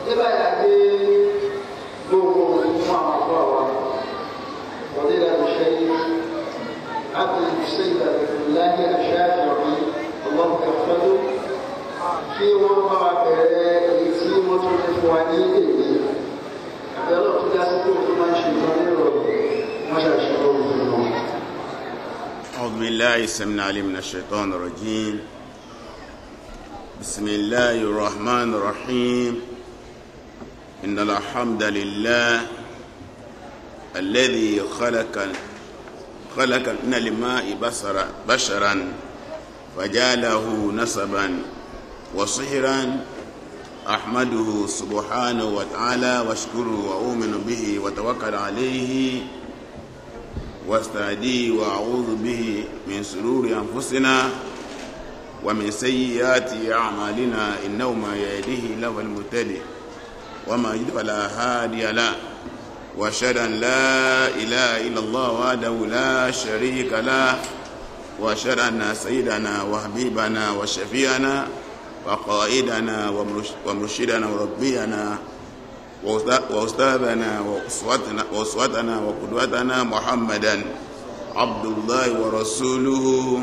nígbà yà dé gbogbo fún àwọn àbọ̀ wa wọlé láti ṣe Abdul Sheikh Dhikrullah Shafii ọlọ́run kẹfẹ́lú kí wọ́n bá wa bẹ̀rẹ̀ èyí tí wọ́n tún lè fún wa ní èdè àbẹ̀rẹ̀ tó dá sí pé òun tó máa ń ṣe ìtàn ní ìrọ̀lẹ́ wọ́n ṣàṣìṣe òun fún wọn. أعوذ بالله السميع العليم من الشيطان الرجيم بسم الله الرحمن الرحيم إن الحمد لله الذي خلق من الماء بشرا وجعله نسبا وصهرا أحمده سبحانه وتعالى واشكره وأؤمن به وتوكل عليه واستهديه وأعوذ به من شرور أنفسنا ومن سيئات أعمالنا إنه ما يهده له المهتدي وما يضلل فلا هادي له وأشهد أن لا إله إلا الله وحده لا شريك له وأشهد أن سيدنا وحبيبنا وشفيعنا وقائدنا ومرشدنا وربينا وأستاذنا وأسوتنا وقدوتنا محمدا عبد الله ورسوله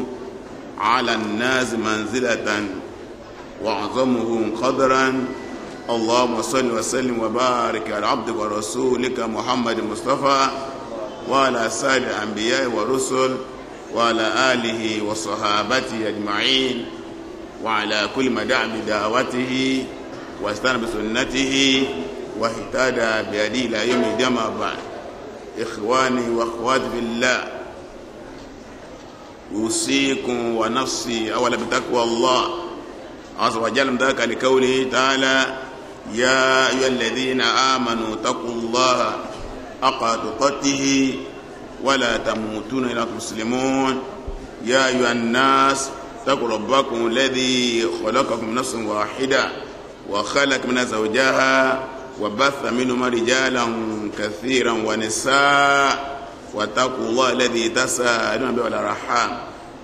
على الناس منزلة وأعظمهم قدرا اللهم صل وسلم وبارك على عبدك ورسولك محمد المصطفى وعلى سائر الأنبياء والرسل وعلى آله وصحابته أجمعين وعلى كل من دعا بدعوته واستنى بسنته واهتدى بهديه إلى يوم الدين. بعد إخواني وأخواتي في الله أوصيكم ونفسي أولا بتقوى الله عز وجل ذاك لقوله تعالى يا أيها الذين آمنوا اتقوا الله حق تقاته ولا تموتون إلا وأنتم مسلمون يا أيها الناس اتقوا ربكم الذي خلقكم من نفس واحدة وخلق منها زوجها وبث منهما رجالا كثيرا ونساء واتقوا الله الذي تساءلون به والأرحام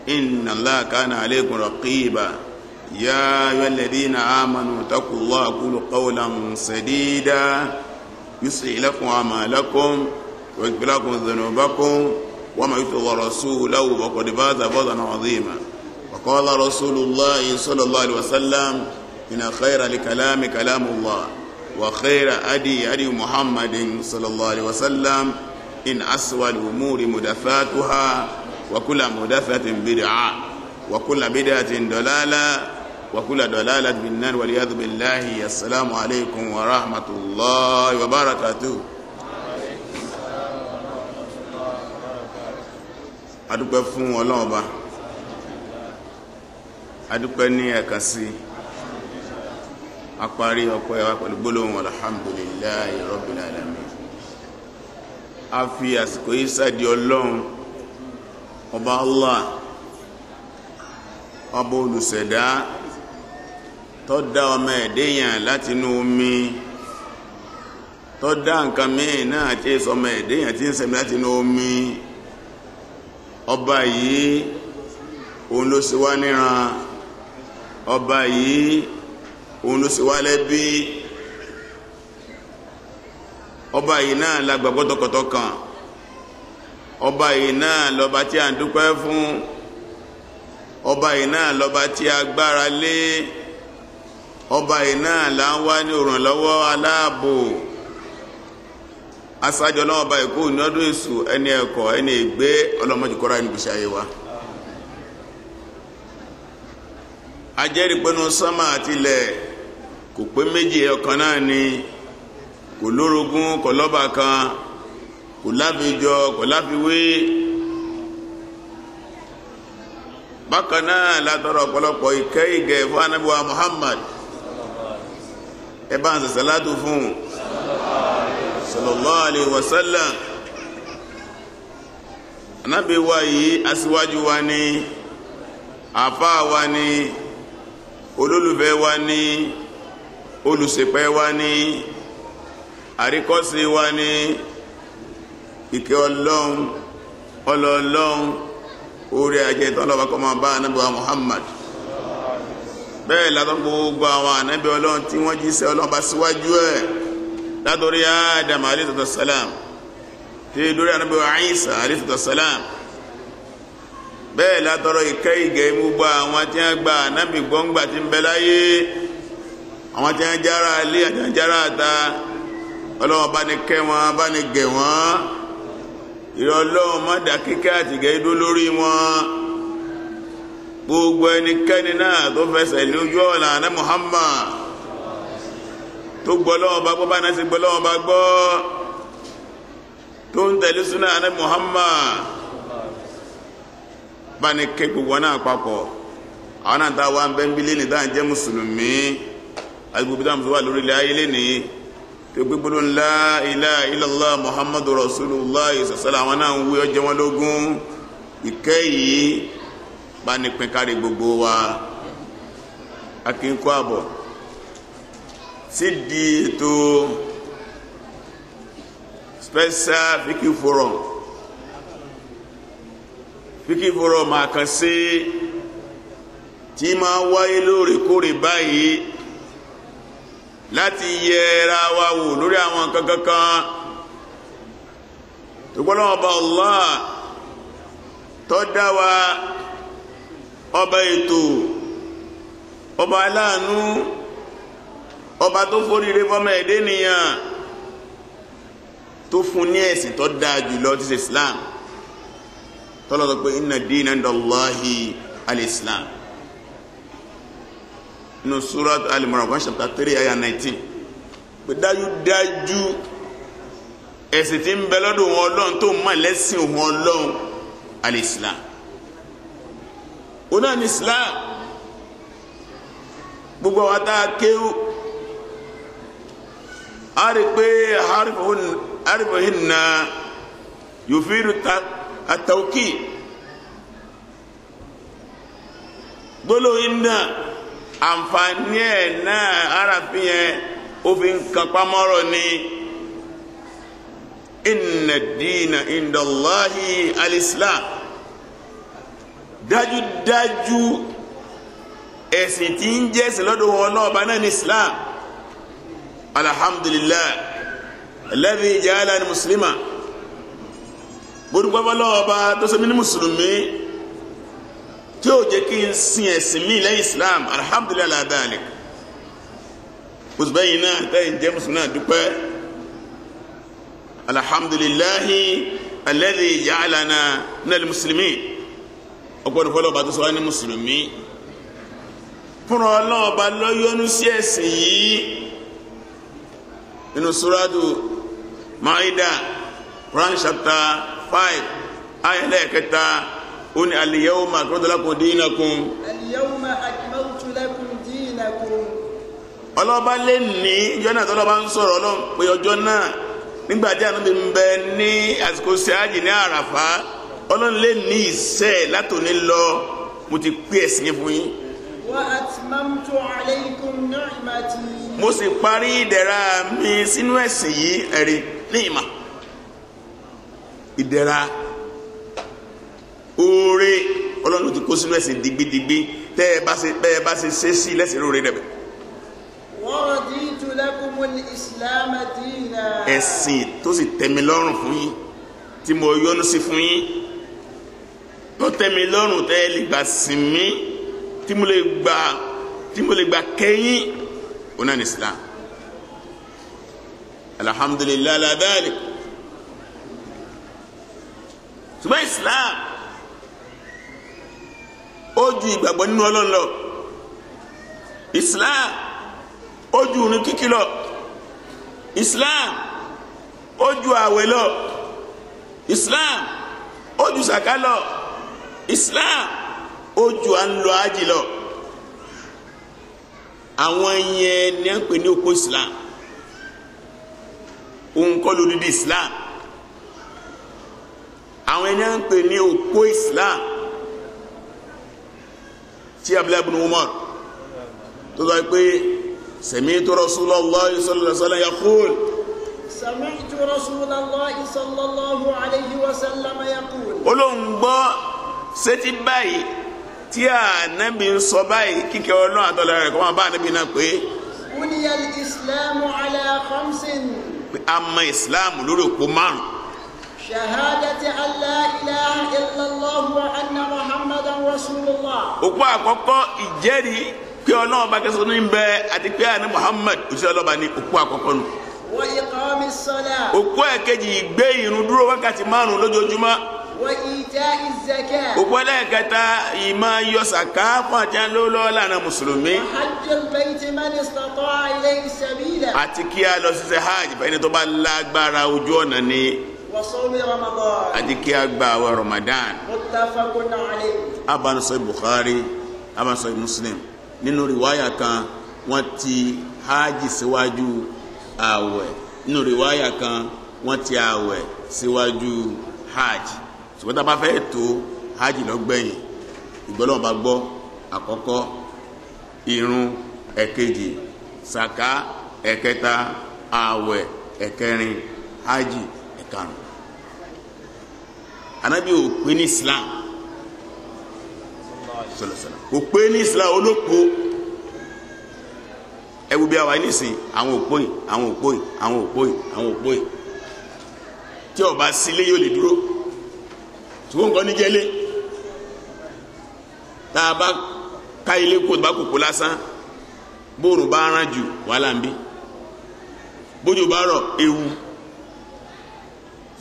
إن الله كان عليكم رقيبا يا أيها الذين آمنوا اتقوا الله قولوا قولا سديدا يصلح لكم أعمالكم ويغفر لكم ذنوبكم ومن يطع الله ورسوله فقد فاز فوزا عظيما. وقال رسول الله صلى الله عليه وسلم إن خير الكلام كلام الله وخير هدي محمد صلى الله عليه وسلم إن أسوأ الأمور محدثاتها وكل محدثة بدعة وكل بدعة ضلالة وكل ضلالة في النار والعياذ بالله. السلام عليكم ورحمة الله وبركاته. adúpẹ́ fún Ọlọ́run Ọba, adúpẹ́ ní ẹ̀kan sí, apárí ọpẹ́ wa pẹ̀lú gbólóhùn alhamdulillahi rabbil alamin. A fi àsìkò yìí sáàdì Ọlọ́run Ọba Allah, ọba olùṣẹ̀dá tó dá ọmọ ẹ̀dẹ́yàn láti inú omi, tó dá nǹkan mìíràn náà tí è sọmọ ẹ̀dẹ́yàn tí ń ṣẹ̀mí láti inú omi. Ọba yìí òun ló ṣe wá níran, ọba yìí òun ló ṣe wá lẹ́bí, ọba yìí náà la gbàgbọ́ tọkàntọkàn, ọba yìí náà lọ́ba tí a ń dúpẹ́ fún, ọba yìí náà lọ́ba tí a gbára lé, ọba yìí náà là ń wá ní òrànlọ́wọ́ aláàbò. Asájọ́ náà ọba ìkó ní ọdún èṣù, ẹni ẹ̀kọ́ ẹni ìgbé ọlọ́mọdékọ́rá ẹni gbèsè ayé wa. Ajẹ́rìí pẹ́nu sánmà àti ilẹ̀ kò pé méjì ọ̀kan náà ni, kò lórogún, kò lọ́ba kan, kò láfijọ, kò láfiwé. Bákan náà látọrọ ọ̀pọ̀lọpọ̀ ìkẹ́ ìgẹ̀ fún Ànábì wa Muhammad, ẹ bá ń ṣe sàlátù fún sallallahu alaihi wasallam. Ànábì wa yìí aṣíwájú wa ni, àfáà wa ni, olólùfẹ́ wa ni, olùṣìpẹ̀ wa ni, àríkọ́sí wa ni. Ìkẹ́ Ọlọ́run, ọlọ́ọ̀lọ́run, orí ajẹ́ ìtọ́lọ́wà kọ́ máa bá Ànábì wa Muhammad bẹ́ẹ̀ látọ̀ gbogbo àwọn ànábì Ọlọ́run tí wọ́n jíṣẹ́ Ọlọ́run bá síwájú ẹ̀ látọ̀rí Adam alayhi salam tí lórí ànábì Isa alayhi salam bẹ́ẹ̀ látọ̀rọ̀ ìkẹ́ ìgẹ̀ gbogbo àwọn tí wọ́n gba ànábì gbọ́ngbà tí ń bẹ láyé àwọn tí wọ́n jára ilé àti wọ́n jára àta Ọlọ́run bá ní kẹ́ wọn bá ní gẹ̀ wọ́n ìrọ̀ Ọlọ́run má dá kíkẹ́ àti gẹ̀ idó lórí wọn gbogbo ẹnikẹ́ni náà tó fẹsẹ̀ lójú ọ̀nà àná Muhammad tó gbọ́ lọ́wọ́ bá gbọ́ bá náà sì gbọ́ lọ́wọ́ bá gbọ́ tó ń tẹ̀lé súnà àná Muhammad bá ní kẹ́ gbogbo náà papọ̀ àwọn náà tá a wá ń bẹ́ ń bí lé ní dáhà jẹ́ mùsùlùmí agbègbè dáhùn tó wà lórí ilẹ̀ ayé lẹ́ni tó gbégbó ló ń la ilaha illallah Muhammadu Rasulullah ìsọ̀sọ́lá àwọn náà ń wí ọjọ́ wọn lógún ìkẹ́ yìí bá ní pín kárí gbogbo wa akínkú àbọ̀ sí di ètò special Fiqh forum Fiqh forum àkànṣe tí máa wáyé lóòrèkóòrè báyìí láti yẹra wa wò lórí àwọn kankan tó gbọ́dọ̀ ọba Allah tó dá wa ọba ètò ọba aláàánú ọba tó foríire fọmọ ẹ̀dẹ́ nìyàn tó fún ní ẹ̀sìn tó dáa jùlọ tí ṣe Islam tọ́lọ́tọ́ pé inna dina indallahi al-Islam nínú surat Al-Imran chapter 3 ayah 19 pé dájúdájú ẹ̀sìn tí ń bẹ lọ́dọ̀ wọn Ọlọ́run tó mọ̀ lẹ́sìn wọn Ọlọ́run al-Islam ọ̀nà ní Islam gbogbo wa tá a kéwú a rí pé harifuhinna yufiru at-tawkid gbólóhùn náà àǹfààní ẹ̀ náà arábí yẹn ó fi ń kápá mọ́rọ̀ ní inna ad-dina inda Allahi al-Islam dájúdájú ẹ̀sìn tí ń jẹ́ ẹ̀sìn lọ́dọ̀ wọn náà bá náà ní Islam alhamdulillah alladhi ja'alani muslima gbogbo lọ́wọ́ bá tó sọ mí ní mùsùlùmí tí ó jẹ́ kí n sin ẹ̀sìn mí lẹ́yìn Islam alhamdulillah ala dhalik mùsùlùmí náà tẹ́yìn jẹ́ mùsùlùmí náà dúpẹ́ alhamdulillahi alladhi ja'alana minal muslimin ọgbọ́dọ̀ fọlọ́ba tó sọ wá ní mùsùlùmí fúnra ọlọ́ọ̀ba lọ́yọ́nú sí ẹ̀sìn yìí nínú suratu Maida Quran chapter 5 ayẹlẹ́ kẹta ó ní al-yawma akmaltu lakum dinakum al-yawma akmaltu lakum dinakum ọlọ́ọ̀ba lè ní ìjọ náà tọ́lọ́ba ń sọ̀rọ̀ ọlọ́run pé ọjọ́ náà nígbàtí Ànábì ń bẹ ní àsìkò síájì ní Àràfá ọlọ́run lè ní ìṣẹ́ látòní lọ mo ti pé ẹ̀sìn fún yín wa atmamtu alaykum ni'mati mo sì parí ìdẹ̀ra mi sínú ẹ̀sìn yìí ẹ̀rí ní ìmọ̀ ìdẹ̀ra oore ọlọ́run ti kó sínú ẹ̀sìn digbidigbi tẹ́ ẹ bá ṣe ṣe sí lẹ́sìn lóore rẹ̀ wa raditu lakumul islam dina ẹ̀sìn tó sì tẹ́mi lọ́rùn fún yín tí mo yọ́nú sí fún yín tó tẹ́mi lọ́rùn tẹ́ ẹ lè gbà sìn mí tí mo lè gbà kẹ́yìn ọ̀nà ní Islam alhamdulillah ala dhalik ṣùgbọ́n Islam ó ju ìgbàgbọ́ nínú Ọlọ́run lọ Islam ó ju ìrun kíkí lọ Islam ó ju àwẹ̀ lọ Islam ó ju sàká lọ Islam ó ju à ń lọ ájì lọ àwọn yẹn ní à ń pè ní òpó Islam òun kọ́ lódìdí Islam àwọn ẹni à ń pè ní òpó Islam tí Abdullahi ibn Umar tó sọ pé sami'tu Rasulullah sallallahu alaihi wasallam yaqul سمعت رسول الله صلى الله عليه وسلم يقول olóhùn gbọ́ sétí báyìí tí ànábì ń sọ báyìí kíkẹ́ Ọlọ́run àtọ́lá rẹ̀ kọ́ máa bá ànábì náà pé buniya al-islamu ala khamsin. àmọ́ ìsìláàmù lórí òpó márùn. shahadati an la ilaha illallah wa anna muhammadan rasulullah. òpó àkọ́kọ́ ìjẹ́rìí pé Ọlọ́run bá kẹsàn-án ní bẹ́ẹ̀ àti pé àní Muhammad òṣìṣẹ́ ọlọ́ba ní òpó àkọ́kọ́ nù. wa iqamis salah. òpó ẹ̀kejì ìgbé ìrun dúró wákàtí márùn lójoojúmọ́. wa ita'iz zakat. òpó ẹlẹ́ẹ̀kẹta ìmọ̀ yọ sàká fún àti alólọ́ lànà mùsùlùmí. wa hajjul bayti man istata'a ilayhi sabila. àti kí a lọ ṣiṣẹ́ hajj fẹ́ni tó bá lágbára ojú ọ̀nà ni. wa sawmi ramadan. àti kí a gba àwẹ̀ Ramadan. muttafaqun alayhi. abanusọ Bukhari abanusọ Muslim nínú riwaya kan wọ́n ti hajj síwájú àwẹ̀ nínú riwaya kan wọ́n ti àwẹ̀ síwájú hajj ṣùgbọ́n tá a bá fẹ́ tó hajj lọ́gbẹ̀yìn ìgbọ́lọ́wọ́n bá gbọ́ àkọ́kọ́ ìrun ẹ̀kejì sàká ẹ̀kẹta àwẹ̀ ẹ̀kẹrin hajj ẹ̀karùn. Ànábì ò pé ní Islam kò pé ní Islam olóko ẹwù bí a wà nísìn àwọn òpóyìn àwọn òpóyìn àwọn òpóyìn àwọn òpóyìn tí ó bá sílé yóò lè dúró ṣùgbọ́n nǹkan níjẹ́lé tá a bá ká ilé kó bá kòkó lásán bóòrùn bá rán jù wàhálà ń bí bójú bá rọ̀ ewu.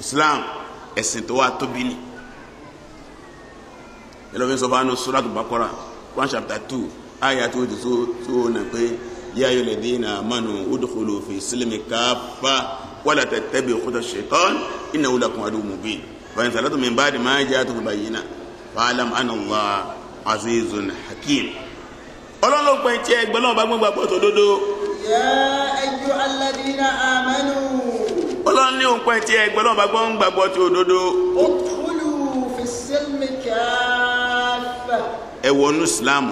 Islam ẹ̀sìn tó wà tóbi ni ẹlọ́fẹ́ sọ fánú Suratul Baqara Quran chapter 2 ayat tó nà pé ya ayyuhal ladhina amanu udkhulu fi silmi kaffa wala tattabi'u khutuwash shaitan innahu lakum aduwwun mubin wa in salatu min ba'di ma ja'akum bayyina fa'lam anna Allaha azizun hakim. ọlọ́lọ́pọ̀ ẹ̀ tí ẹgbẹ́ náà bá gbọ́gbọ́ tó dódó. ya ayyuhal ladhina amanu. ọlọ́run ní òun pẹ́ tí ẹgbẹ́ náà bá gbọ́gbọ́ tí ó dódó. udkhulu fi silmi kaffa. ẹ wọnú Islam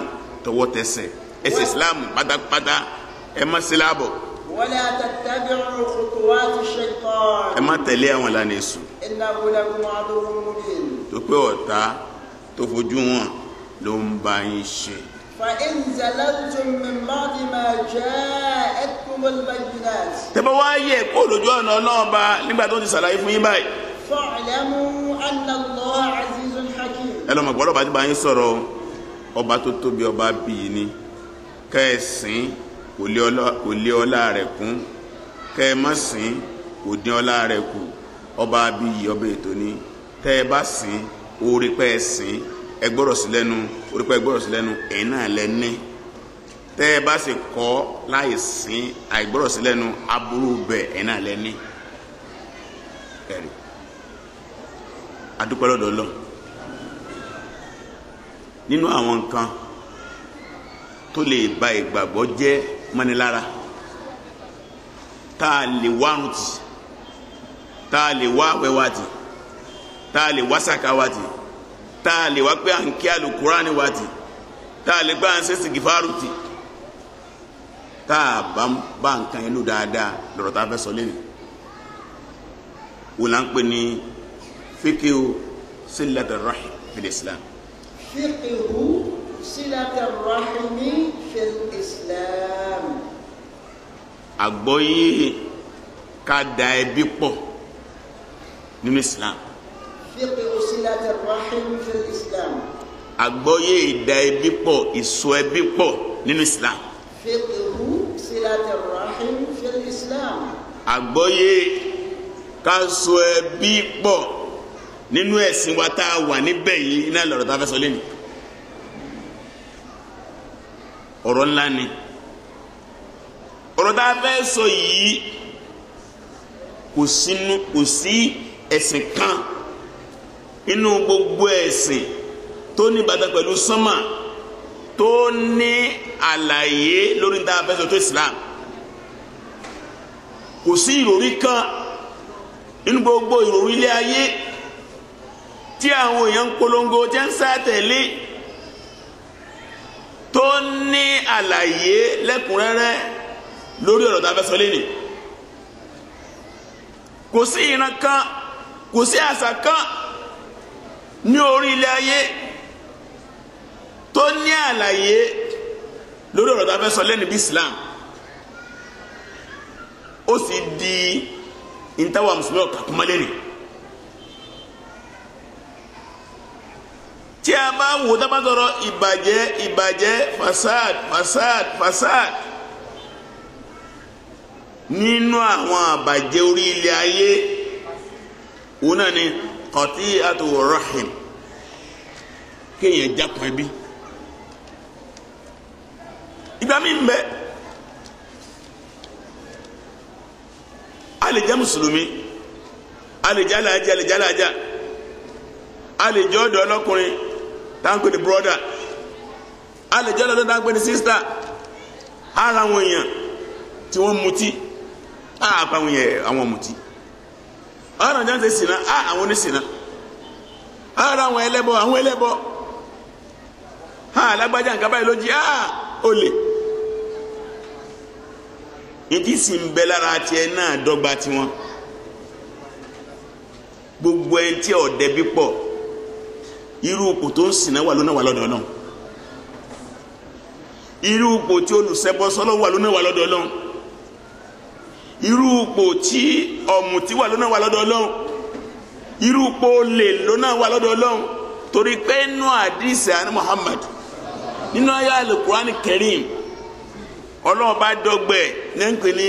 tọwọ́ tẹsẹ̀ ẹsẹ̀ Islam pátápátá ẹ má sí láàbọ̀. wala tattabi'u khutuwati shaytan. ẹ má tẹ̀lé àwọn ìlànà èṣù. innahu lakum aduwwun mubin. tó pé ọ̀tá tó fojú wọn ló ń bá yín ṣe. fa in zalaltum min ba'di ma ja'atkumul bayyinat. tẹ́bọ̀ wá yẹ kó lójú ọ̀nà Ọlọ́run bá nígbà tó ti ṣàlàyé fún yín báyìí. fa'lamu anna Allaha azizun hakim. ẹ lọ́mọ gbọ́dọ̀ bá ti bá yín sọ̀rọ̀ ọba tó tóbi ọba bíi ni kẹ́ẹ̀sìn kò lé ọlá rẹ̀ kún kẹ́ẹ̀mọ́sìn kò dín ọlá rẹ̀ kù ọba bíi ọba ètò ni tẹ́ ẹ bá sìn orí pẹ́ ẹ sìn ẹ gbọ́dọ̀ sí lẹ́nu orí pẹ́ ẹ gbọ́dọ̀ sí lẹ́nu ẹ̀yin náà lẹ́ni tẹ́ ẹ bá sì kọ́ láì sìn àìgbọ́dọ̀ sí lẹ́nu aburú bẹ̀ ẹ̀yin náà lẹ́ni ẹ̀rí adúpẹ́ lọ́dọ̀ Ọlọ́run nínú àwọn nǹkan tó lè ba ìgbàgbọ́ jẹ́ mọ́nilára tá a lè wárun tì tá a lè wá àwẹ̀wà tì tá a lè wá sàkáwà tì tá a lè wá pé à ń kí àlùkùránì wà tì tá a lè gbá à ń ṣe sìgìfàrù tì tá a bá nǹkan yẹn lò dáadáa lọ́rọ̀ tá a fẹ́ sọ lẹ́nu wò là ń pè ní fíkì sílẹ̀tẹ̀ rahim fil Islam. فقه صلة الرحم في الإسلام. àgbọ́yé ká da ẹbí pọ̀ nínú Islam. فقه صلة الرحم في الإسلام. àgbọ́yé ìdá ẹbí pọ̀ ìso ẹbí pọ̀ nínú Islam. فقه صلة الرحم في الإسلام. àgbọ́yé ká so ẹbí pọ̀ nínú ẹ̀sìn wa tá a wà níbẹ̀ yìí iná lọ̀rọ̀ tá a fẹ́ sọ lẹ́nu ọ̀rọ̀ ńlá ni ọ̀rọ̀ tá a fẹ́ sọ yìí kò sí ẹ̀sìn kan inú gbogbo ẹ̀sìn tó ní bàtà pẹ̀lú sánmà tó ní àlàyé lórí tá a fẹ́ sọ tó Islam kò sí ìròrí kan inú gbogbo ìròrí ilé ayé tí àwọn èèyàn ń polongo tí ń sátẹ̀lé tó ní àlàyé lẹ́kùnrẹ́rẹ́ lórí ọ̀rọ̀ tá a fẹ́ sọ lẹ́nìí kò sí ìran kan kò sí àṣà kan ní orí ilẹ̀ ayé tó ní àlàyé lórí ọ̀rọ̀ tá a fẹ́ sọ lẹ́nu bí Islam ó sì di ìntàwà mùsùlùmí ọ̀kà kúmọ́lẹ́rì. tí a bá wò tábàtọ̀rọ̀ ìbàjẹ́ fasad nínú àwọn àbàjẹ́ orí ilẹ̀ ayé òun náà ni qati'atu rahim, kéèyàn jápọn ẹbí. ìgbà mi ń bẹ a lè jẹ́ mùsùlùmí, a lè jẹ́ alájà, a lè jẹ́ alájà, a lè jẹ́ ọ̀dọ́ ọlọ́kùnrin táǹpẹ̀ ní brọ́dà, a lè jẹ́ ọ̀dọ́ táǹpẹ̀ ní sísítà. ara àwọn èèyàn tí wọ́n mutí àpá àwọn èèyàn àwọn mutí, ara àwọn jáde sìnà àwọn onísìnà, ara àwọn ẹlẹ́bọ alágbájá nǹkan báyìí ló jí olè. ìdí sì ń bẹ lára tiẹ̀ náà dọ́gba tiwọn. gbogbo ẹni tí ọ̀dẹ́ bí pọ̀ irú ipò tó ń sìnà wà lónà wà lọ́dọ̀ náà, irú ipò tí olùṣẹbọ sọ́lọ́ wà lónà wà lọ́dọ̀ náà, irú ipò tí ọ̀mùtí wà lónà wà lọ́dọ̀ náà, irú ipò olè lónà wà lọ́dọ̀ náà. torí pé nínú àdìsí àná Muhammad nínú ayé al-Qur'an Karim Ọlọ́run bá dọ́gbẹ́ ní ń pè ní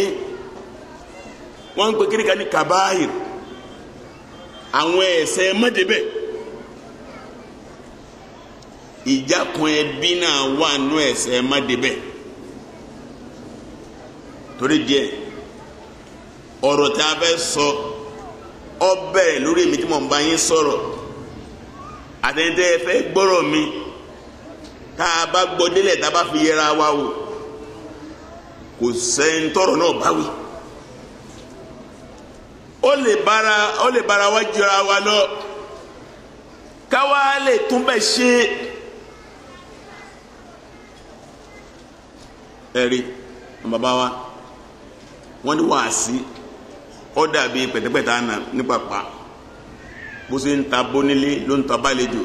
wọ́n ń pè kíríkà ní kabair, àwọn ẹ̀ṣẹ̀ mọ́débẹ̀. ìjákun ẹbí náà wà nú ẹ̀ṣẹ̀ mọ́débẹ̀. torí díẹ̀ ọ̀rọ̀ tí a fẹ́ sọ ọ bẹ̀rẹ̀ lórí èmi tí mo ń bá yín sọ̀rọ̀, àtẹ̀tẹ̀ fẹ́ gbọ́rọ̀ mi tá a bá gbọ́ délẹ̀ tá a bá fi yẹra wa wò kò sẹ́ni tọ́rọ̀ náà bá wí. ó lè bára wa jọra wa lọ káwa lè tún bẹ̀ ṣe. ẹ̀rí bàbá wa wọ́n ní wàásí ó dàbí pẹ̀tẹ́pẹ̀tẹ́ àná nípapá bó ṣe ń ta bónílé ló ń ta bálejò.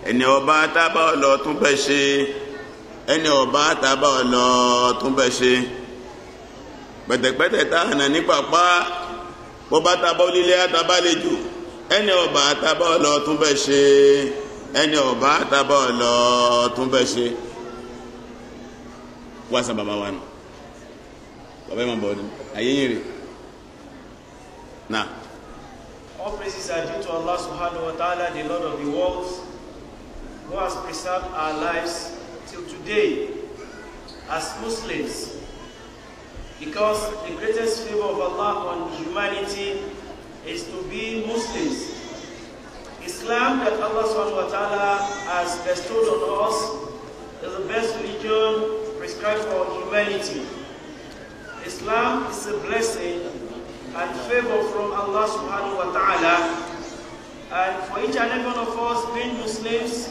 ẹni ọba tábà ọlọ tún bẹ ṣe, ẹni ọba tábà ọlọ tún bẹ ṣe. pẹ̀tẹ̀pẹ̀tẹ̀ táànà ní pàpá bọ́bá tábà onílé àtàbálejò, ẹni ọba tábà ọlọ tún bẹ ṣe, ẹni ọba tábà ọlọ tún bẹ ṣe. wá sàn bàbá wa nù bàbá yìí máa bọ̀ ọ́ ní ayé yìí rè náà. All praises are due to Allah subhanahu wa ta'ala, the Lord of the worlds, who has preserved our lives till today as Muslims. Because the greatest favor of Allah on humanity is to be Muslims. Islam that Allah subhanahu wa ta'ala has bestowed on us is the best religion prescribed for humanity. Islam is a blessing and favor from Allah subhanahu wa ta'ala, and for each and every one of us being Muslims,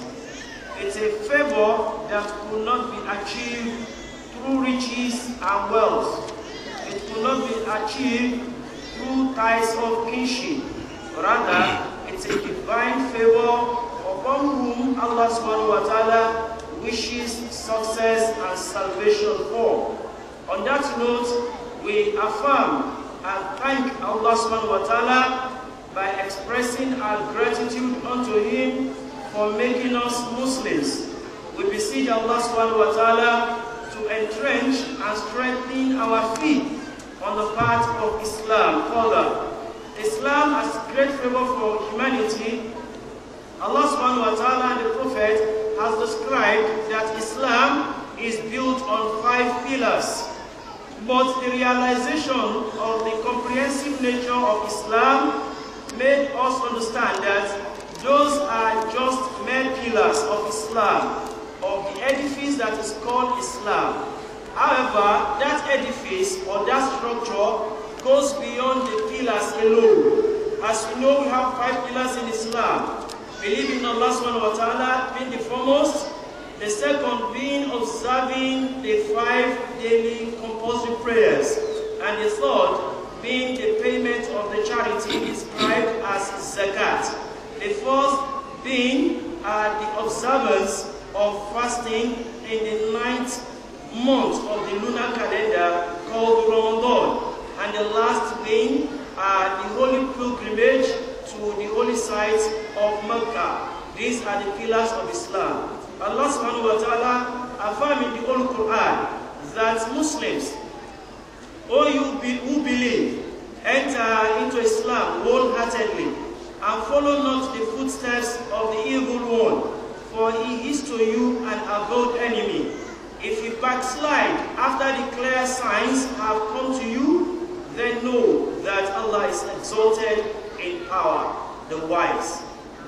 it's a favor that could not be achieved through riches and wealth. It could not be achieved through ties of kinship. Rather, it's a divine favor upon whom Allah subhanahu wa ta'ala wishes success and salvation for. On that note, we affirm and thank Allah subhanahu wa ta'ala by expressing our gratitude unto Him for making us Muslims. We beseech Allah subhanahu wa ta'ala to entrench and strengthen our feet on the path of Islam. Further, Islam has great favor for humanity. Allah subhanahu wa ta'ala and the Prophet has described that Islam is built on 5 pillars. But the realization of the comprehensive nature of Islam made us understand that those are just mere pillars of Islam, of the edifice that is called Islam. However, that edifice or that structure goes beyond the pillars alone. As we know, we have 5 pillars in Islam. Believing in Allah subhanahu wa ta'ala being the foremost, the second being observing the 5 daily compulsory prayers, and the third being the payment of the charity described as zakat. The fourth being the observance of fasting in the 9th month of the lunar calendar called Ramadan, and the last being the holy pilgrimage to the holy sites of Mecca. These are the pillars of Islam. Allah subhanahu wa ta'ala affirmed in the Holy Quran that Muslims, all you who believe, enter into Islam wholeheartedly and follow not the footsteps of the evil one, for he is to you an avowed enemy. If you backslide after the clear signs have come to you, then know that Allah is exalted in power, the wise.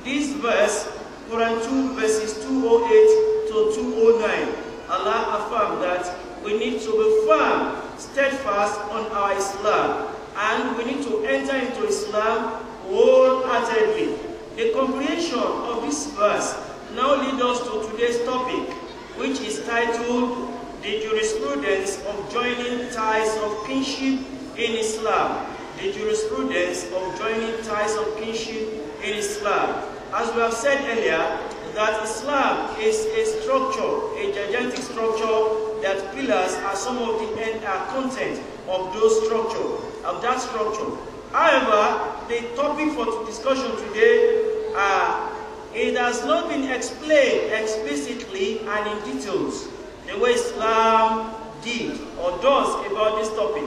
This verse, Quran 2 verses 208 to 209, Allah affirmed that we need to be firm, steadfast on our Islam, and we need to enter into Islam wholeheartedly. The comprehension of this verse now leads us to today's topic, which is titled The Jurisprudence of Joining Ties of Kinship in Islam. The Jurisprudence of Joining Ties of Kinship in Islam. As we have said earlier, that Islam is a structure, a gigantic structure, that pillars are some of the content of that structure. However, the topic for discussion today, it has not been explained explicitly and in details the way Islam did or does about this topic.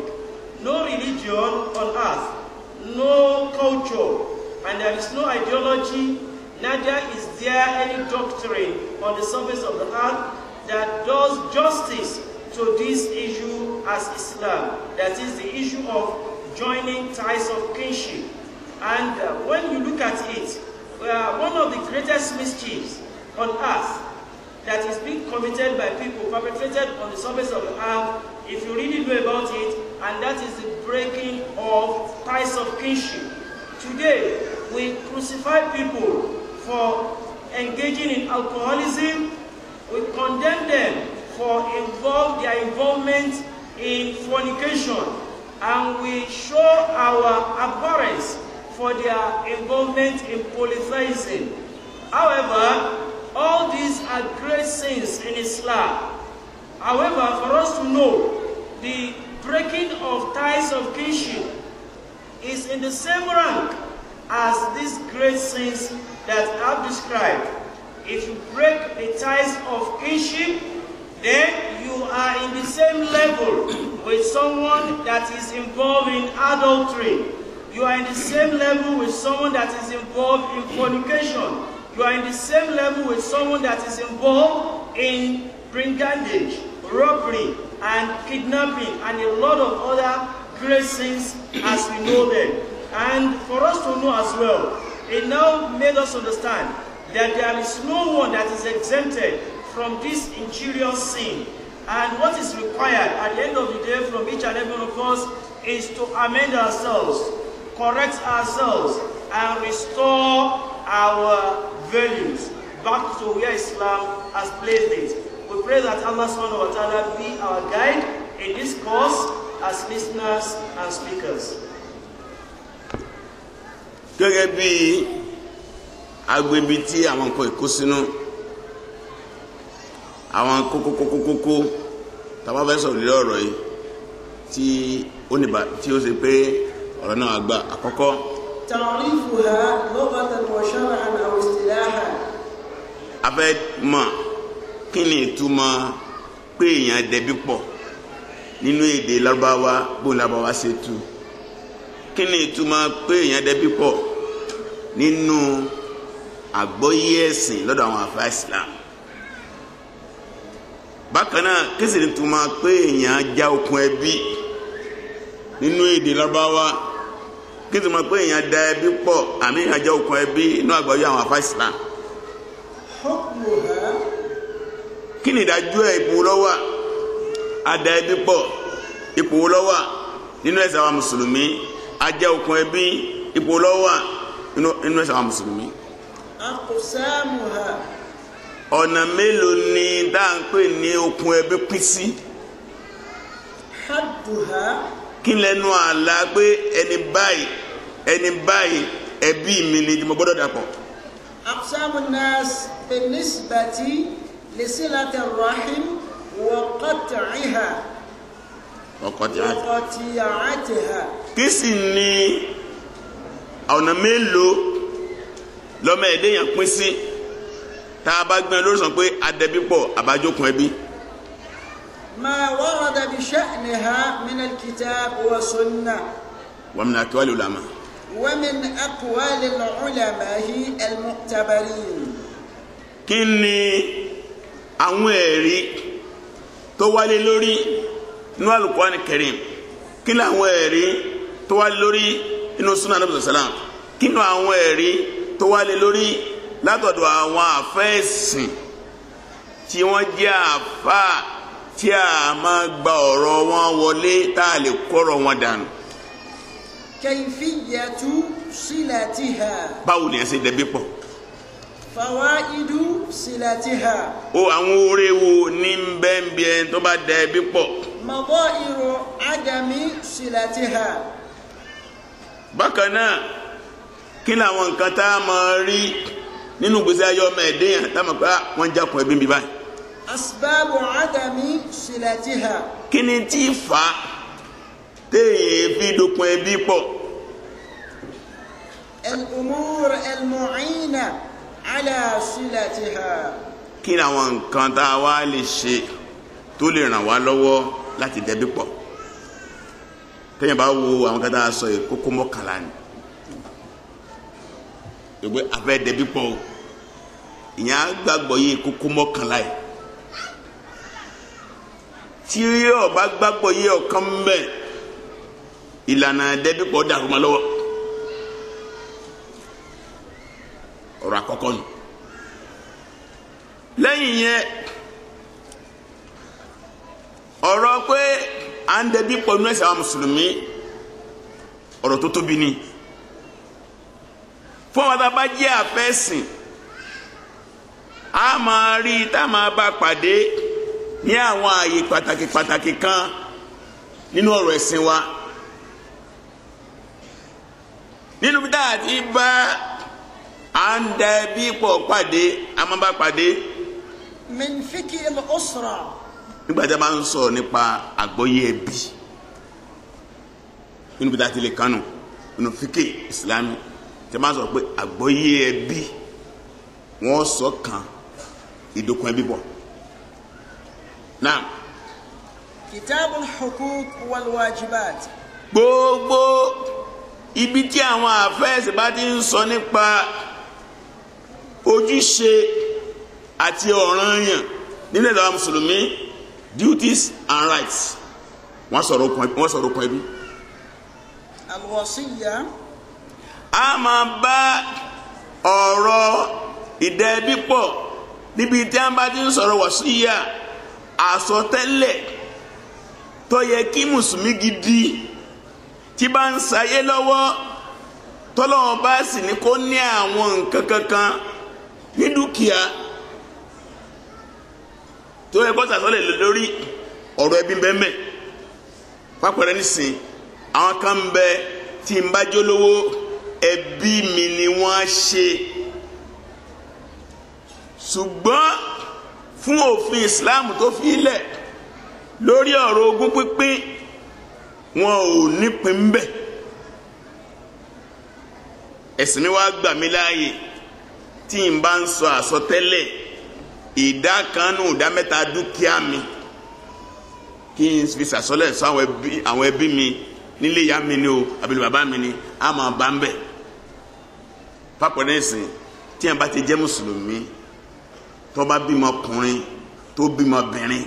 No religion on earth, no culture, and there is no ideology, neither is there any doctrine on the surface of the earth that does justice to this issue as Islam. That is the issue of joining ties of kinship. And when you look at it, one of the greatest mischiefs on earth that is being committed by people, perpetrated on the surface of the earth, if you really know about it, and that is the breaking of ties of kinship. Today, we crucify people for engaging in alcoholism. We condemn them for their involvement in fornication, and we show our abhorrence for their involvement in polytheism. However, all these are great sins in Islam. However, for us to know, the breaking of ties of kinship is in the same rank as these great sins that I've described. If you break the ties of kinship, then you are in the same level with someone that is involved in adultery. You are in the same level with someone that is involved in fornication. You are in the same level with someone that is involved in brigandage, robbery, and kidnapping, and a lot of other great sins as we know them. And for us to know as well, it now made us understand that there is no one that is exempted from this injurious sin. And what is required at the end of the day from each and every one of us is to amend ourselves, correct ourselves, and restore our values back to where Islam has placed it. We pray that Allah subhanahu wa ta'ala be our guide in this course as listeners and speakers. Gẹ́gẹ́ bí agbègbè tí àwọn nǹkan ìkó sínú, àwọn kókókókókó tàbá fẹ́ sọ̀rọ̀ lórí ọ̀rọ̀ yìí tí ó ṣe pé ọ̀rọ̀ náà àgbà àkọ́kọ́. تعريفها لغة وشرعا أو اصطلاحا. A fẹ́ mọ̀ kí ni ìtumọ̀ pé èèyàn dẹbí pọ̀ nínú èdè Lárúbáwá bó Lárúbáwá ṣe tú. Kí ni ìtumọ̀ pé èèyàn dẹbí pọ̀ nínú àgbọ́yé ẹ̀sìn lọ́dọ̀ àwọn àfáà Islam. Bákan náà kí sì ni ìtumọ̀ pé èèyàn já okùn ẹbí nínú èdè Lárúbáwá. Kí ni ìtumọ̀ pé èèyàn dá ẹbí pọ̀ àmì èèyàn já okùn ẹbí nínú àgbọ́yé àwọn àfáà Islam. Kí ni ìdájọ́ ipò lọ́wọ́ adá ẹbí pọ̀ ipò lọ́wọ́ nínú ẹ̀sìn àwọn mùsùlùmí ajá okùn ẹbí ipò lọ́wọ́ nínú ẹ̀sìn àwọn mùsùlùmí. Ọ̀nà mélòó ni dáńpé ní okùn ẹbí pín sí? Kí lẹ́nu àlá pé ẹni báyìí ẹbí mi ni mo gbọ́dọ̀ dàpọ̀. أقسام الناس بالنسبة لصلة الرحم وقطعها وقطيعتها. kí sì ni ọ̀nà mélòó lọ́mọ ẹ̀dẹ́ yẹn pín sí tá a bá gbẹ́ lórí sọ pé adẹ́bí pọ̀ àbájókun ẹbí. ما ورد بشأنها من الكتاب والسنة ومن أقوال العلماء ومن أقوال العلماء المعتبرين. kí ni àwọn ẹ̀rí tó wálé lórí inú Al-Qur'an Karim, kí ni àwọn ẹ̀rí tó wálé lórí inú Sunnah Nabi sallam, kí ni àwọn ẹ̀rí tó wálé lórí látọ̀dọ̀ àwọn àfẹ́ẹ̀sìn tí wọ́n jẹ́ àfáà tí a máa gba ọ̀rọ̀ wọn wọlé tá a lè kọ́rọ̀ wọn dànù. Kayfiyatu silatiha. báwo ni ẹ ṣe dẹbí pọ̀. Fawaidu silatiha. ó àwọn oore wo ní bẹ́ẹ̀nbẹ́ẹ́ tó bá dẹbí pọ̀. Madairu adami silatiha. bákan náà kí ni àwọn nǹkan tá a máa rí nínú gbèsè ayé ọmọ ẹ̀dẹ́yàn tá a máa pẹ́ wọ́n jákun ẹbí mi báyìí. Asbabu adami silatiha. kí ni tí fà á téèyàn fi dókun ẹbí pọ̀. Al-umur al-mu'ina ala silatiha. kí ni àwọn nǹkan tá a wá lè ṣe tó lè ràn wá lọ́wọ́ láti dẹbí pọ̀. téèyàn bá wo àwọn kan tá a sọ yìí kókó mọ́kànlá ni ìgbé afẹ́ dẹbí pọ̀ o ìyẹn á gbàgbọ́ yìí kókó mọ́kànlá yìí. tí ọba gbàgbọ́ yìí ọ̀kan mbẹ́ ìlànà dẹbí pọ̀ dàrú ma lọ́wọ́. ọ̀rọ̀ àkọ́kọ́ nù. lẹ́yìn yẹn ọ̀rọ̀ pé à ń dẹbí pọ̀ nínú ẹ̀sìn àwọn mùsùlùmí ọ̀rọ̀ tó tóbi ni. fún wa tá a bá jẹ́ àfẹ́sìn a máa rí tá a máa bá pàdé ní àwọn ààyè pàtàkì pàtàkì kan nínú ọ̀rọ̀ ẹ̀sìn wa. nínú bí dáa ti bá à ń dẹbí pọ̀ pàdé a máa bá pàdé. Min fiqhi al-usra. nígbà tí a máa ń sọ̀rọ̀ nípa àgbọ́yé ẹbí nínú bí dáa ti lè kánú nínú fíkì ìsìlámù tí a máa ń sọ̀rọ̀ pé àgbọ́yé ẹbí wọ́n sọ kan ìdókun ẹbí pọ̀. náà Kitabul huquq wal wajibat. gbogbo ibi tí àwọn àfẹ́ẹ̀sì bá ti ń sọ nípa ojúṣe àti ọ̀ranyàn nílẹ̀ ìlú mùsùlùmí, duties and rights, wọ́n sọ̀rọ̀ okùn ẹbí. Al-wasiyya. a máa bá ọ̀rọ̀ ìdẹ́bí pọ̀ níbi tí a bá ti ń sọ̀rọ̀ wàsíyà, àsọtẹ́lẹ̀ tó yẹ kí mùsùlùmí gidi tí bá ń sayé lọ́wọ́ tọ́lọ́wọ́n bá sì ní kó ní àwọn nǹkan kankan ní dúkìá tó yẹ kó sàsọ́lẹ̀ lórí ọ̀rọ̀ ẹbí bẹ́ẹ̀ pápẹ́rẹ́ nísìn àwọn kan ń bẹ tí ń bá jólówó ẹbí mi ni wọ́n ṣe, ṣùgbọ́n fún òfin Islam tó fi lẹ̀ lórí ọ̀rọ̀ ogún pínpín wọn ò nípìn ń bẹ̀. ẹ̀sìn mi wá gbà mí láàyè tí n bá ń sọ àsọtẹ́lẹ̀ ìdá kan nù ìdá mẹ́ta dúkìá mi kí n fi sàsọlẹ̀ sọ àwọn ẹbí mi nílé ìyá mi ni o àbí bàbá mi ni a máa bá ń bẹ̀. pápẹ́ náà sìn tí yẹn bá ti jẹ́ mùsùlùmí tó bá bímọ ọkùnrin tó bímọ obìnrin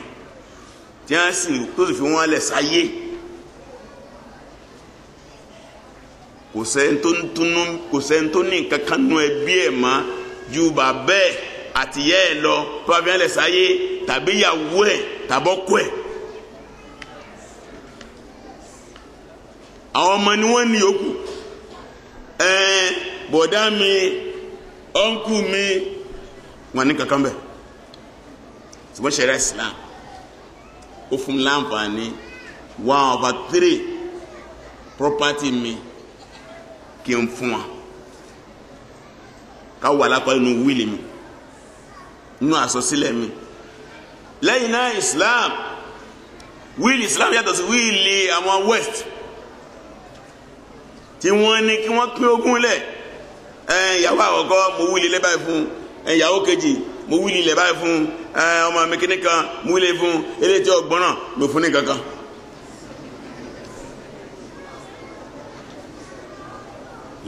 tí wọ́n sì tó sì fi wọ́n lẹ̀ sáyé, kò sẹ́ni tó ní nǹkan kan nù ẹbí ẹ̀ mọ́ ju bàbá ẹ̀ àtìyẹ́ ẹ̀ lọ tó bá fi wọ́n lẹ̀ sáyé tàbí ìyàwó ẹ̀ tàbọ́kọ ẹ̀. àwọn ọmọ ni wọ́n ní yòókù, bọ̀dá mi, ọ̀nkù mi, wọn ní kankan bẹ̀. ṣùgbọ́n ṣẹ̀ríà Islam ó fún mi láǹfààní 1/3 property mi kí n fún wa ká wà lápá inú wíìlì mi, inú àsọsílẹ̀ mi, lẹ́yìn náà Islam wíìlì Islam yàtọ̀ sí wíìlì àwọn West tí wọ́n ní kí wọ́n pín ogún lẹ̀ ìyàwó àkọ́kọ́ mo wíìlì lẹ́ báyìí fún ìyàwó kejì mo wíìlì lẹ́ báyìí fún ọmọ mi kíní kan mo wíìlì fún eléyìí tí ọgbọ́nràn mo fún ní kankan.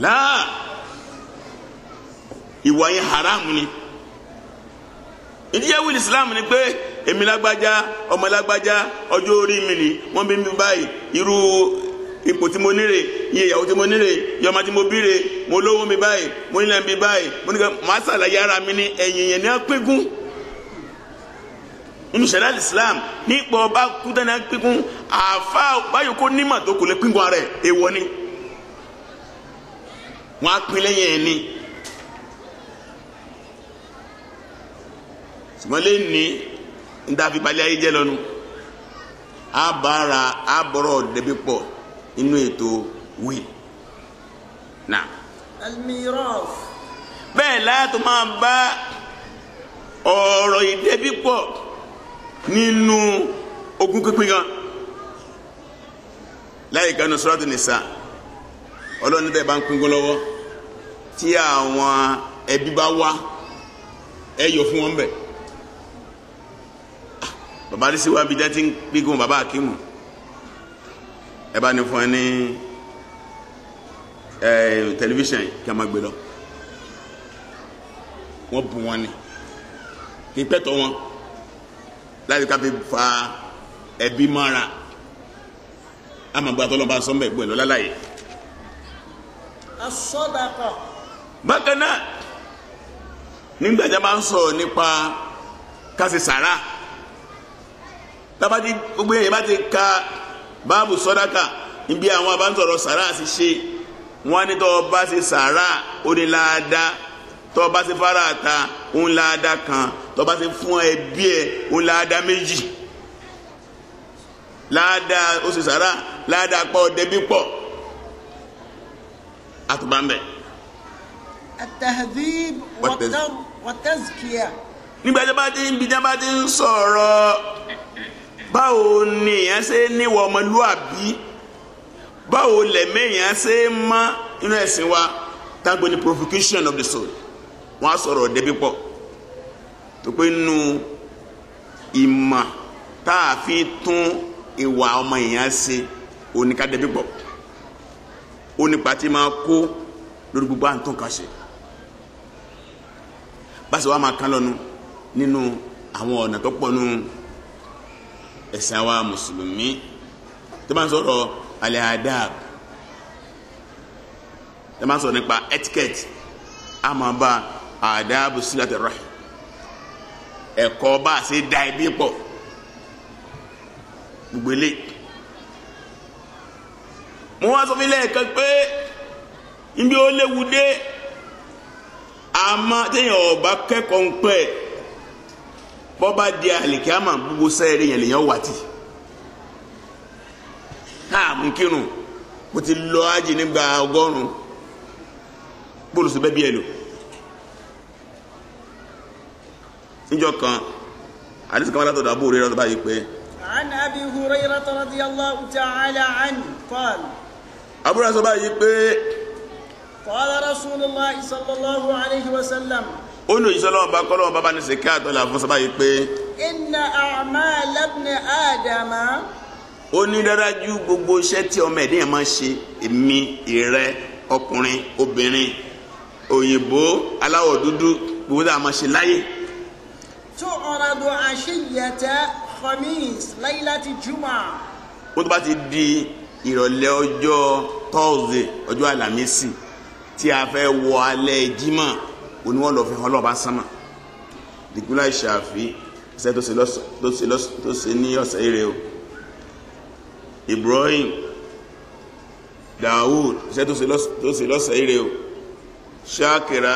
láà ìwà yẹn haram ni ìdíyẹ wíìlì Islam ni pé èmi lágbájá ọmọ lágbájá ọjọ́ orí mi ni wọ́n bí mi báyìí irú ipò tí mo níre iye ìyàwó tí mo níre yọmọ tí mo bíre mo lówó mi báyìí mo nílẹ̀ mi báyìí mo nígbà máa ṣàlàyé ara mi ní ẹ̀yìn yẹn ní apínkún nínú ṣẹ̀ríà Islam nípa ọba kúta ní apínkún àfa báyìí kó nímọ̀ tó kò lè pínkún ara ẹ̀ èèwọ̀ ni wọ́n á pín lẹ́yìn ẹ̀ ni ṣùgbọ́n lè ní ndafi balẹ̀ ayé jẹ́ lọ́nu abara abọ́rọ̀ dẹ́bi pọ̀ inú ètò wíì náà. almiraf. bẹ́ẹ̀ láti máa bá ọ̀rọ̀ ìdẹ́bi pọ̀ nínú ogún pínpín kan láyé kanu Suratu Nisa ọlọ́run níbẹ̀ bá ń pínkún lọ́wọ́ tí àwọn ẹbí bá wá ẹ yọ fún wọn bẹ́ẹ̀. Bàbá rí sí wa bí jẹ́ tí ń gbígun bàbá Akimu ẹ bá ní fún ẹ ní tẹlifíṣàn kí a máa gbé lọ wọ́n bu wọn ni kì í pẹ́tọ̀ wọn láti ká fi fa ẹbí mọ́ra àmàgbà tó lọ́ba sọ́mbà ẹ̀gbọ́n ẹ̀ lọ lálàyé. As-sadaqa. bákan náà nígbà tí a bá ń sọ̀rọ̀ nípa kásì sàrà tabati gbogbo yẹn bá ti ka báàbù sọdáka níbi àwọn abánsọ̀rọ̀ sàrà sì ṣe wọn ní tọ́ bá ṣe sàrà ó ní láàdá tọ́ bá ṣe fara ta ó ń láàdá kan tọ́ bá ṣe fún ẹbí ẹ̀ ó ń láàdá méjì láàdá ó ṣe sàrà láàdá pọ̀ dẹ́bí pọ̀ àtúbàmbẹ̀. at-tahdhib wa tazkiya. nígbà tí a bá ti ń sọ̀rọ̀ báwo ni èèyàn ṣe níwọ ọmọlúàbí báwo lẹ̀mí èèyàn ṣe mọ́ inú ẹ̀sìn wa tágbó ni purification of the soul wọ́n á sọ̀rọ̀ débi pọ̀ tó pé nínú ìmọ̀ tá a fi tún ìwà ọmọ èèyàn ṣe oníka débi pọ̀ onípa tí máa kó lórí gbogbo àǹtún kan ṣe báṣe wa máa kán lọ́nu nínú àwọn ọ̀nà tó pọ̀ nù ẹ̀sìn àwa mùsùlùmí tó máa ń sọ̀rọ̀ alẹ́ adab tó máa ń sọ̀rọ̀ nípa etiquette a máa bá adabu silati rahim ẹ̀kọ́ bá a ṣe da ẹbí pọ̀ gbogbo ilé mo wá sọ fún ilé ẹ̀kan pé ibi ó léwu dé àmọ́ téèyàn ọba kẹ́kọ̀ọ́ ń pẹ́ bọ́ba di àlìkíámà gbogbo sẹ́ẹ̀rì yẹn lèyàn wà tì mú kírun mo ti lọ ájì nígbà 100 bóòlù sí bẹ́ẹ̀ bí ẹ lò níjọ́ kan àdìsí kan látọ̀dọ̀ Abu Hurairah báyìí pé. عن أبي هريرة رضي الله تعالى عنه قال. Abu Hurairah sọ báyìí pé. قال رسول الله صلى الله عليه وسلم. ó ní òjíṣẹ́ Ọlọ́run bá kọ́lọ́run bá bá ní sèké àtọ́lá fún sábà yìí pé. inna a'mal ibn Adama. ó ní dájú gbogbo iṣẹ́ tí ọmọ ẹ̀dínyàn máa ń ṣe èmi ìrẹ ọkùnrin obìnrin òyìnbó aláwọ̀ dúdú gbogbo tá a máa ṣe láyé. tu'radu 'ashiyyata khamis laylati jumu'ah. ó tó bá ti di ìrọ̀lẹ́ ọjọ́ Thursday ọjọ́ Àlàmísì tí a fẹ́ wọ alẹ́ Jímọ̀ oníwọ̀n lọ fi hàn lọ́ba sánmà Dhikrullah Shafii ṣe tó ṣe ní ọ̀sẹ̀ ire o Ibrahim Dawud ṣe tó ṣe lọ́sẹ̀ ire o Shakira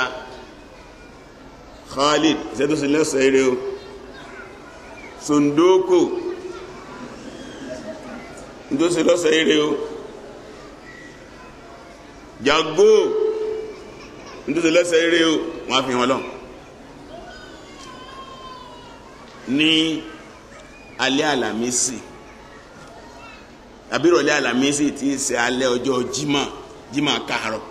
Khalid ṣe tó ṣe lọ́sẹ̀ ire o Sondoko tó ṣe lọ́sẹ̀ ire o Jago nítorí lẹ́sẹ̀ eré o wọ́n á fi hàn lọ ní alẹ́ àlàmísì àbí ìrọ̀lẹ́ àlàmísì tí í ṣe alẹ́ ọjọ́ jímọ̀ káàárọ̀.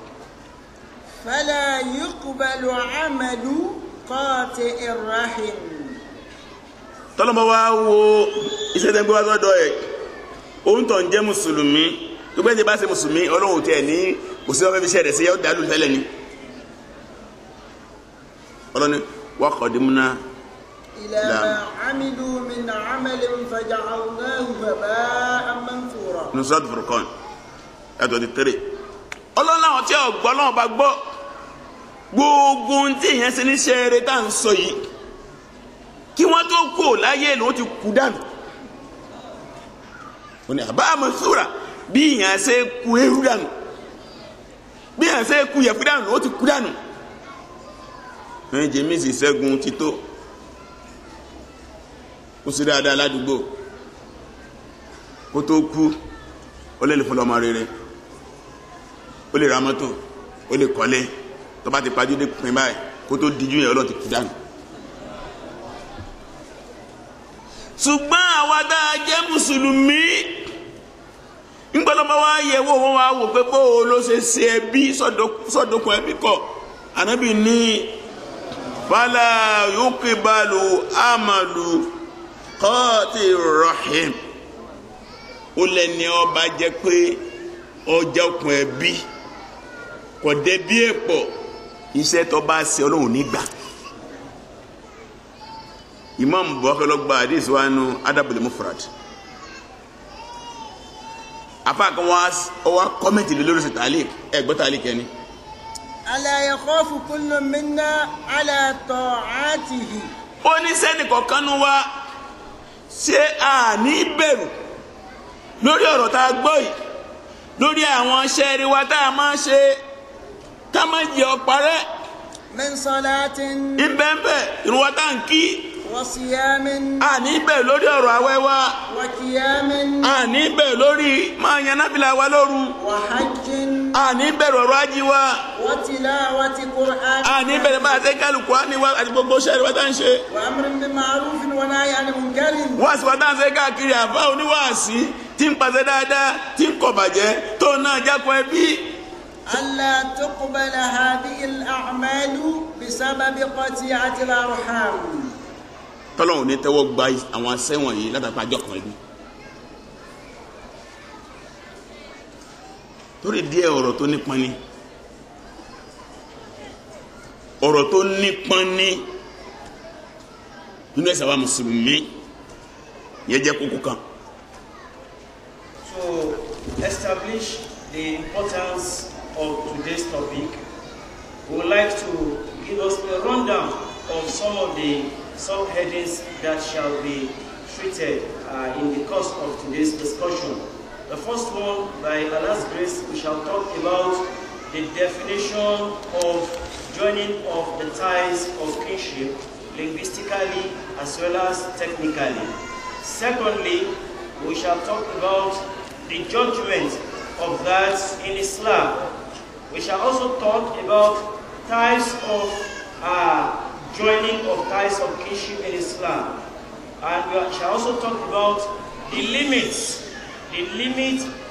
fala yuqbalu amalu qati'ir rahim. tọ́lọ́mọ wá wo iṣẹ́ tẹ́ ń gbé wá sọ́dọ̀ ẹ̀ òun tó ń jẹ́ mùsùlùmí tó gbé ní bá ṣe mùsùlùmí ọlọ́run tí ẹ̀ ní kò sí ọ̀fẹ́ fi ṣe rẹ̀ sí yẹ́ ó dàlú tẹ́lẹ̀ ni ọlọ́ni wa qadimna ila ma amilu min amalin faja'alnahu haba'an manthura. nusrat furqan ẹ̀tọ́ ti tẹ́rẹ̀ ọlọ́run láwọn tí ọgbọ́ ọlọ́run bá gbọ́ gbogbo tí ìyẹn ṣe ní ṣeré tá à ń sọ yìí kí wọ́n tó kó láyé ló ti kú dànù ó ní haba'an manthura bí ìyẹn ṣe kú eérú dànù bí ìyẹn ṣe kú yẹ̀fú dànù ó ti kú dànù jẹ́mísì ṣẹ́gun ti tó kó sí dáadáa ládùúgbò kó tó kú ó lè fún ọmọ rere ó lè ra mọ́tò ó lè kọ́lé tó bá ti pajú dé pin báyìí kó tó díjú yẹn ọlọ́run ti kú dànù. ṣùgbọ́n àwa tá a jẹ́ mùsùlùmí ńgbọ́dọ̀ bá wá yẹ wò wọ́n wá wò pé bó o ló ṣe ṣe ẹbí sọ́dọ̀kùn ẹbí kọ́ ànábì ní fala yuqbalu amalu qatir rahim ó lẹ́ni ọba jẹ́ pé ọjà okùn ẹbí kò dé bí èpọ̀ iṣẹ́ tó bá ṣe ọlọ́run nígbà. Imam Bukhari ló gba hadith wa nù Adabul Mufrad afa kan wá kọ́mẹ́ntì lórí ṣe tàlík ẹgbẹ́ tàlík ẹni. ala yakhafu kullu minna ala ta'atihi. ó ní sẹ́ni kọ̀ọ̀kan nu wa ṣé a ní bẹ̀rù lórí ọ̀rọ̀ tá a gbọ́ yìí lórí àwọn ṣẹ́ẹ̀rì wa tá a máa ṣe ká má jẹ́ ọ̀parẹ́. min salatin. ìbẹ̀ǹbẹ̀ ìrun wa tá à ń kí. wa siyamin. a ní bẹ̀rù lórí ọ̀rọ̀ àwẹ̀ wa. wa qiyamin. a ní bẹ̀rù lórí máa yan náfìlà wa lóru. wa hajjin. a ní bẹ̀rù ọ̀rọ̀ ají wa. wa tilawati Qur'an. a ní bẹ̀rù máa tẹ́ kálukú á ní wa àti gbogbo ṣẹ́ẹ̀rì wa tá à ń ṣe. wa amrin bil ma'rufin wa nahyin 'anil munkarin. wọ́n sì wá tá à ń ṣe káàkiri àbá oníwàásí tí ń pàṣẹ dáadáa tí ń kọ̀ bàjẹ́ tó náà jákun ẹbí. alla tuqbala hadhihi al-a'malu bisababi qati'ati al-arham. tọ́lọ́hùn ní tẹ́wọ́ gba àwọn asẹ́wọ̀n yìí látàpá àjọ kan ẹbí. torí díẹ̀ ọ̀rọ̀ tó nípọn ni ọ̀rọ̀ tó nípọn ni nínú ẹ̀sìn àwa mùsùlùmí yẹn jẹ́ kókó kan. To establish the importance of today's topic, we would like to give us a rundown of some of the subheadings that shall be treated in the course of today's discussion. The first one, by Allah's grace, we shall talk about the definition of joining of the ties of kinship, linguistically as well as technically. Secondly, we shall talk about the judgment of that in Islam. We shall also talk about ties of joining of ties of kinship in Islam. And we shall also talk about the limit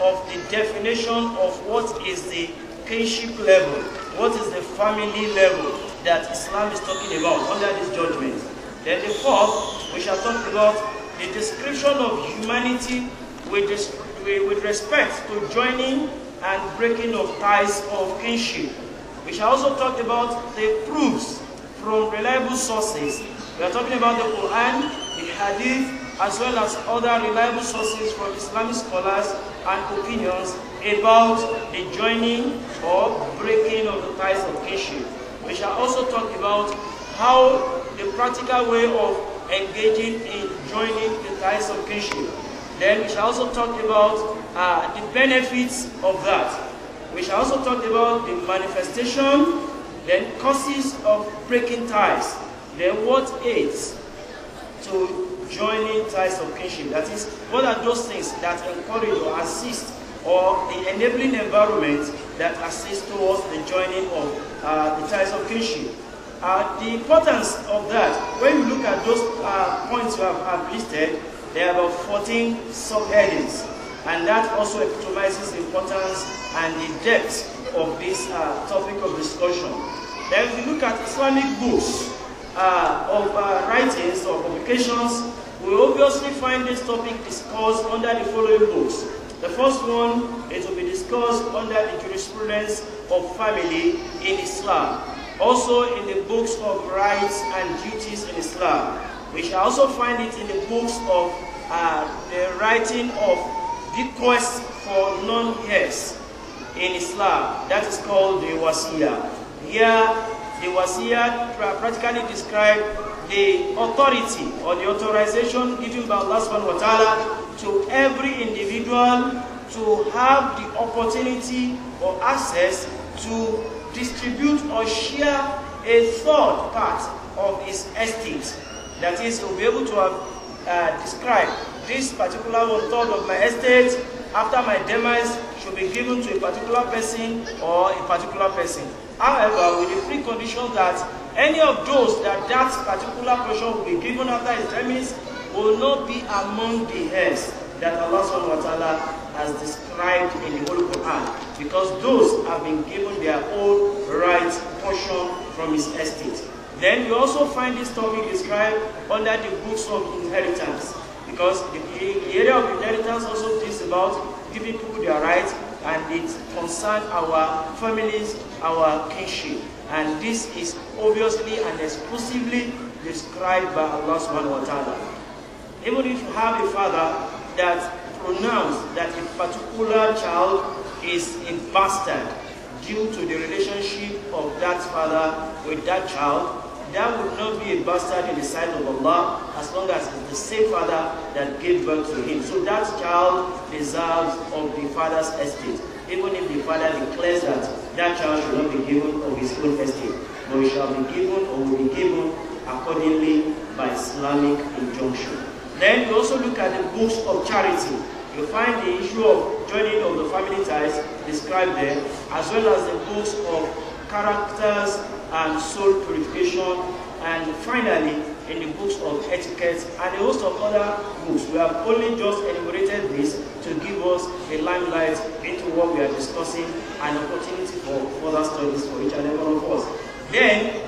of the definition of what is the kinship level, what is the family level that Islam is talking about under this judgment. Then the fourth, we shall talk about the description of humanity with respect to joining and breaking of ties of kinship. We shall also talk about the proofs from reliable sources. We are talking about the Quran, the Hadith, as well as other reliable sources from Islamic scholars and opinions about the joining or breaking of the ties of kinship. We shall also talk about how the practical way of engaging in joining the ties of kinship. Then we shall also talk about the benefits of that. We shall also talk about the manifestation, then causes of breaking ties, then what aids to joining ties of kinship. That is, what are those things that encourage or assist, or the enabling environment that assists towards the joining of the ties of kinship. The importance of that, when you look at those points you have listed, There are about 14 subheadings, and that also epitomizes the importance and the depth of this topic of discussion. Then if you look at Islamic books of writings or publications, we obviously find this topic discussed under the following books. The first one, it will be discussed under the Jurisprudence of Family in Islam. Also in the books of rights and duties in Islam. We shall also find it in the books of the writing of bequests for non-heirs in Islam. That is called the Wasiyah. Here, the Wasiyah practically describes the authority or the authorization given by Allah subhanahu wa ta'ala to every individual to have the opportunity or access to distribute or share a third part of his estate. That is, he will be able to have described this particular one-third of my estate after my demise should be given to a particular person or a particular person. However, with the precondition that any of those that particular portion will be given after his demise will not be among the heirs that Allah subhanahu wa ta'ala has described in the Holy Quran, because those have been given their own right portion from his estate. Then you also find this topic described under the books of inheritance, because the area of inheritance also deals about giving people their rights, and it concerns our families, our kinship. And this is obviously and exclusively described by Allah subhanahu wa ta'ala. Even if you have a father that pronounced that a particular child is a bastard due to the relationship of that father with that child, that would not be a bastard in the sight of Allah as long as it's the same father that gave birth to him. So that child deserves of the father's estate, even if the father declares that that child should not be given of his own estate, but he shall be given or will be given accordingly by Islamic injunction. Then we also look at the books of charity. You find the issue of joining of the family ties described there, as well as the books of characters and soul purification, and finally in the books of etiquette and a host of other books. We have only just enumerated this to give us a limelight into what we are discussing and opportunity for further studies for each and every one of us. Then,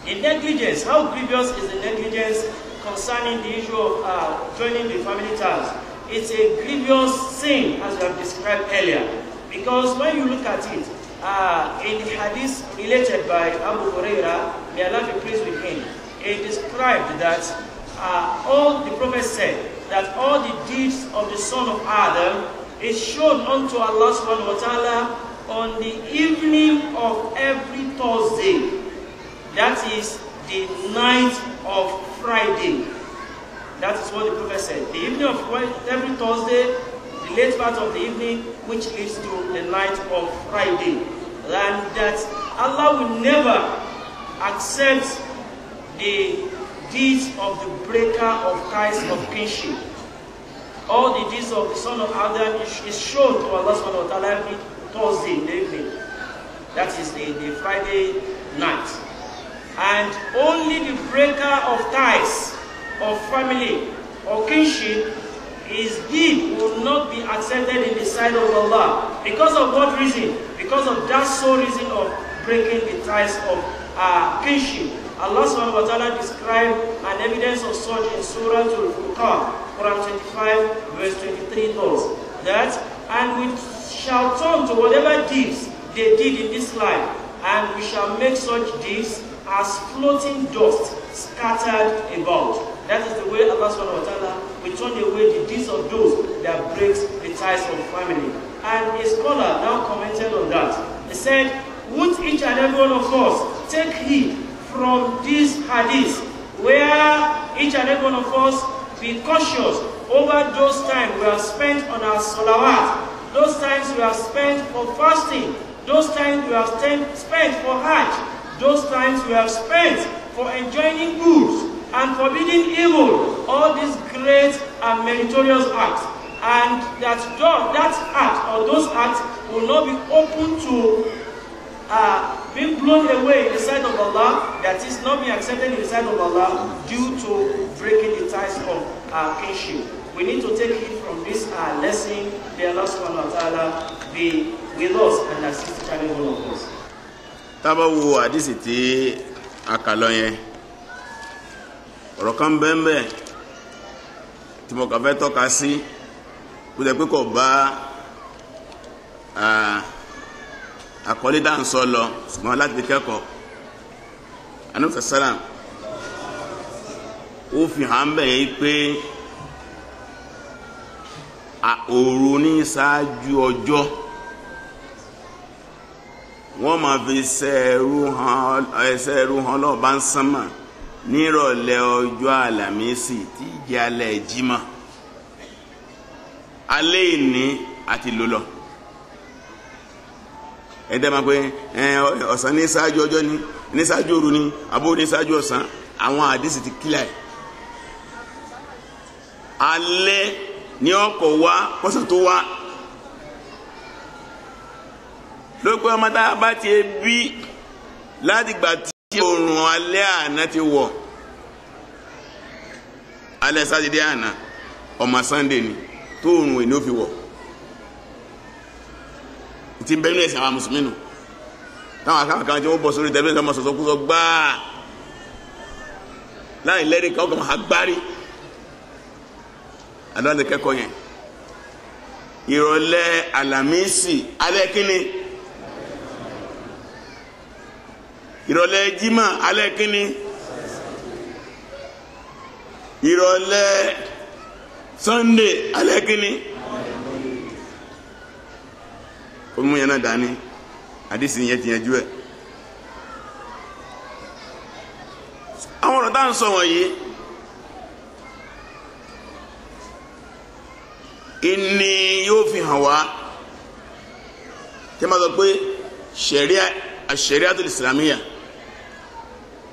in negligence, how grievous is the negligence concerning the issue of joining the family ties? It's a grievous sin, as we have described earlier, because when you look at it, in the hadith related by Abu Huraira, may Allah be pleased with him, it described that all the Prophet said that all the deeds of the son of Adam is shown unto Allah subhanahu wa ta'ala on the evening of every Thursday. That is the night of Friday. That is what the Prophet said. The evening of every Thursday, the late part of the evening, which leads to the night of Friday. And that Allah will never accept the deeds of the breaker of ties of kinship. All the deeds of the son of Adam is shown to Allah subhanahu wa ta'ala every Thursday in the evening. That is the Friday night. And only the breaker of ties of family or kinship, his deed will not be accepted in the sight of Allah. Because of what reason? Because of that sole reason of breaking the ties of kinship. Allah subhanahu wa ta'ala described an evidence of such in Surah Al-Furqan, Quran 25, verse 23 thus, that, and we shall turn to whatever deeds they did in this life, and we shall make such deeds as floating dust scattered about. That is the way Allah subhanahu wa ta'ala will turn away the deeds of those that breaks the ties of family. And a scholar now commented on that. He said, won't each and every one of us take heed from this hadith, where each and every one of us be cautious over those times we have spent on our salawat, those times we have spent for fasting, those times we have spent for hajj, those times we have spent for enjoying goods and forbidding evil, all these great and meritorious acts, and that act or those acts will not be open to being blown away in the sight of Allah, that is not being accepted in the sight of Allah due to breaking the ties of kinship. We need to take it from this lesson. May Allah subhanahu wa ta'ala be with us and assist each and every one of us. Tabawu hadisi tí a kà lọ yẹn, ọ̀rọ̀ kan bẹ́ẹ̀ tí mo kàn fẹ́ tọ́ka sí, kó jẹ́ pé kò bá àkọlé dá ń sọ lọ, ṣùgbọ́n láti kẹ́kọ̀ọ́. Ànábì sàlám ó fi hàn bẹ́ẹ̀ pé òru ní ṣáájú ọjọ́ wọ́n máa fi ẹsẹ̀rú hàn lọ́ọ̀bá ń sánmà nírọ̀lẹ́ ọjọ́ àlàmísì tí jẹ́ alẹ́ jímọ̀, alẹ́ ìní àti lólọ. Ẹ̀dẹ́ máa pé ọ̀sán ní ṣáájú ọjọ́ ní ṣáájú òru ní àbó ní ṣáájú ọ̀sán, àwọn àdísì ti kílẹ̀. Alẹ́ ní ọkọ̀ wá kọ́sàn tó wá lópin ọmọ tá a bá ti bí láti gbà tí oòrùn alẹ́ àná ti wọ̀, alẹ́ sátidé àná ọmọ Sunday ni tó oòrùn èní ó fi wọ̀, ti ń bẹ nínú ẹ̀sìn àwọn mùsùlùmí nù. Táwọn akáàkiri tí wọ́n bọ̀ sórí tẹ̀lé ọmọ sọ̀sọ̀ kú sọ gbáà láì lẹ́rìí kan ọkọ̀ agbárí. Àdúrà kẹ́kọ̀ọ́ yẹn ìrọ̀lẹ́ àlàmísì alẹ́ kíni, ìrọ̀lẹ́ jímà alẹ́ kíni, ìrọ̀lẹ́ Sunday alẹ́ kíni. Omi yẹn náà dání àdísì yẹn ti yẹjú ẹ̀. Àwọn ọ̀rọ̀ tá ń sọ wọ̀nyí ìní yóò fi hàn wá tí a máa sọ pé ṣẹ̀ríà tó ìsìlámíyà,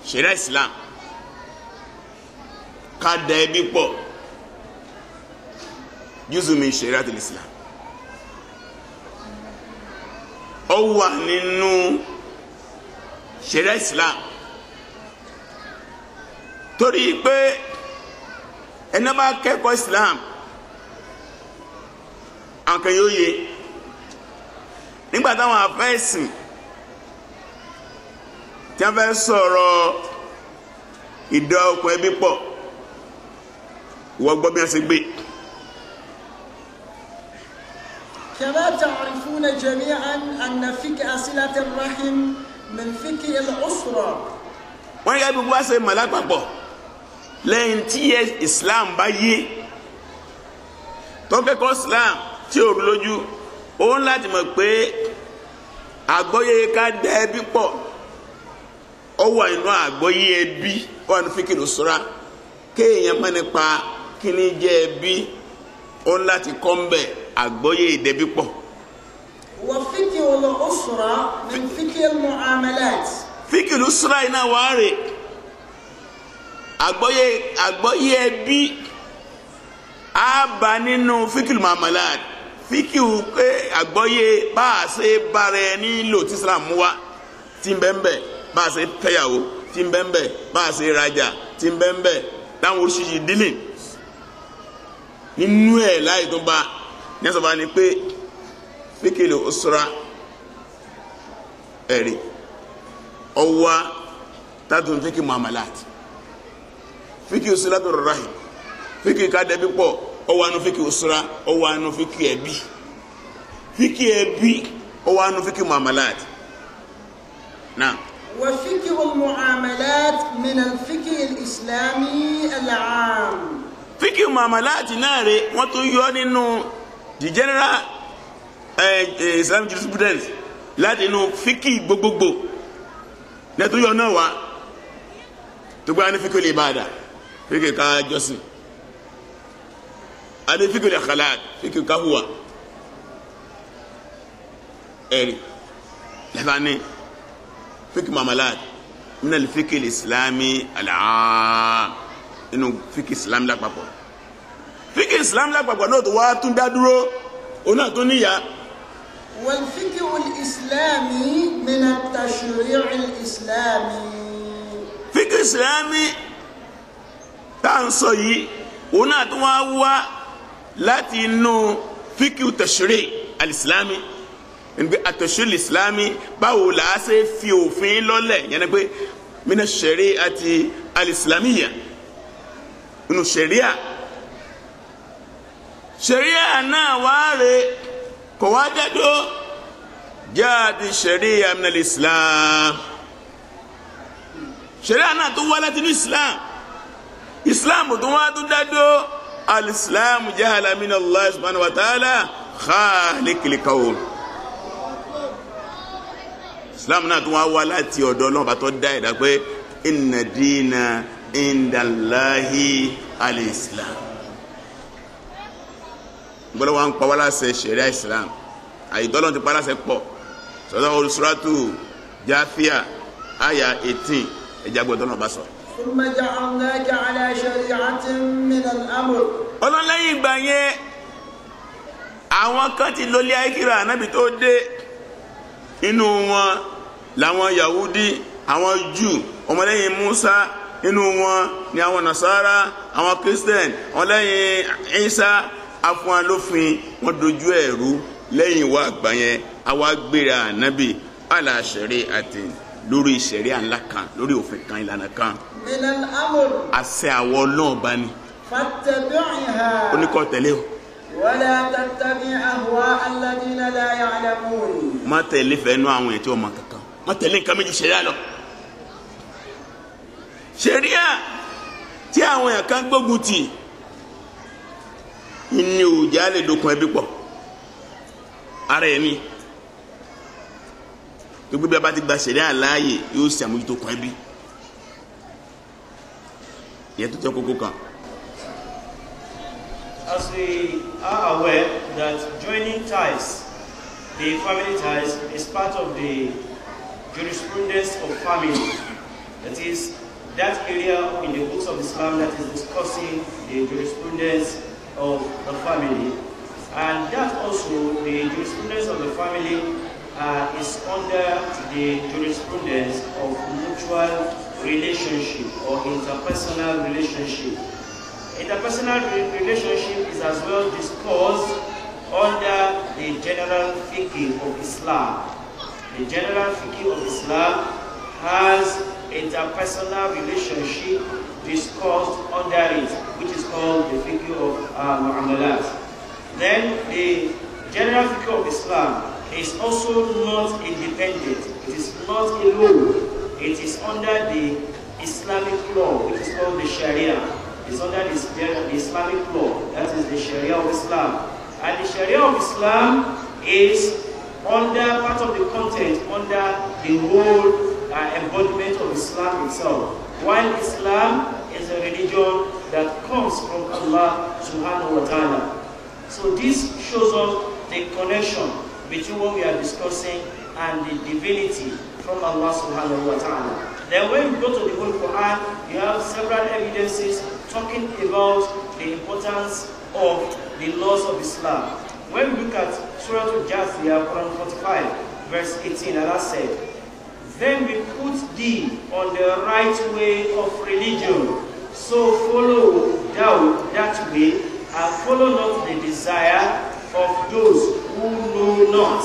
ṣẹ̀ríà Islam ká da ẹbí pọ̀ juzumi ṣẹ̀ríà tó Islam. Ó wà nínú ṣẹ̀ríà Islam torí pé ẹni bá kẹ́kọ̀ọ́ Islam àǹkan yóò yé nígbà táwọn afẹ́sìn tí wọ́n fẹ́ sọ̀rọ̀ ìdá okùn ẹbí pọ̀, wọ́n gbọ́ bí wọ́n ṣe gbé. كما تعرفون جميعا أن فقه صلة الرحم من فقه الأسرة. wọ́n yá gbogbo wá ṣe mọ̀ lápapọ̀ lẹ́yìn tí Islam bá yé tó kẹ́kọ̀ọ́ Islam tí ó lójú òun láti mọ̀ pé àgbọ́yé ká dá ẹbí pọ̀ ó wà nínú àgbọ́yé ẹbí, ó wà nínú fíkì l'usra. Kéèyàn mọ̀ nípa kí ni jẹ́ ẹbí òun láti kọ́ ń bẹ̀ àgbọ́yé ìdẹ́bí pọ̀. wa fiqh al-usra min fiqh al-mu'amalat. Fíkì l'usra iná wà rè àgbọ́yé ẹbí á bá nínú fíkì al-mu'amalat. Fíkì pé àgbọ́yé bá a ṣe bára ẹni lò tí Islam mú wá tí ń bẹ́ẹ̀ bá a ṣe fẹ́yàwó tí ń bẹ́ẹ̀ bá a ṣe rajà tí ń bẹ́ẹ̀ láwọn oríṣiríṣi dílé nínú ẹ̀ láì tó bá ní ẹ̀sọ́ bá ní pé fíkì l'usra ẹ̀rí ọwá tàbí fíkì mu'amalat, fíkì Sillatu Rahim, fíkì kádẹ́bí pọ̀ ọwọ́ anu fíkì usra, ọwọ́ anu fíkì ẹbí, ọwọ́ anu fíkì mu'amalat. Náà. wa fiqh al-mu'amalat min al-fiqh al-islami al-'am. Fíkì mu'amalat náà rè wọ́n tún yọ nínú the general Islamic Jurisprudence láti inú fíkì gbogbogbò ní tó yọ náà wá tó gbá ní fíkì al-ibada, fíkì ká jọ́sìn, ade fíkì al-akhlaq, fíkì ká hùwà ẹ̀rí lẹ́fà ní fíkì mu'amalat min al-fiqh al-islami al-'am inú fíkì Islam lápapọ̀. Fíkì Islam lápapọ̀ náà tó wá tún dá dúró òun náà tó níyà والفقه الإسلامي من التشريع الإسلامي. فقه إسلامي تانسوي هنا تواوا لاتينو فقه التشريع الإسلامي. التشريع الإسلامي báwo la ṣe fi òfin lọ́lẹ̀ yẹn pé من الشريعة الإسلامية inú ṣẹ̀ríà náà wá rè kò wá jẹ́dọ́ jáde ṣẹ̀ríà min al-Islam ṣẹ̀ríà náà tó wá láti ní Islam tó wá tó jẹ́dọ́ al-Islam jahala min Allah subhanahu wa ta'ala khaliqil kawn. Islam náà tó wá láti ọ̀dọ̀ Ọlọ́run bá tó dá ẹ̀dá pé inna dina indallahi al-Islam. Gbọ́dọ̀ wá ń pa wá láṣẹ ṣẹ̀ríà Islam àyídọ́lọ́ ti pa láṣẹ pọ̀ sọ́dọ̀ Sillatu Jáfíà àyà 18 ẹ̀já gbọ́dọ̀ náà bá sọ. ثم جعلناك على شريعة من الأمر. ọlọ́lẹ́yìn ìgbà yẹn àwọn kan ti lólé ayékìrà ànábì tó dé inú wọn làwọn Yahudi àwọn Júù ọmọlẹ́yìn Musa inú wọn ni àwọn Nasara àwọn Christian ọmọlẹ́yìn Isa afọ́n lófin wọn dojú ẹ̀rú lẹ́yìn wa àgbà yẹn àwa gbéra ànábì ala shari'atin lórí ṣẹ̀ríà ńlá kan lórí òfin kan ìlànà kan. من الأمر. àṣẹ àwọn náà bá ní. فاتبعها. oníkọ́ tẹ̀lé o. ولا تتبع أهواء الذين لا يعلمون. má tẹ̀lé fẹ́nu àwọn ètò ọmọ kankan má tẹ̀lé nǹkan méjì ṣẹ̀ríà lọ. ṣẹ̀ríà tí àwọn èèyàn kan gbógun tì ní òjá lè dokun ẹbí pọ̀ ara ẹni tó gbé bí a bá ti gba ṣẹ̀ríà láàyè yóò ṣe àmójútó kan ẹbí ìyẹn tó jẹ́ kókó kan. As we are aware that joining ties, the family ties, is part of the jurisprudence of family. That is, that area in the books of Islam that is discussing the jurisprudence of the family. And that also, the jurisprudence of the family is under the jurisprudence of mutual relationship or interpersonal relationship. Interpersonal relationship is as well discussed under the general fiqh of Islam. The general fiqh of Islam has interpersonal relationship discussed under it, which is called the fiqh of mu'amalat. Then the general fiqh of Islam is also not independent. It is not alone. It is under the Islamic law, which is called the Sharia. It's under the Islamic law, that is the Sharia of Islam. And the Sharia of Islam is under part of the content, under the whole embodiment of Islam itself. While Islam is a religion that comes from Allah subhanahu wa ta'ala. So this shows us the connection between what we are discussing and the divinity from Allah subhanahu wa ta'ala. Then when we go to the Holy Quran, you have several evidences talking about the importance of the laws of Islam. When we look at Surah Al-Jathiyah, Quran 45, verse 18, Allah said, "Then we put thee on the right way of religion, so follow thou that way, and follow not the desire of those who know not."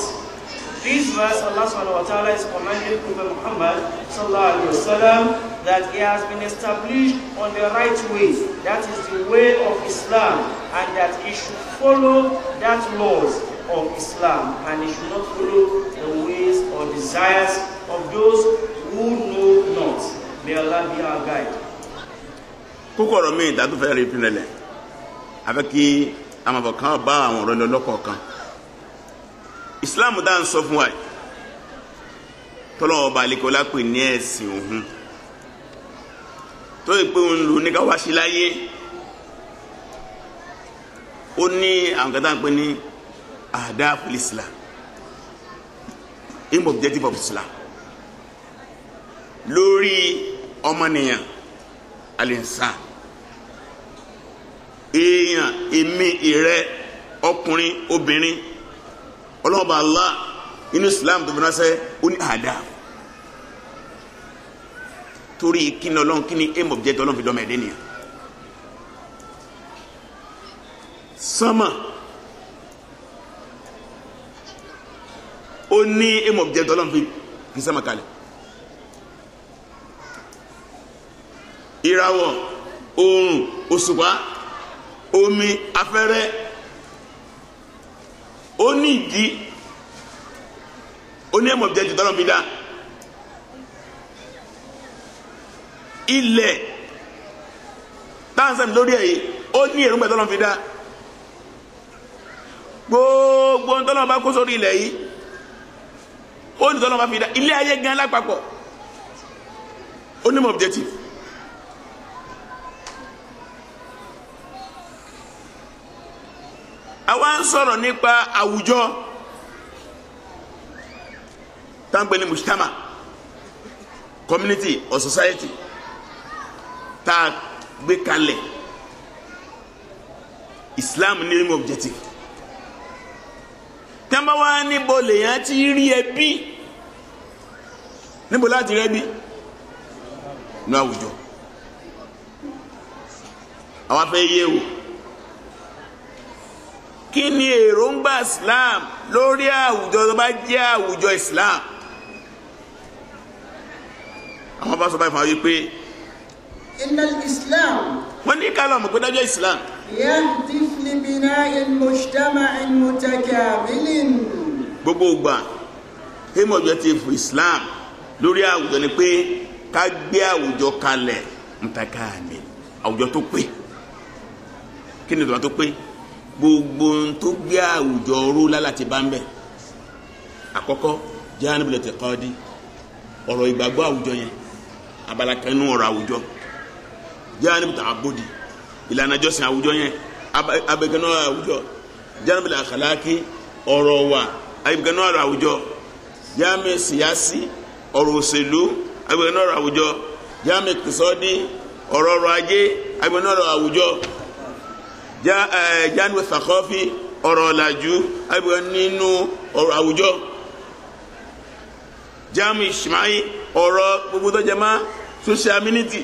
This verse, Allah subhanahu wa ta'ala is commanding Prophet Muhammad sallallahu alaihi wasallam that he has been established on the right way, that is the way of Islam, and that he should follow that laws of Islam, and he should not follow the ways or desires of those who know not. May Allah be our guide. Kókòrò mi ìdádú fẹ́ rí ìpínlẹ̀ afẹ́ kí amọ̀bọ̀ kan bá àwọn ọ̀rọ̀ lọ́kọ̀ọ̀kan. Islam dá ń sọ fún wa tọ́lọ́wọ́ ọba àlekọ́lá pè ní ẹ̀sìn òun tó yẹ pé òun lò ní ká wá sí láyé ó ní àwọn kan tá à ń pè ní ahdaful Islam, aim objective of Islam lórí ọmọnìyàn al-insan, èèyàn èmi ìrẹ ọkùnrin obìnrin ọlọ́ọ̀bà Allah inú Islam tó fi ránṣẹ́ ó ní adab torí kí ni Ọlọ́run kí ni aim object Ọlọ́run fi dọ́mọ ẹ̀dẹ́ nìyẹn. sánmà ó ní aim object Ọlọ́run fi sánmà kalẹ̀. ìràwọ̀ oòrùn òṣùpá omi afẹ́rẹ́ ó ní ìdí ó ní aim object Ọlọ́run fi dá. ilẹ̀ táǹsẹ̀mì lórí ẹ̀yí ó ní èròǹgbà tọ́lọ́run fi dá. gbogbo tọ́lọ́run bá kó sórí ilẹ̀ yìí ó ní tọ́lọ́run bá fi dá ilé ayé gan lápapọ̀ ó ní mọ̀ objective. àwa ń sọ̀rọ̀ nípa àwùjọ táǹgbẹ́ ní mujtama community or society tá a gbé kalẹ̀. Islam ní aim objective. tẹ́mbà wá níbo lèyàn ti rí ẹbí níbo láti rí ẹbí ní àwùjọ. àwọn afẹ́ yé wò kí ni èròǹgbà Islam lórí àwùjọ tó bá jẹ́ àwùjọ Islam. àwọn bá sọ báyìí fún wa wípé إن الإسلام wọ́n ní ká lọ́mọ̀ pé dájọ́ Islam يهدف لبناء مجتمع متكامل. gbogbo ìgbà aim objective Islam lórí àwùjọ ni pé ká gbé àwùjọ kalẹ̀ mutakamil àwùjọ tó pé. kí ni ìdọ̀wà tó pé? gbogbo tó gbé àwùjọ ró láti bá ń bẹ̀. àkọ́kọ́ janibul i'tiqadi ọ̀rọ̀ ìgbàgbọ́ àwùjọ yẹn abala kan nínú ọ̀rọ̀ àwùjọ. janibul ta'abbudi ìlànà jọ́sìn àwùjọ yẹn abẹ́gẹ́nú àwùjọ. janibul akhlaqi ọ̀rọ̀ wa abẹ́gẹ́nú ọ̀rọ̀ àwùjọ. jami siyasi ọ̀rọ̀ òṣèlú abẹ́gẹ́nú ọ̀rọ̀ àwùjọ. jami iqtisadi ọ̀rọ̀ ajé abẹ́gẹ́nú ọ̀rọ̀ àwùjọ. janibul thaqafi ọ̀rọ̀ ọ̀làjú abẹ́gẹ́nú nínú ọ̀rọ̀ àwùjọ. jami ishma'i ọ̀rọ̀ gbogbo tó jẹ mọ́ social amenity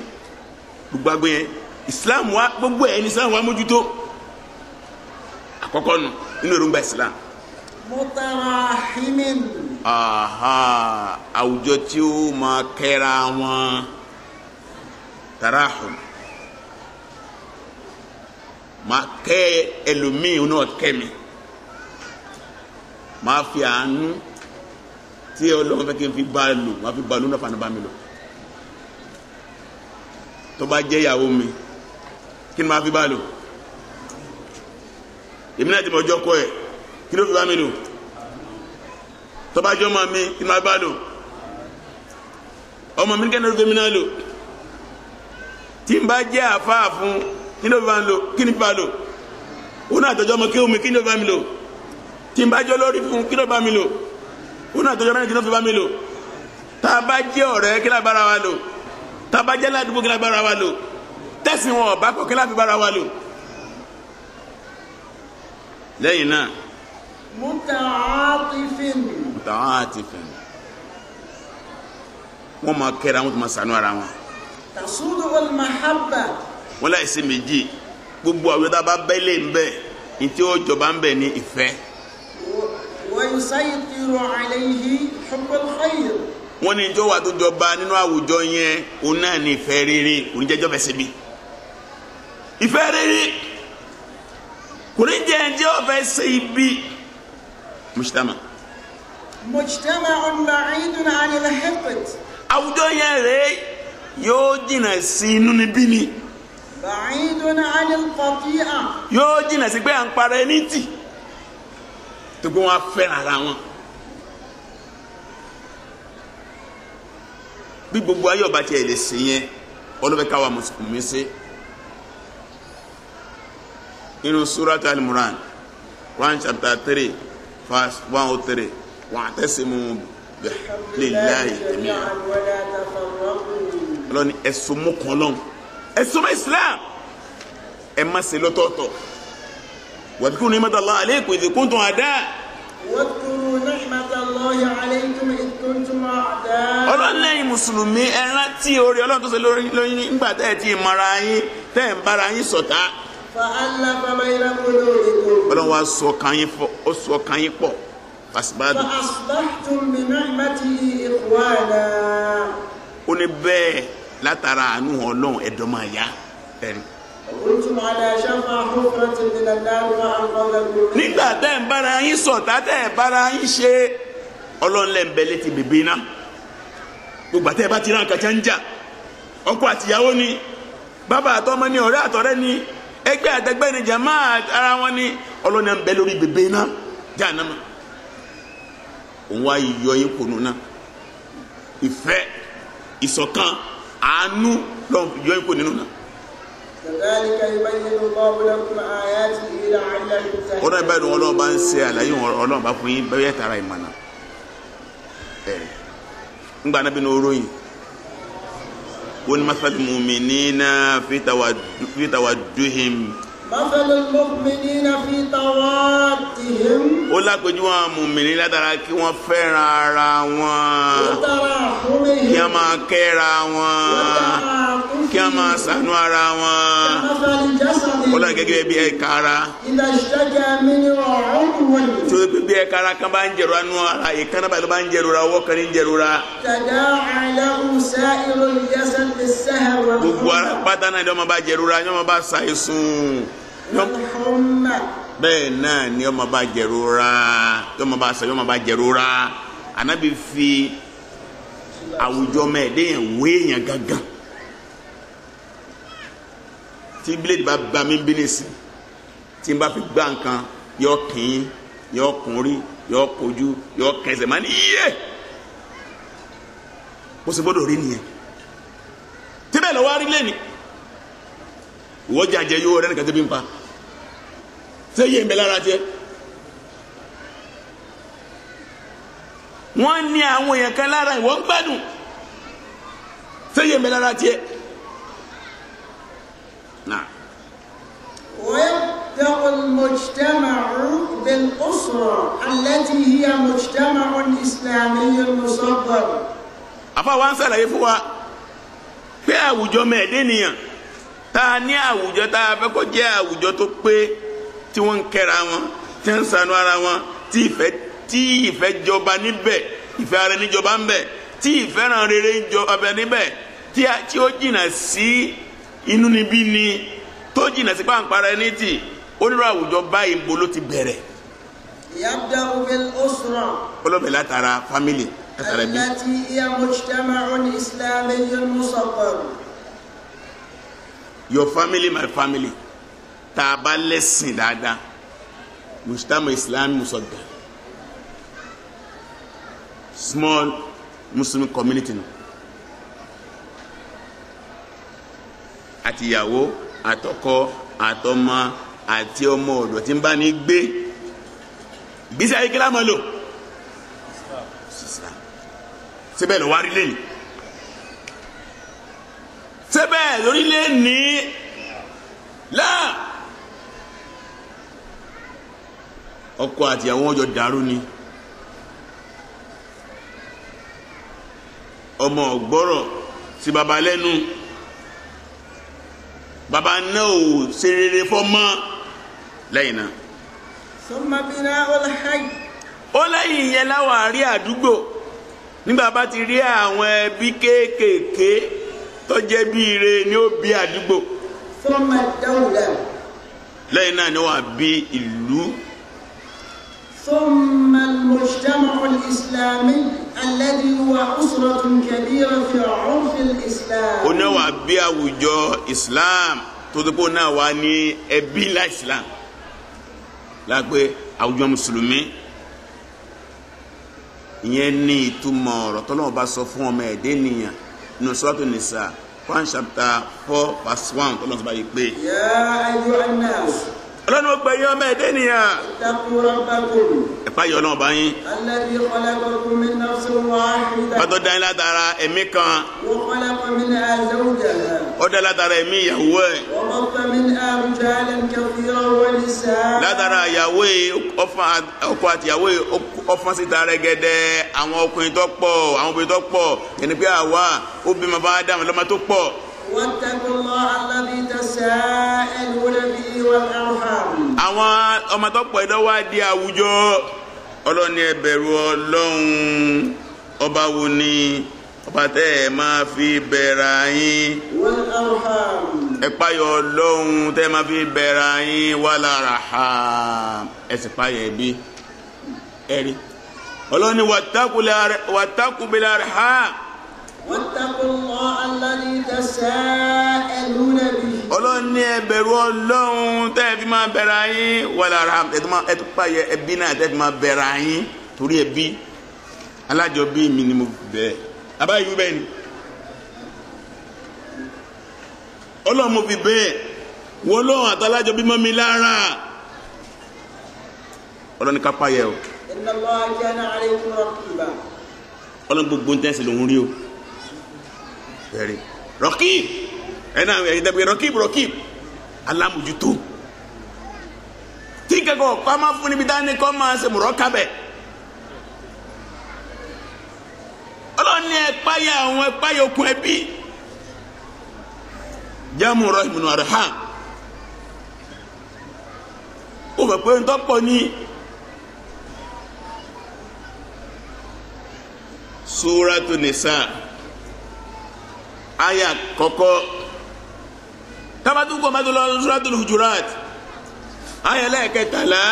gbogbo àgbẹ̀ yẹn Islam wa gbogbo ẹ̀ ní Islam wa mójútó. àkọ́kọ́ nù nínú èròǹgbà Islam. متراحم. àwùjọ tí ó máa kẹ́ra wọn tarahum máa kẹ́ ẹlòmíì náà kẹ́mi máa fi àánú tí Ọlọ́run fẹ́ kí n fi bá lò máa fi bá lò náà fana bá mi lò. tó bá jẹ́ ìyàwó mi kí ni máa fi bá lò? èmi náà ti mọ̀ ọjọ́ kọ́ ẹ̀ kí ló fi bá mi lò? tó bá jẹ́ ọmọ mi kí ni máa fi bá lò? ọmọ mi ní kẹ́ni ló fi mi náà lò. tí n bá jẹ́ àfáà fún kí ló fi bá lò? kí ni fi bá lò? òun náà tọ́jú ọmọ kéwù mi kí ló fi bá mi lò? tí n bá jẹ́ olórí fún kí ló fi bá mi lò? òun náà tọ́jú ọmọ kí ló fi bá mi lò? tá a bá jẹ́ ọ̀rẹ́ kí lábára wa lò? tá a bá jẹ́ ládùúgbò kí lábára wa lò? tẹ̀sí wọn ọ̀bá kọ̀ kí láfi bára wa lò? lẹ́yìn náà متعاطف. wọ́n máa kẹ́ra wọn tó máa ṣàánú ara wọn. تصود المحبة. wọ́n láì sí méjì gbogbo àwọn tá a bá bẹ́lẹ̀ ń bẹ̀ ní tí ó jọba ń bẹ̀ ní ìfẹ́. ويسيطر عليه حب الخير. wọ́n ní ìjọ wà tó jọba nínú àwùjọ yẹn òun náà ní ìfẹ́ rere oníjẹ́jọ́ fẹ́ síbi. ìfẹ́ rere kò ní jẹ́ ẹjẹ́ ọ̀fẹ́ ṣe ibi. mujtama بعيد عن الحقد. àwùjọ yẹn rèé yóò jìnnà sí inú níbí ni. بعيد عن القطيعة. yóò jìnnà sí pé à ń para ẹni tì tó gbé wọn fẹ́ràn ara wọn. bí gbogbo ayé ọba tiẹ̀ lè sè yẹn ọlọ́fẹ́ káwa mùsùlùmí ṣe. inú Surat Al-Imran 1:3 verse 103 wa'tasimu billahi jami'an. ولا تفرقوا. ọlọ́ni ẹ̀sùn mú kan lọ́n ẹ̀sùn mọ́ Islam ẹ̀ má ṣe lọ́tọ̀ọ̀tọ̀ wadhkuru ni'matallahi alaykum idh kuntum a'daa واذكروا نعمة الله عليكم إذ كنتم أعداء. Ọlọ́run lẹ́yìn mùsùlùmí ẹ rántí oore Ọlọ́run tó ṣe lórí nígbà tẹ́ ẹ ti mara yín tẹ́ ẹ ń bára yín ṣọ̀tá. فألف بين قلوبكم. Ọlọ́run wa sọ kan yín pọ̀. فأصبحتم بنعمته إخوانا. Ó ní bẹ́ẹ̀ látara àánú Ọlọ́run ẹ̀dọ́ máa yá ẹ̀rí. كنتم على شفا حفرة من النار فأنقذكم. Nígbà tẹ́ ẹ ń bára yín ṣọ̀tá tẹ́ ẹ bára yín ṣe Ọlọ́run lẹ́ ń bẹ létí bèbè náà. Gbogbo àtẹ́ ẹ bá ti rán kàtà ń jà ọkọ àtìyàwó ni bàbá àtọmọ ni ọ̀rẹ́ àtọ̀rẹ́ ni ẹgbẹ́ àtẹgbẹ́ ni jàmá ara wọn ni Ọlọ́run ń bẹ lórí bèbè náà Jahannama. Òun wá yọ yín kùnú náà ìfẹ́ ìṣọ̀kan àánú lọ́n yọ yín kùnú náà. كذلك يبين الله لكم آياته لعلكم تهتدون. Ọlọ́run ìbáraẹni Ọlọ́run bá ń ṣe àlàyé Ọlọ́run bá fún yín bẹ́ẹ̀ tara ìmọ̀nà ńgbà náà bí ní oróyìn wọ́n ní masalul mu'minina fi tawadduhim. Masalul mu'minina fi tawaddihim. Ó lápẹjú wọn mùmìnì látara kí wọ́n fẹ́ràn ara wọn kí wọ́n máa kẹ́ra wọn kí wọ́n máa ṣàánú ara wọn. Ó lọ gẹ́gẹ́ bí ẹ̀ka ara tó bí ẹ̀ka ara kan bá ń jẹ̀rọ anú ara ìkànnà báyìí ló bá ń jẹ̀rora ọwọ́ kan ní jẹ̀rora. Gbogbo ara pátá náà ni wọ́n bá jẹ̀rora ni wọ́n bá ṣàìsùn. Bẹ́ẹ̀ náà ni ọmọ bá jẹ̀rora yọmọ bá sọ yọmọ bá jẹ̀rora. Ànábì fi àwùjọ mẹ́ẹ̀ẹ́dẹ́yìn wéèyàn gángan tí bíléèdì bá gba mí bínẹ́sì tí n bá fi gbá nǹkan yọ kìn yọ kùnrin yọ kojú yọ kẹsẹ̀ máa ní yíyẹ bó ṣe gbọ́dọ̀ rí nìyẹn tí bẹ́ẹ̀ lọ́wọ́ rí lẹ́ni ìwọ́ jàjẹ́ yóò rẹ́ nìkan tó bí ń pa ṣé yé ń bẹ lára jẹ́ wọ́n ní àwọn èèyàn kan lára ìwọ́ ń gbádùn ṣé yé ń bẹ lára jẹ́ náà. ويبدأ المجتمع بالأسرة التي هي مجتمع إسلامي مصغر. Àfáà wa ń ṣàlàyé fún wa pé àwùjọ mẹ́ẹ̀ẹ́dẹ́nìyàn tá a ní àwùjọ tá a fẹ́ kó jẹ́ àwùjọ tó pé tí wọ́n ń kẹ́ra wọn tí wọ́n ń ṣàánú ara wọn tí ìfẹ́ jọba níbẹ̀ ìfẹ́ ara níjọba ń bẹ̀ tí ìfẹ́ràn rere jọba níbẹ̀ tí ó jìnnà sí inú níbí ni tó jìnnà sí pàǹpara ẹni tì onírú àwùjọ báyìí ń bo ló ti bẹ̀rẹ̀. يبدأ بالأسرة. Olóògbé látara fámìlì. التي هي مجتمع إسلامي مصغر. Your family, my family. Tá a bá lẹ́sìn dáadáa. Mujtama Islam Musaggar. Small Muslim community. Àtìyàwó, àtọkọ, àtọmọ, àti ọmọ ọ̀dọ̀ tí ń bá ní gbé. Gbèsè ayé kí la máa lò. Síbẹ̀ lọ wá rí lẹ́yìn síbẹ̀ lórílẹ̀ ní láà ọkọ àti àwọn ọjọ́ dàrú ni ọmọ ọ̀gbọ́rọ̀ sí baba lẹ́nu baba náà ò ṣe rere fọ́mọ lẹ́yìn náà. ثم بناء الحي. Ó lẹ́yìn yẹn láwọn àrí àdúgbò nígbà bá ti rí àwọn ẹbí kéékèèké tó jẹ́ bí ire ni ó bí àdúgbò. ثم الدولة. lẹ́yìn náà ni wọ́n á bí ìlú. ثم المجتمع الإسلامي الذي هو أسرة كبيرة في عرف الإسلام. ó náà wà bí àwùjọ Islam tó tó kó náà wà ní ẹbí ńlá Islam lágbé àwùjọ mùsùlùmí. Ìyẹn ní ìtumọ̀ ọ̀rọ̀ tọ́lọ́wọ́ bá sọ fún ọmọ ẹ̀dẹ́ nìyàn nínú Suratu Nisa Quran chapter 4 verse 1 tọ́lọ́wọ́ sọ bá yìí pé. يا أيها الناس. Ọlọ́run ó gbẹ̀yìn ọmọ ẹ̀dẹ́ nìyàn. اتقوا ربكم. ẹ̀pá yọ Ọlọ́run bá yín. الذي خلقكم من نفس واحدة. pátó dání látara ẹ̀mí kan. وخلق منها زوجها. ọdá látara ẹ̀mí ìyàwó ẹ̀. وبث منها رجالا كثيرا ونساء. látara ìyàwó ẹ̀ ọkọ àti ìyàwó ẹ̀ ọfọ́n síta rẹ̀gẹ̀dẹ̀ àwọn ọkùnrin tó pọ̀ àwọn obìnrin tó pọ̀ ẹni pé àwa ó bímọ bá dá àwọn ọlọ́mọ tó pọ̀. واتقوا الله الذي تساءلون به والأرحام. àwọn ọmọ tó pọ̀ ẹ̀dọ́ wá di àwùjọ ọlọ́ni ẹ bẹ̀rù Ọlọ́run ọba wo ni ọba tẹ́ ẹ máa fi bẹ̀rẹ̀ yín. والأرحام. ẹ páyọ̀ Ọlọ́run tẹ́ ẹ máa fi bẹ̀rẹ̀ yín wal arham ẹ sì páyọ̀ ẹbí ẹ̀rí ọlọ́ni wattaqu bil arham. واتقوا الله الذي تساءلون به. ọlọ́ni ẹ bẹ̀rù Ọlọ́run tẹ́ ẹ fi máa bẹ̀rẹ̀ yín wal arham ẹ tún páyọ̀ ẹbí náà tẹ́ ẹ fi máa bẹ̀rẹ̀ yín torí ẹbí alájọbí mi ni mo bẹ̀ abáyé bẹ́ẹ̀ ni Ọlọ́run mo fi bẹ́ẹ̀ wọ́n lọ́wọ́ àtàlájọbí mọ́ mi lára ọlọ́ni ká páyẹ̀ o. إن الله كان عليكم رقيبا. ọlọ́ni gbogbo ń tẹ́sí lòun rí o bẹ̀rẹ̀ rọ́kìb ẹ̀nà ìdẹ́gbẹ̀ rọ́kìb alámójútó tí kẹ́kọ̀ọ́ kọ́ máa fún níbi dání kọ́ máa ṣe mọ̀rọ́ kábẹ̀ ọlọ́ni ẹ̀páyà àwọn ẹ̀páyà okùn ẹbí jámù Rahim nù arham ó fẹ́ pé ń tọ́pọ̀ ní Suratu Nisa aya kọ́kọ́ tabatu ko madolo Suratul Hujurat aya lẹ́ẹ̀kẹtàlá.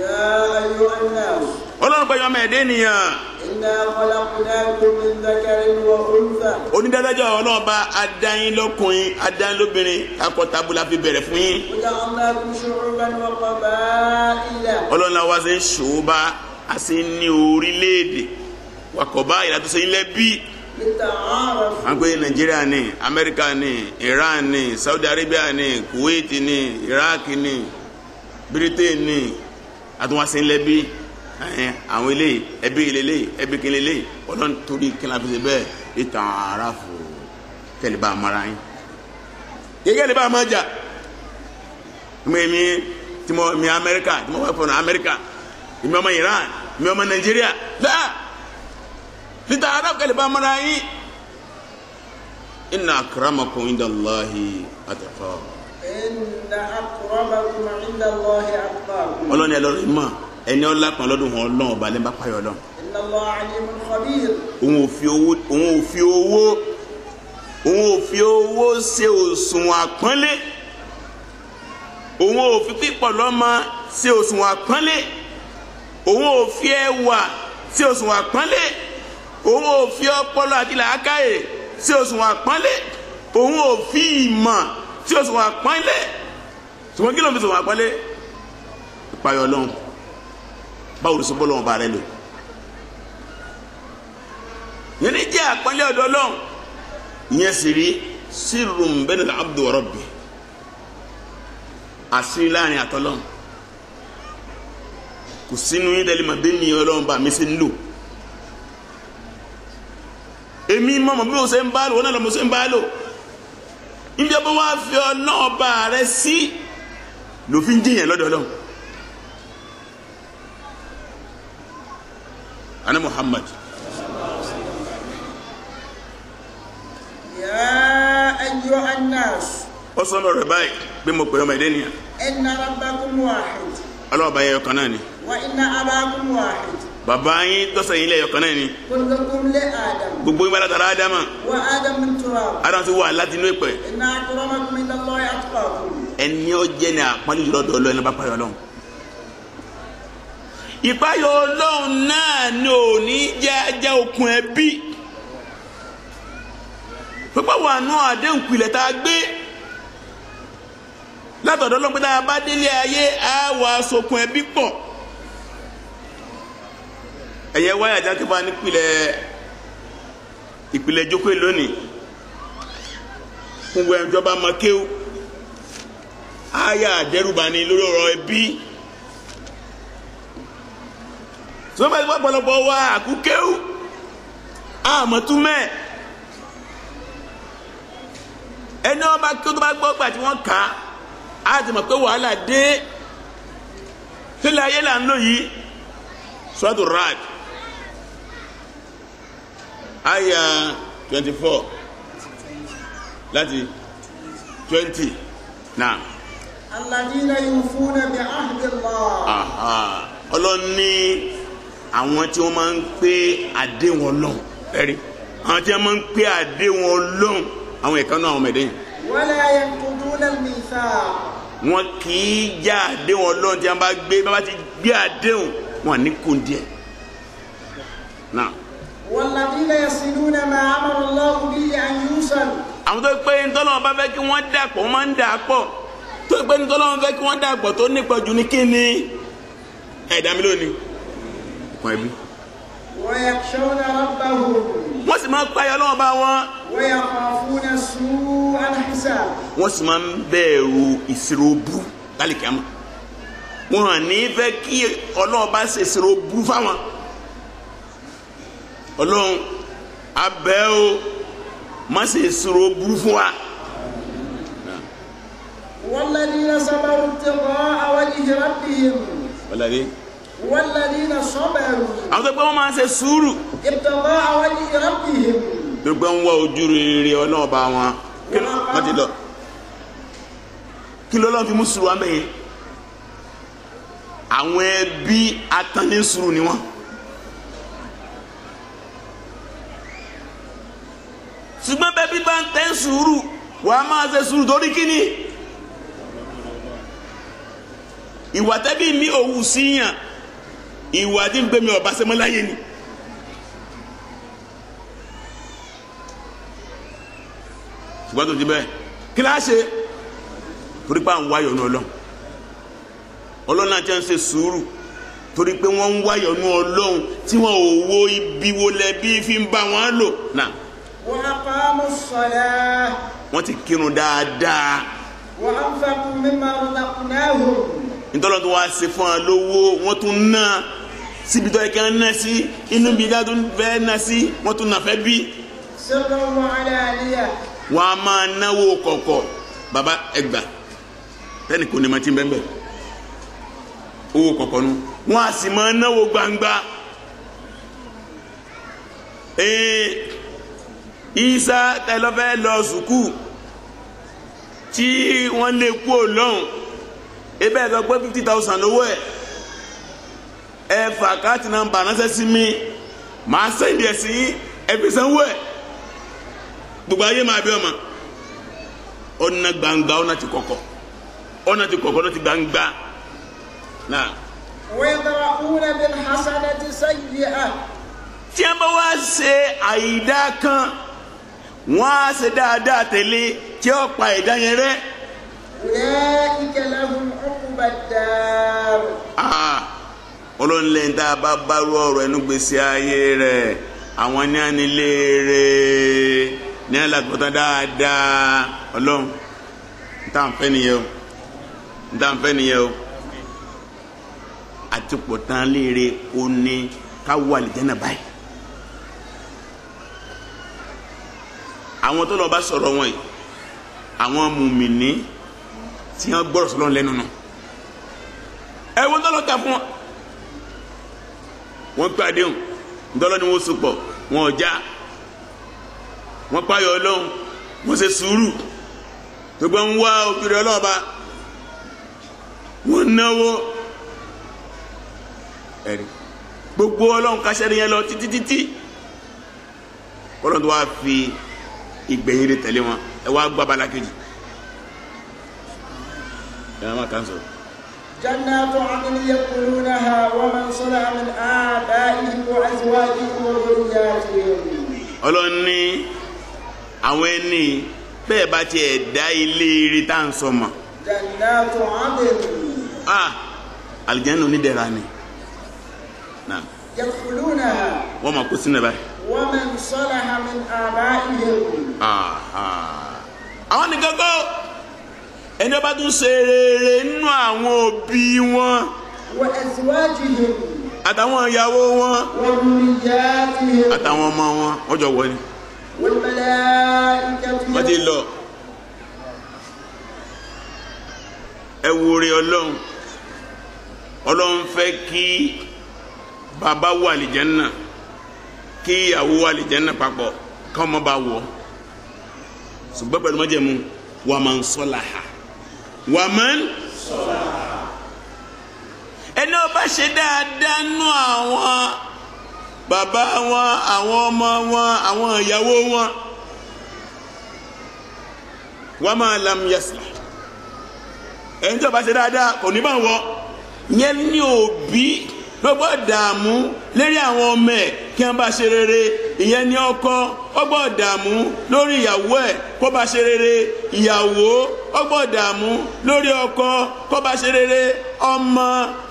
يا أيها الناس. Ọlọ́run pẹ̀lú ọmọ ẹ̀dẹ́ nìyàn. إنا خلقناكم من ذكر وأنثى. onídàájọ́ Ọlọ́run bá adáyín lọ́kùnrin adáyín lóbìnrin akọ̀tàbùlà fi bẹ̀rẹ̀ fún yín. وجعلناكم شعوبا وقبائل. Ọlọ́run náà wá sí ṣòwòbá a sì ní orílẹ̀-èdè wàkọ̀bá ìlàtọ̀ sí ilẹ̀ bí. لتعارفوا. wọ́n pè Nàìjíríà ní Amẹ́ríkà ní Iran ní Saudi Arabia ní Kuwait ní Iraq ní Britain ní àtúnwàsí ilẹ̀ bí àwọn ilé ẹbí ilé ẹbí kí ilé Ọlọ́run torí kí n láfi ṣe bẹ́ẹ̀ lita'arafu kẹ́lẹ́ bá a mara yín gẹ́gẹ́ lè bá a máa jà tí mo mi Amẹ́ríkà tí mo wá fọ̀nà Amẹ́ríkà ìmọ̀ ọmọ Iran ìmọ̀ ọmọ Nàìjíríà dáa lita'arafu kẹ́lẹ́ bá a mara yín inna akramakum indallahi atqakum. إن أكرمكم عند الله أتقاكم. Ọlọ́run ẹ lọ́rọ̀ ìmọ̀ ẹni ọlá kan lọ́dún wọn Ọlọ́run ọba lẹ́nu bá payọ̀ Ọlọ́run. إن الله عليم خبير. òun ò fi owó ṣe òṣùwọ̀n àpọ́nlé òun ò fi pípọ̀ lọ́mọ ṣe òṣùwọ̀n àpọ́nlé òun ò fi ẹwà ṣe òṣùwọ̀n àpọ́nlé òun ò fi ọpọlọ àti làákàyè ṣe òṣùwọ̀n àpọ́nlé òun ò fi ìmọ̀ ṣe òṣùwọ̀n àpọ́nlé ṣùgbọ́n kí ló ń fi òṣùwọ̀n àpọ́nlé ìpayọ̀ Ọlọ́run báwo ló sọ bọ́ lọ́wọ́ bá rẹ lò yẹn ní jẹ́ àpọ́nlé ọ̀dọ̀ Ọlọ́run ìyẹn sì rí sirrun bayna al-abdi wa rabbi àṣírí láàrin àtọ́lọ́run kò sínú yín dẹ́lẹ́ mà bẹ́ẹ̀ ni Ọlọ́run bá mi ṣe ń lò èmi mọ̀mọ́ bí mo ṣe ń bá lò wọ́n náà lọ́ mo ṣe ń bá lò níbi ọba wa fi Ọlọ́run bá rẹ sí lòfin jìyàn lọ́dọ̀ Ọlọ́run. Ana Muhammad. يا أيها الناس. ó sọ lọ́rọ̀ báyìí bí mo pè ọmọ ẹ̀dẹ́ nìyà. إن ربكم واحد. ọlọ́ọ̀bá yẹ ọkàn náà ni. وإن أباكم واحد. bàbá yín tọ́sẹ̀ yín lẹ̀ ọkàn náà ni. كلكم لآدم. gbogbo yín bá látara Ádámà. وآدم من تراب. Ádámà ti wà láti inú ìpẹ́. إن أكرمكم عند الله أتقاكم. ẹni ó jẹ́ ní àpọ́nlé jùlọ dọ̀ Ọlọ́run ẹni bá payọ̀ Ọlọ́run. ìpayọ̀ Ọlọ́run náà ni ò ní jẹ́ ajá okùn ẹbí. pípọ̀ wà nù àdéhùn ìpìlẹ̀ tá a gbé látọ̀dọ̀ Ọlọ́run pé tá a bá délé ayé á wà sokùn ẹbí pọ̀. ẹ̀yẹ wáyà jákè bá nípìlẹ̀ ìpìlẹ̀ jókòó lónìí fún gbogbo ìjọba mọ́kéwù áyà àdẹ́rùbà ni lórí ọ̀rọ̀ ẹbí tí wọ́n bá gbọ́ pọ̀lọpọ̀ wá àkúkéwù àmọ́túmẹ́ ẹni ọba kí ó tó bá gbọ́ gbà tí wọ́n kà á ti mọ̀ pé wàhálà dé sílẹ̀ ayé là ń lò yìí. Suratu Ra'd aya 24 láti 20 náà. Alladhina yufuna bi ahdi Allah. Ọlọ́ni àwọn tí wọ́n máa ń pé àdéhùn Ọlọ́run ẹ̀rí àwọn tí wọ́n máa ń pé àdéhùn Ọlọ́run àwọn ìkànnì àwọn mẹ̀dẹ́yìn. Wala yanquduna al-mithaq. Wọn kì í já àdéhùn Ọlọ́run tí wọ́n bá ti gbé àdéhùn wọn ní kùndíẹ̀ náà. Walladhina yasiluna ma amara Allahu bihi an yusal. Àwọn tó pé ntọ́lọ́wọ́n bá fẹ́ kí wọ́n dàpọ̀ wọ́n máa ń dà pọ̀ tó pé ntọ́lọ́wọ́n fẹ́ kí wọ́n dàpọ̀ tó nípa jù ní kíni ẹ̀dá mi lónìí kàn ẹbí. Wa yakhshawna rabbahum. Wọ́n sì máa ń payọ̀ Ọlọ́run bá wọn. Wa yakhafuna su'al hisab. Wọ́n sì máa ń bẹ̀rù ìṣirò burú lálẹ́ kíámà. Wọ́n hàn ní fẹ́ kí Ọlọ́run bá ṣe ìṣirò burú fáwọn. Ọlọ́run abẹ́ o má ṣe ìṣirò burú fún wa. Walladhina sabaru ibtigha'a wajhi rabbihim. Walladhina sabaru. Àwọn tó pé wọ́n máa ń ṣe sùúrù. Ibtigha'a wajhi rabbihim. Tó pé ń wá ojú rere Ọlọ́run bá wọn. Wọ́n ti lọ. Kí lọ́lọ́run fi mú sùúrù wá mẹ́yìn? Àwọn ẹbí atánní sùúrù ni wọ́n. Ṣùgbọ́n bẹ́ẹ̀ bí bá ń tẹ́ sùúrù wà á máa ṣe sùúrù torí kíni ìwà tẹ́bí mi òwú síyàn ìwà tí ń gbé mi ọ̀bá sẹ́mọ́ láyé ni. Ṣùgbọ́n tó ti bẹ́ẹ̀ kí láá ṣe torí pé à ń wáyọ̀ ní Ọlọ́run. Ọlọ́run náà ti ń ṣe sùúrù torí pé wọ́n ń wáyọ̀ ní Ọlọ́run tí wọ́n ò wo ibi wo lẹ́bí fi ń bá wọn lò náà. Wa aqamu s-salah. Wọ́n ti kírun dáadáa. Wa anfaqu mimma razaqnahum. Nítorí tó wá ṣe fún wa lówó wọ́n tún ná síbi tó yẹ kí wọ́n ná sí inú bí dáa tó fẹ́ ná sí wọ́n tún ná fẹ́ bí. Sirran wa alaniya. Wọ́n á máa náwó kọ̀kọ̀ bàbá ẹgbà tẹ́nì kò ní ma ti bẹ́ẹ̀ owó kọ̀kọ̀ nu wọ́n á sì máa náwó gbangba. Isa tẹlifẹ lọ sùkúù tí wọ́n lè kú òlọ́hùn ebe ẹ̀fẹ́ pé 50,000 lówó ẹ fà káàtì náà bà ránṣẹ́ sí mi màá sẹ́ndì ẹ̀ sí ẹ̀fẹ́ sanwó ẹ̀ gbogbo ayé máa bí ọmọ ọ̀nà gbangba ọ̀nà ti kọ̀kọ̀ ọ̀nà ti gbangba náà. ويدرؤون بالحسنة سيئة. Tí a bá wá ṣe àìdá kan wọ́n á ṣe dáadáa tẹ̀lé tí ó pa ìdá yẹn rẹ́. أولئك لهم عقبى الدار. Ọlọ́nlẹ̀ ń tá a bá bárú ọ̀rọ̀ ẹnu gbèsè ayé rẹ̀ àwọn ní àníléèrè ní àlàgbọ́tà dáadáa Ọlọ́run ń tà ń fẹ́ nìyẹn o àti pọ̀tán léèrè ó ní ká wà àlìjẹ́nà báyìí. Àwọn tó lọ bá sọ̀rọ̀ wọn yìí àwọn mùmìnì tí wọ́n gbọ́rọ̀ sọ́lọ́run lẹ́nu nù ẹ̀wọ̀n tó lọ kà fún wọn. Wọ́n pé àdéhùn ńdọ́lọ́ ni wọ́n sopọ̀ wọn ò já wọ́n páyọ̀ Ọlọ́run wọ́n ṣe sùúrù tó gbọ́n ń wá òkúrẹ́ ọlọ́ọ̀ba wọ́n náwó ẹ̀rí gbogbo Ọlọ́run káṣẹ́rí yẹn lọ títí Ọlọ́run tó wá fi ìgbẹ̀yìn rẹ̀ tẹ̀lé wọn ẹ wá gbọ́ abala kejì ẹ máa kàn sọ. جنات عدن يدخلونها ومن صلح من آبائهم وأزواجهم وذرياتهم. Ọlọ́run ní àwọn ẹni bẹ́ẹ̀ bá tiẹ̀ dá ilé rí tá à ń sọ mọ́. جنات عدن. Àlùjánnà onídẹ̀ra ni. يدخلونها. Wọ́n máa kó sínú ẹ̀ báyìí. ومن صلح من آبائهم. Àwọn nìkan kọ́ ẹni bá tún ṣe rere nínú àwọn òbí wọn وأزواجهم àtàwọn ìyàwó wọn وذرياتهم àtàwọn ọmọ wọn wọ́n jọ wọ ni والملائكة wọ́n ti lọ ẹ wo rí Ọlọ́run fẹ́ kí bàbá wọ àlìjẹ́nà kí ìyàwó wọ àlìjẹ́nà papọ̀ ká ọmọ bá wọ̀ ṣùgbọ́n pẹ̀lú májẹ̀mú wà máa ń sọ́láha wà máa ń sọ́láha ẹni ó bá ṣe dáadáa nú àwọn bàbá wọn àwọn ọmọ wọn àwọn ìyàwó wọn wà máa lam yasla ẹni tó bá ṣe dáadáa kò ní bá wọ yẹn ní òbí lọ́gbọ́ dààmú lérí àwọn ọmọ ẹ̀ kí wọ́n bá ṣe rere ìyẹn ní ọkọ ọgbọ́ dààmú lórí ìyàwó ẹ̀ kó bá ṣe rere ìyàwó ọgbọ́ dààmú lórí ọkọ kó bá ṣe rere ọmọ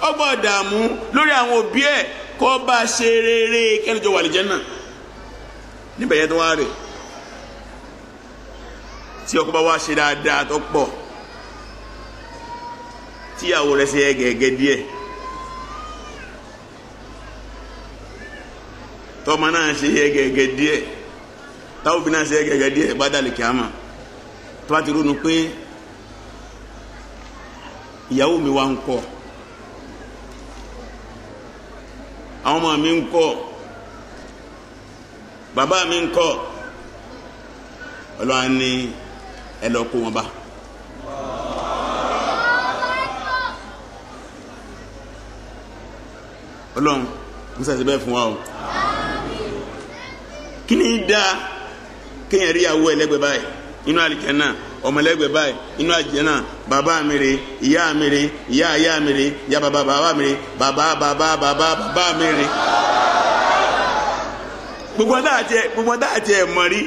ọgbọ́ dààmú lórí àwọn òbí ẹ̀ kó bá ṣe rere kẹ́lẹ́jọ wà lìjẹ́ náà níbẹ̀ yẹn tó wá rè tí ọkọ bá wá ṣe dáadáa tó pọ̀ tíyàwó rẹ̀ ṣe ẹgẹ̀ẹ́gẹ́ díẹ̀ tọ́mọ náà ṣe ẹgẹ̀ẹ́gẹ́ díẹ̀ táwọn òbí náà ṣe ẹgẹ̀ẹ́gẹ́ díẹ̀ bá dàlẹ̀ kíámà tó bá ti ronú pé ìyàwó mi wá ń kọ́ àwọn ọmọ mi ń kọ́ bàbá mi ń kọ́ Ọlọ́run ní ẹ lọ kó wọn bá. Ọlọ́run musa ti bẹ́ẹ̀ fún wa o kí ni dáa kéèyàn rí ìyàwó ẹlẹ́gbẹ̀ẹ́ báyìí inú àlìjánnà ọmọ ẹlẹ́gbẹ̀ẹ́ báyìí inú àlìjánnà bàbá mi rè ìyá mi rè ìyá mi rè ìyá bàbá mi rè bàbá mi rè gbogbo ọ̀dà àti ẹ̀ mọ̀ rí.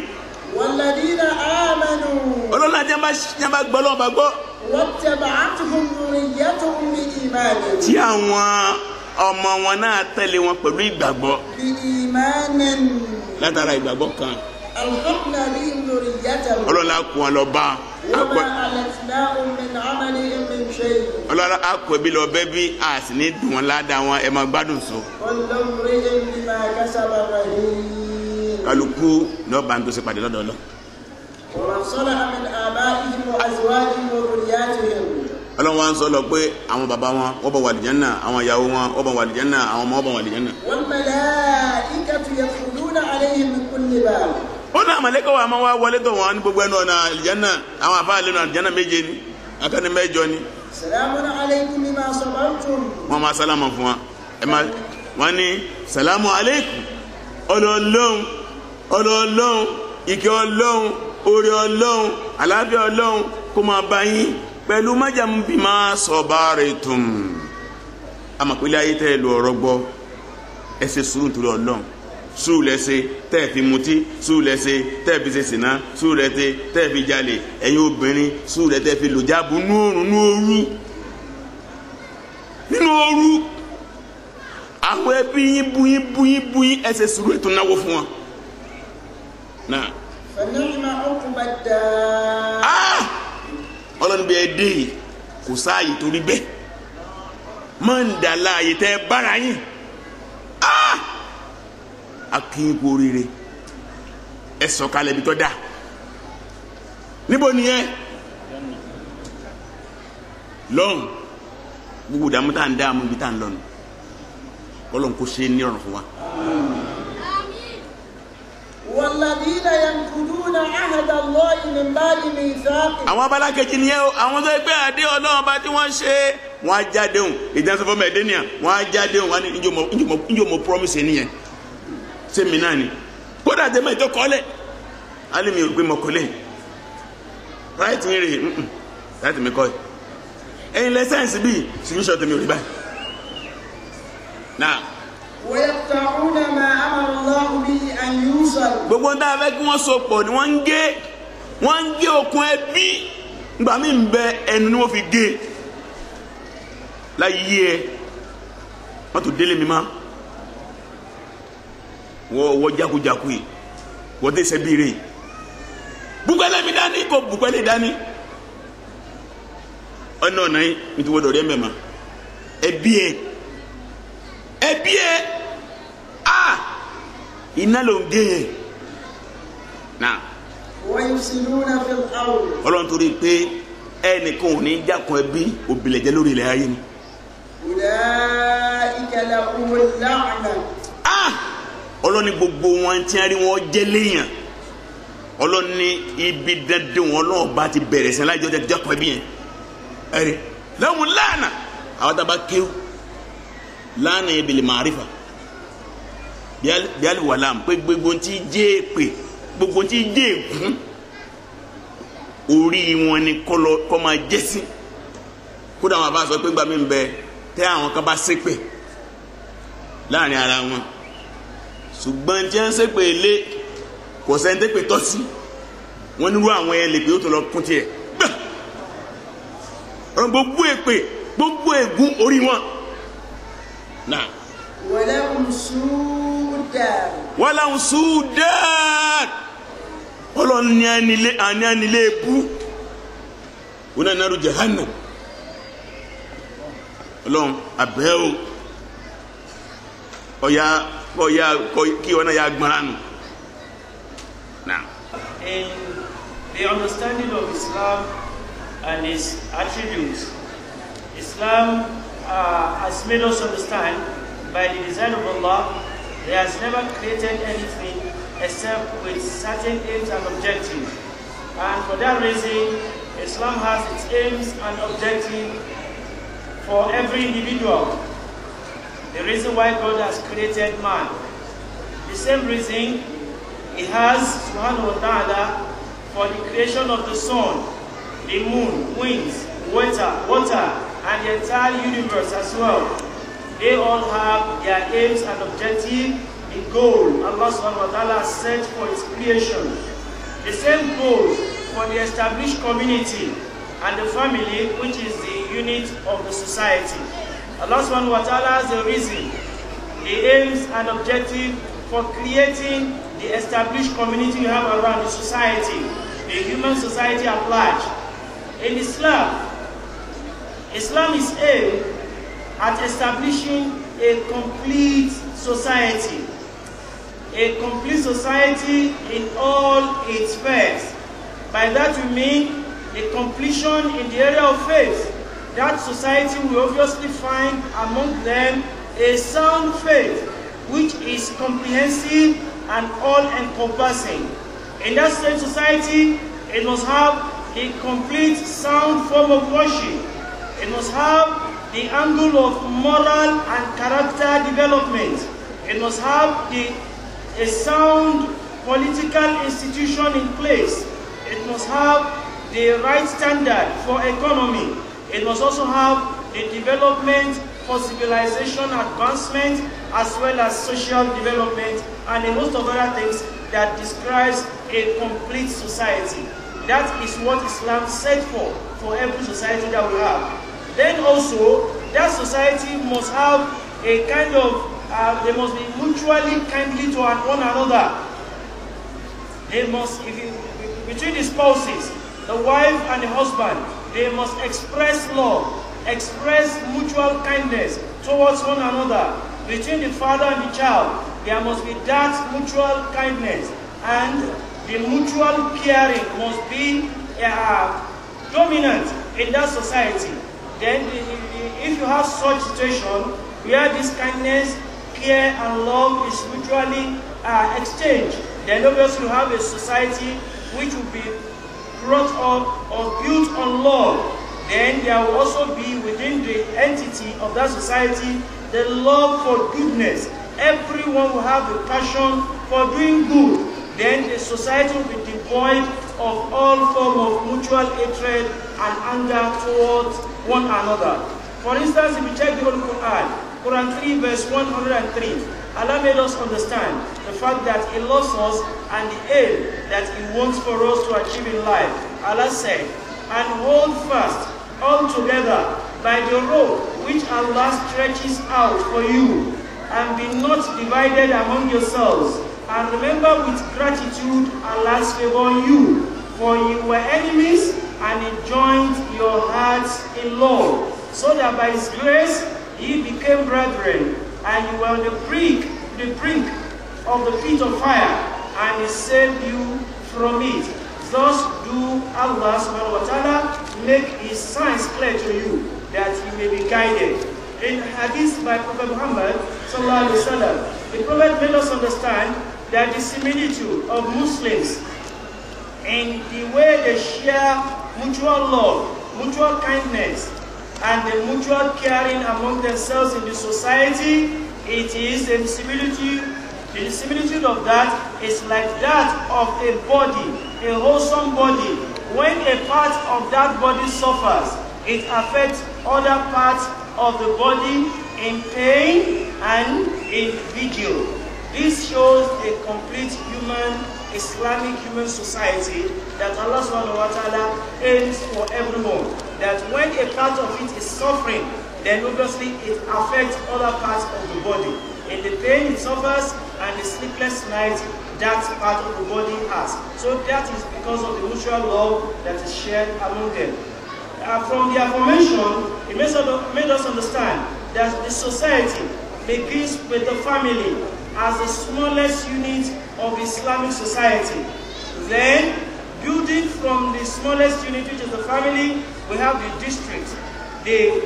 walladhina amanu. Ọlọ́run àti ẹ̀ bá gbọ́ lọ́wọ́ bá gbọ́. wattaba'athum dhurriyyatuhum bi imanin. tí àwọn ọmọ wọn náà tẹ̀lé wọn pẹ̀lú ìgbàgbọ́. bi imanin. látara ìgbàgbọ́ kan. alhamna bihim dhurriyyatahum. Ọlọ́run á kó wọn lọ bá. wa ma alatnahum min amalihim min shay. Ọlọ́run á kó ebi lọ bẹ́ẹ̀ bí a sì ní dùn wọn ládàá wọn ẹ máa gbádùn so. kullu imri'in bima kasaba rahin. kálukú ní ọba tó ṣe pàdé lọ́dọ̀ lọ. wa man salaha min aba'ihim wa azwajihim wa dhurriyyatihim. Ọlọ́run wa ń sọ lọ pé àwọn bàbá wọn wọ́n bọ̀ wà àlìjánnà àwọn ìyàwó wọn wọ́n bọ̀ wà àlìjánnà àwọn ọmọ wọ́n bọ̀ wà àlìjánnà. wal malaikatu yadkhuluna alayhim min kulli bab. ó ní àmàlẹ́kọ̀ wa máa wá wọlé tó wọn ní gbogbo ẹnu ọ̀nà àlìjánnà àwọn àfáà lẹ́nu àlìjánnà méje ni akẹ́ni mẹ́jọ ni. salamun alaykum bima sabartum. wọ́n máa sálámà fún wa wọ́n ní salamu alaykum ọlọ́ọ̀lọ́hún ìkẹ́ ọlọ́hún orí ọlọ́hún àlàáfíà ọlọ́hún kó máa bá yín pẹ̀lú májàmú bí máa sabartum àmàpẹ́lẹ́ ayé tẹ́ ẹ lọ ọ̀rọ̀ gbọ́ ẹ ṣe sùúrù nítorí ọlọ́run sùúrù lẹ́sẹ̀ tẹ́ ẹ fi mutí sùúrù lẹ́sẹ̀ tẹ́ ẹ fi ṣe sìná sùúrù lẹ́sẹ̀ tẹ́ ẹ fi jalè ẹ̀yin obìnrin sùúrù lẹ́sẹ̀ tẹ́ ẹ fi lò jáàbù nínú ooru àwọn ẹbí yín búyín ẹ ṣe sùúrù ètò náwó fún wọn. náà. fanima uqbad dar. ọlọ́run bí ẹ dé yìí kò sáàyè torí bẹ́ẹ̀ máa ń dà láàyè tẹ́ ẹ bára yín akínkù oríire ẹ sọ̀kalẹ̀ ibi tó dà níbo nìyẹn lọ́hùn gbogbo ìdààmú tá à ń dààmú ibi tá à ń lọ́nu ọlọ́run kò ṣe é ní ọ̀rùn fún wa. والذين ينقضون عهد الله من بعد ميثاقه. àwọn abala kejì nìyẹn o àwọn tó gbé àdé ọlọ́run bá tí wọ́n ṣe wọ́n á jáde hùn ìdánsọ́fọ́ mẹ́ẹ̀ẹ́dẹ́nìyà wọ́n á jáde hùn wọ́n á ní njó mo promise nìyẹn sẹ́mi náà ni kódà tẹ́ mẹ́ẹ̀ẹ́dọ́ kọ́lẹ̀ alẹ́ mi ò gbé mọ́ kọ́lẹ̀ right mi rè right mi kọ́ ẹ̀yin lẹ́sẹ̀nsì bíi signature tẹ̀mí ò rí báyìí náà. ويقطعون ما أمر الله به أن يوصل. gbogbo ń dáa fẹ́ kí wọ́n so pọ̀ ni wọ́n ń gé okùn ẹbí ngbà mí ń bẹ ẹnu ni wọ́n fi gé láyé ẹ wọ́n tó délé mi má wọ́n jákujáku yìí wọ́n tẹ̀sẹ̀ bíire bùkẹ́lẹ́ mi dání kò bùkẹ́lẹ́ dání ọ̀nà yìí mi ti wọ́n dọ̀rẹ́ mẹ́ma ẹbí ẹ iná ló ń gé yẹn náà. ويفسدون في الأرض. ọlọ́run torí pé ẹnìkan ò ní jákun ẹbí òbílẹ̀jẹ́ lórí ilẹ̀ ayé ni. ulaika lahumul la'na. Ọlọ́ni gbogbo wọn tí a rí wọn jẹ́ léèyàn, Ọlọ́ni ibi dandan wọn náà bá ti bẹ̀rẹ̀ sí láìjọ́ tẹ̀ jákun ẹbí yẹn ẹ̀rí lahumul la'na. àwọn tá a bá kéwù lánà yẹn bil ma'rifa bí alìwàlám pé gbogbo tí jẹ́ èpè gbogbo tí jẹ́ ègún orí wọn ni kọ́ máa jẹ́ sí. kódà àwọn àbá sọ pé gbàmí ń bẹ tẹ́ àwọn kan bá ṣépè láàrin ara wọn, ṣùgbọ́n tí wọ́n ń ṣépè lé kò sẹ́ni tẹ́ pè tọ́ sí wọ́n nírú àwọn ẹ̀ lè pé ó tó lọ kún tiẹ̀ gbà gbogbo èpè gbogbo ègún orí wọn. náà walahum su'ud-dar. walahum su'ud-dar. Ọlọ́run ní anilé ebú wọn náà nàrú jahannam. Ọlọ́run abẹ́wò ọ̀yà kí wọn náà yà gbọ́nra nù. In the understanding of Islam and its attributes, Islam has made us understand by the design of Allah, He has never created anything except with certain aims and objectives. And for that reason, Islam has its aims and objectives for every individual. The reason why God has created man. The same reason He has, subhanahu wa ta'ala, for the creation of the sun, the moon, winds, water, and the entire universe as well. They all have their aims and objectives, the goal Allah subhanahu wa ta'ala has set for its creation. The same goes for the established community and the family, which is the unit of the society. Allah subhanahu wa ta'ala has a reason, the aims and objectives for creating the established community we have around the society, the human society at large. In Islam, Islam is aimed at establishing a complete society. A complete society in all its spheres. By that we mean a completion in the area of faith. That society will obviously find among them a sound faith, which is comprehensive and all-encompassing. In that same society, it must have a complete sound form of worship. It must have the angle of moral and character development. It must have a sound political institution in place. It must have the right standard for economy. It must also have the development for civilization advancement as well as social development and a host of other things that describes a complete society. That is what Islam set for every society that we have. Then also, that society must have a kind of they must be mutually kindly to one another. They must, between the spouses, the wife and the husband, they must express love, express mutual kindness towards one another. Between the father and the child, there must be that mutual kindness, and the mutual caring must be dominant in that society. Then, if you have such situation where this kindness, care and love is mutually exchanged, then obviously you have a society which will be brought up or built on love. Then there will also be within the entity of that society the love for goodness. Everyone will have a passion for doing good. Then the society will be devoid of all form of mutual hatred and anger towards one another. For instance, if you check the Holy Quran, Quran 3 verse 103, Allah made us understand the fact that He loves us and the aim that He wants for us to achieve in life. Allah said, and hold fast all together by the rope which Allah stretches out for you, and be not divided among yourselves. And remember with gratitude Allah's favor on you, for you were enemies, and He joined your hearts in love, so that by His grace ye became brethren, and you were on the brink of the pit of fire, and He saved you from it. thus do Allah subhanahu wa ta'ala make his signs clear to you, that you may be guided. In hadith by Prophet Muhammad sallallahu alaihi wasallam, the Prophet made us understand that the similitude of Muslims in the way they share mutual love, mutual kindness, and the mutual caring among themselves in the society, it is a similitude. The similitude of that is like that of a body, a wholesome body. When a part of that body suffers, it affects other parts of the body in pain and in vigil. This shows a complete Islamic human society that Allah subhanahu wa ta'ala aims for everyone. That when a part of it is suffering, then obviously it affects other parts of the body. In the pain it suffers and the sleepless night that part of the body has. So that is because of the mutual love that is shared among them. From the aforementioned, it made us understand that the society begins with the family as the smallest unit of Islamic society. Then, building from the smallest unit, which is the family, we have the district, the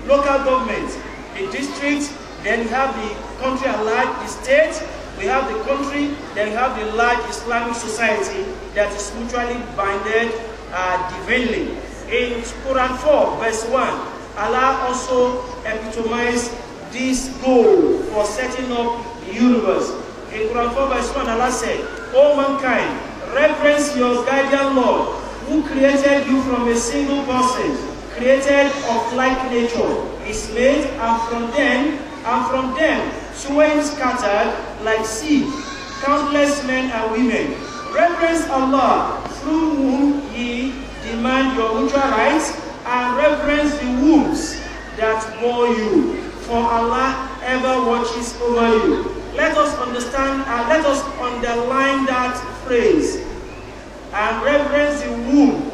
local government, the district, then we have the country at large, the state, we have the country, then we have the large Islamic society that is mutually binded divinely. In Quran 4, verse 1, Allah also epitomized this goal for setting up the universe. In Quran 4, verse 1, Allah said, O mankind, reverence your guardian Lord, who created you from a single person, created of like nature, is made, and from them, swain scattered like seed, countless men and women. Reverence Allah, through whom ye demand your mutual rights, and reverence the wombs that bore you, for Allah ever watches over you. Let us understand and let us underline that phrase. And reverence the womb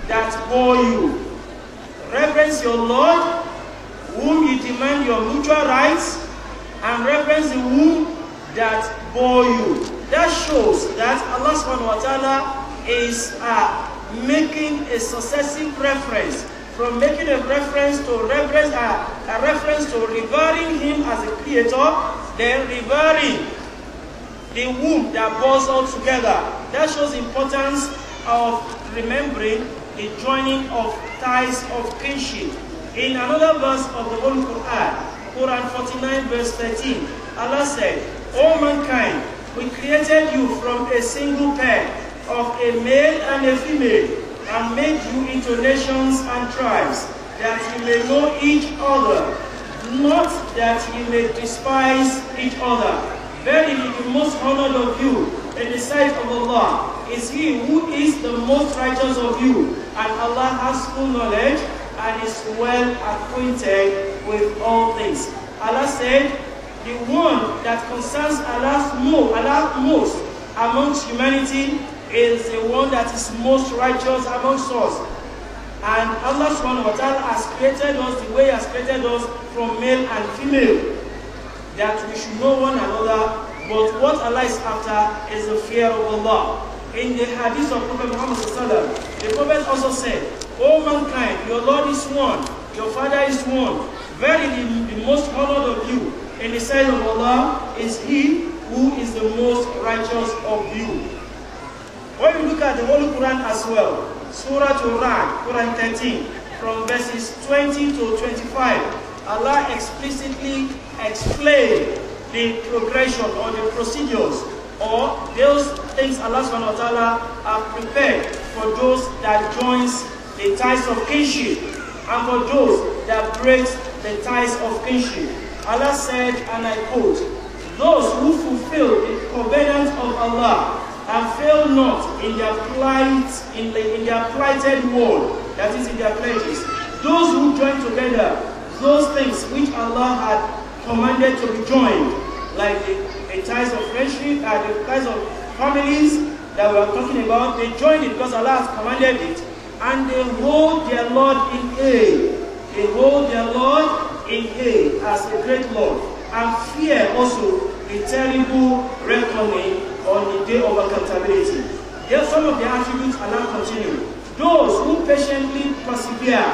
that bore you. Reverence your Lord, whom you demand your mutual rights, and reverence the womb that bore you. That shows that Allah subhanahu wa ta'ala is making a successive reference, from making a reference to revering him as a creator, then revering the womb that bores all together. That shows the importance of remembering the joining of ties of kinship. In another verse of the Holy Quran, Quran 49 verse 13, Allah said, O mankind, we created you from a single pair of a male and a female, and made you into nations and tribes, that you may know each other, not that you may despise each other. Verily, the most honored of you in the sight of Allah is he who is the most righteous of you, and Allah has full knowledge and is well acquainted with all things. Allah said, the one that concerns Allah most amongst humanity is the one that is most righteous amongst us. And Allah subhanahu wa ta'ala has created us the way He has created us from male and female, that we should know one another, but what Allah is after is the fear of Allah. In the hadith of Prophet Muhammad sallallahu alaihi wasallam, the Prophet also said, O mankind, your Lord is one, your Father is one. Verily, the most honored of you in the sight of Allah is he who is the most righteous of you. When you look at the Holy Quran as well, Surah Rahim, Quran 13, from verses 20 to 25, Allah explicitly explained the progression or the procedures or those things Allah subhanahu wa ta'ala have prepared for those that joins the ties of kinship and for those that breaks the ties of kinship. Allah said, and I quote, those who fulfill the covenant of Allah and fail not in their plighted word, that is in their pledges. Those who join together those things which Allah had commanded to be joined, like the ties of friendship and the ties of families that we are talking about, they join it because Allah has commanded it, and they hold their Lord in awe. They hold their Lord in awe as a great Lord, and fear also the terrible reckoning on the day of accountability. some of the attributes are now continuing. Those who patiently persevere,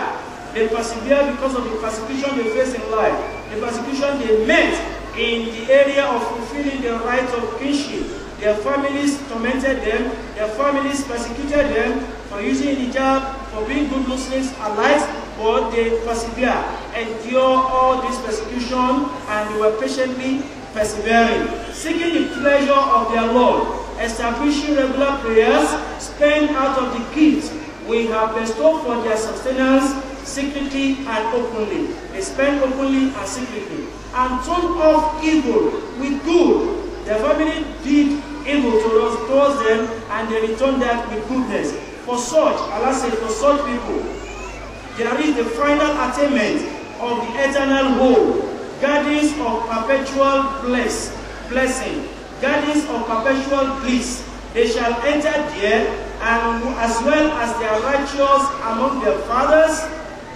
they persevere because of the persecution they face in life, the persecution they met in the area of fulfilling the rights of kinship. Their families tormented them, their families persecuted them for using hijab, for being good Muslims alike, but they persevere, endure all this persecution, and they were patiently persevering, seeking the pleasure of their Lord, establishing regular prayers, spend out of the gifts we have bestowed for their sustenance, secretly and openly. They spend openly and secretly, and turn off evil with good. Their family did evil towards them, and they returned that with goodness. For such, Allah said, for such people, there is the final attainment of the eternal whole, gardens of perpetual blessing, gardens of perpetual bliss. They shall enter there, and as well as they are righteous among their fathers,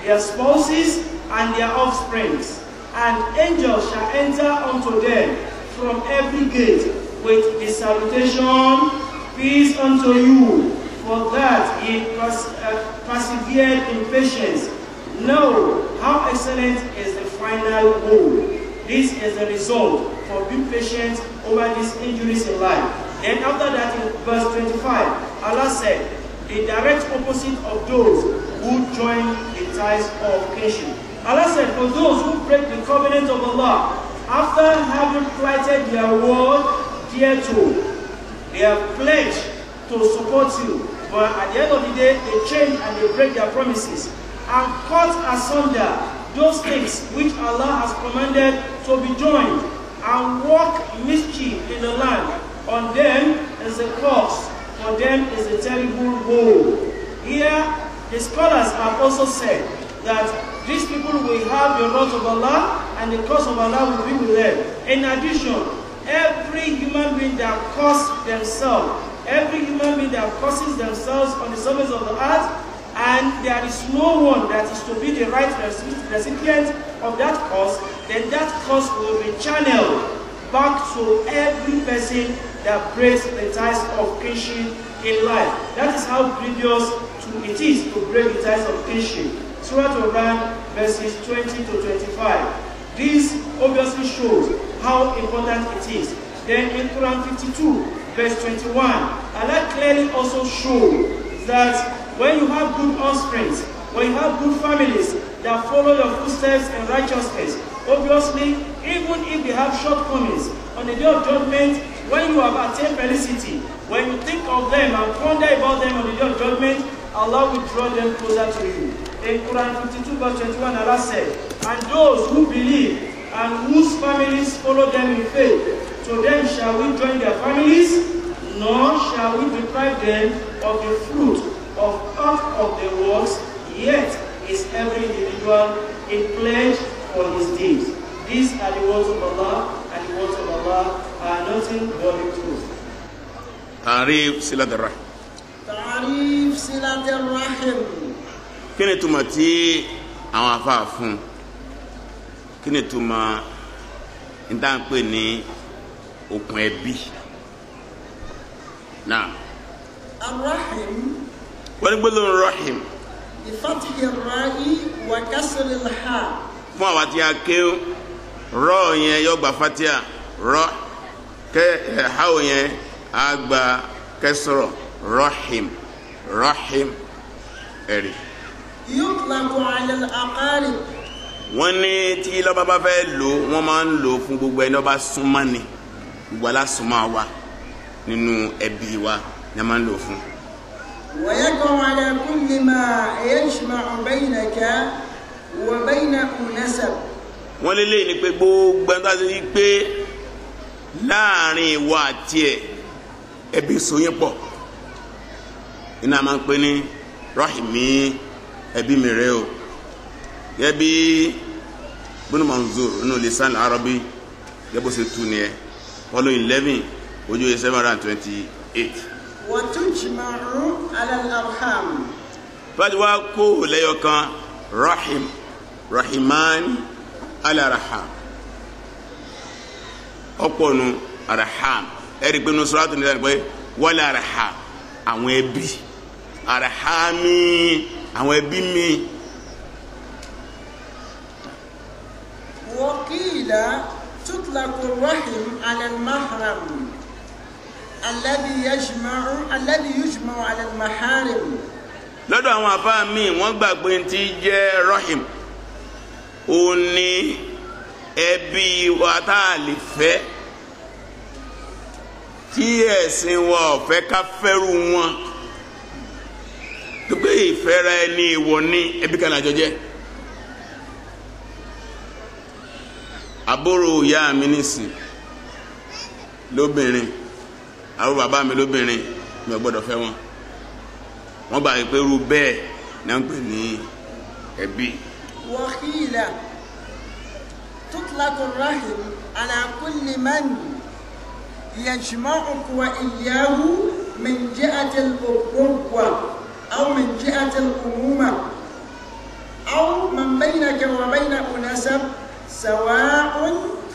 their spouses, and their offsprings. And angels shall enter unto them from every gate with the salutation, peace unto you, for that ye persevered in patience. Know how excellent is the final goal. This is the result for being patient over these injuries in life. Then after that, in verse 25, Allah said, the direct opposite of those who join the ties of kinship. Allah said, for those who break the covenant of Allah, after having plighted their word thereto, they have pledged to support you, but at the end of the day, they change and they break their promises, and cut asunder those things which Allah has commanded to be joined, and work mischief in the land. On them is a curse, for them is a terrible woe. Here, the scholars have also said that these people will have the wrath of Allah, and the curse of Allah will be with them. In addition, every human being that curses themselves, every human being that curses themselves on the surface of the earth, and there is no one that is to be the right recipient of that curse, then that curse will be channeled back to every person that breaks the ties of kinship in life. That is how grievous it is to break the ties of kinship. Surah Al-Quran, verses 20 to 25. This obviously shows how important it is. Then in Quran 52, verse 21, Allah clearly also shows that when you have good offspring, when you have good families that follow your footsteps in righteousness, obviously, even if they have shortcomings, on the day of judgment, when you have attained felicity, when you think of them and ponder about them on the day of judgment, Allah will draw them closer to you. In Quran 52, verse 21, Allah said, and those who believe and whose families follow them in faith, to them shall we join their families, nor shall we deprive them of the fruit of half of the works, yet is every individual in pledge for his deeds. These are the words of Allah, and the words of Allah are nothing but the truth. Ta'rif Sillatu Rahim. Ta'rif Sillatu Rahim. Kí ni túmọ̀ tí àwọn afáà fún? Kí ni túmọ̀ ń tá ń pè ní okùn ẹbí? Náà. Ar-Rahim. Wọ́n ní gbólóhùn Rahim. Bi-fathi ar-ra'i wa kasri al-ha. Fún àwọn tí a kéwú, rọ́ yẹn yóò gba fatia, rọ́ kẹ́ háwò yẹn á gba kẹsọ̀rọ̀, Rahim, Rahim, ẹ̀rí. Yutlaqu 'ala al-aqarib. Wọ́n ní tí lọ́ba bá fẹ́ lò, wọ́n máa ń lò fún gbogbo ẹni ọba súnmọ́ ni, gbogbo alásùnmọ́ wa nínú ẹbí wa ni a máa ń lò fún. Wa yaqa'u 'ala kulli ma yajma'u baynaka wa baynahu nasab. Wọ́n lélẹ̀ ní pé gbogbo ẹni tó ti rí pé láàrin ìwọ àti ẹ̀ ẹbí sóyún pọ̀, iná máa ń pè ní Rahimi, ẹbí mi rẹ o. Gẹ́gẹ́ bí Ibn Manzur nínú Lisan al-Arabi gẹ́gẹ́ bó ṣe tú ni ẹ following 11 ojú 728. Wa tujma'u 'ala al-arham. Bájú wá kó lẹ́yọ kan Rahim, Rahiman, al-arham. Ọ̀pọ̀ nu arham. Ẹ̀rí pé nínú Suratu Nisa pé wal arham. àwọn ẹbí arahami àwọn ẹbí mi. وقيل تطلق الرحم على المحرم الذي يجمع على المحارم. lọ́dọ̀ àwọn àfáà míì wọ́n gbàgbé tí jẹ́ rahim ó ní ẹbí wa tá a lè fẹ́ tí ẹ̀sìn wa ò fẹ́ ká fẹ́rù wọn tó pé ìfẹ́ra ẹni ìwọ ní ẹbí kan àjọ jẹ́. àbúrò ìyá mi nìsín lóbìnrin àbúrò bàbá mi lóbìnrin mi ò gbọ́dọ̀ fẹ́ wọn. wọ́n gbà pé irú bẹ́ẹ̀ náà ń pè ní ẹbí. وقيل تطلق الرحم على كل من يجمعك وإياه من جهة الأخوة أو من جهة الأمومة أو من بينك وبينه نسب سواء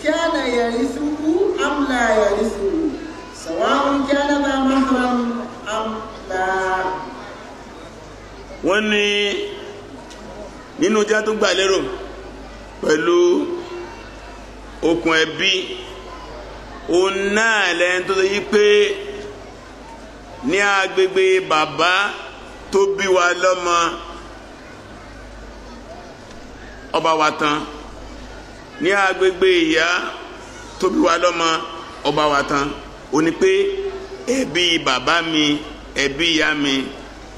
كان يرثه أم لا يرثه سواء كان ذا محرم أم لا. wọ́n ní nínú jẹ́ tó gbà lérò pẹ̀lú okùn ẹbí òun náà lẹ́yìn tó yí pé ní agbègbè bàbá tó bí wa lọ́mọ ọba wa tán ní agbègbè ìyá tó bí wa lọ́mọ ọba wa tán ó ní pé ẹbí bàbá mi ẹbí ìyá mi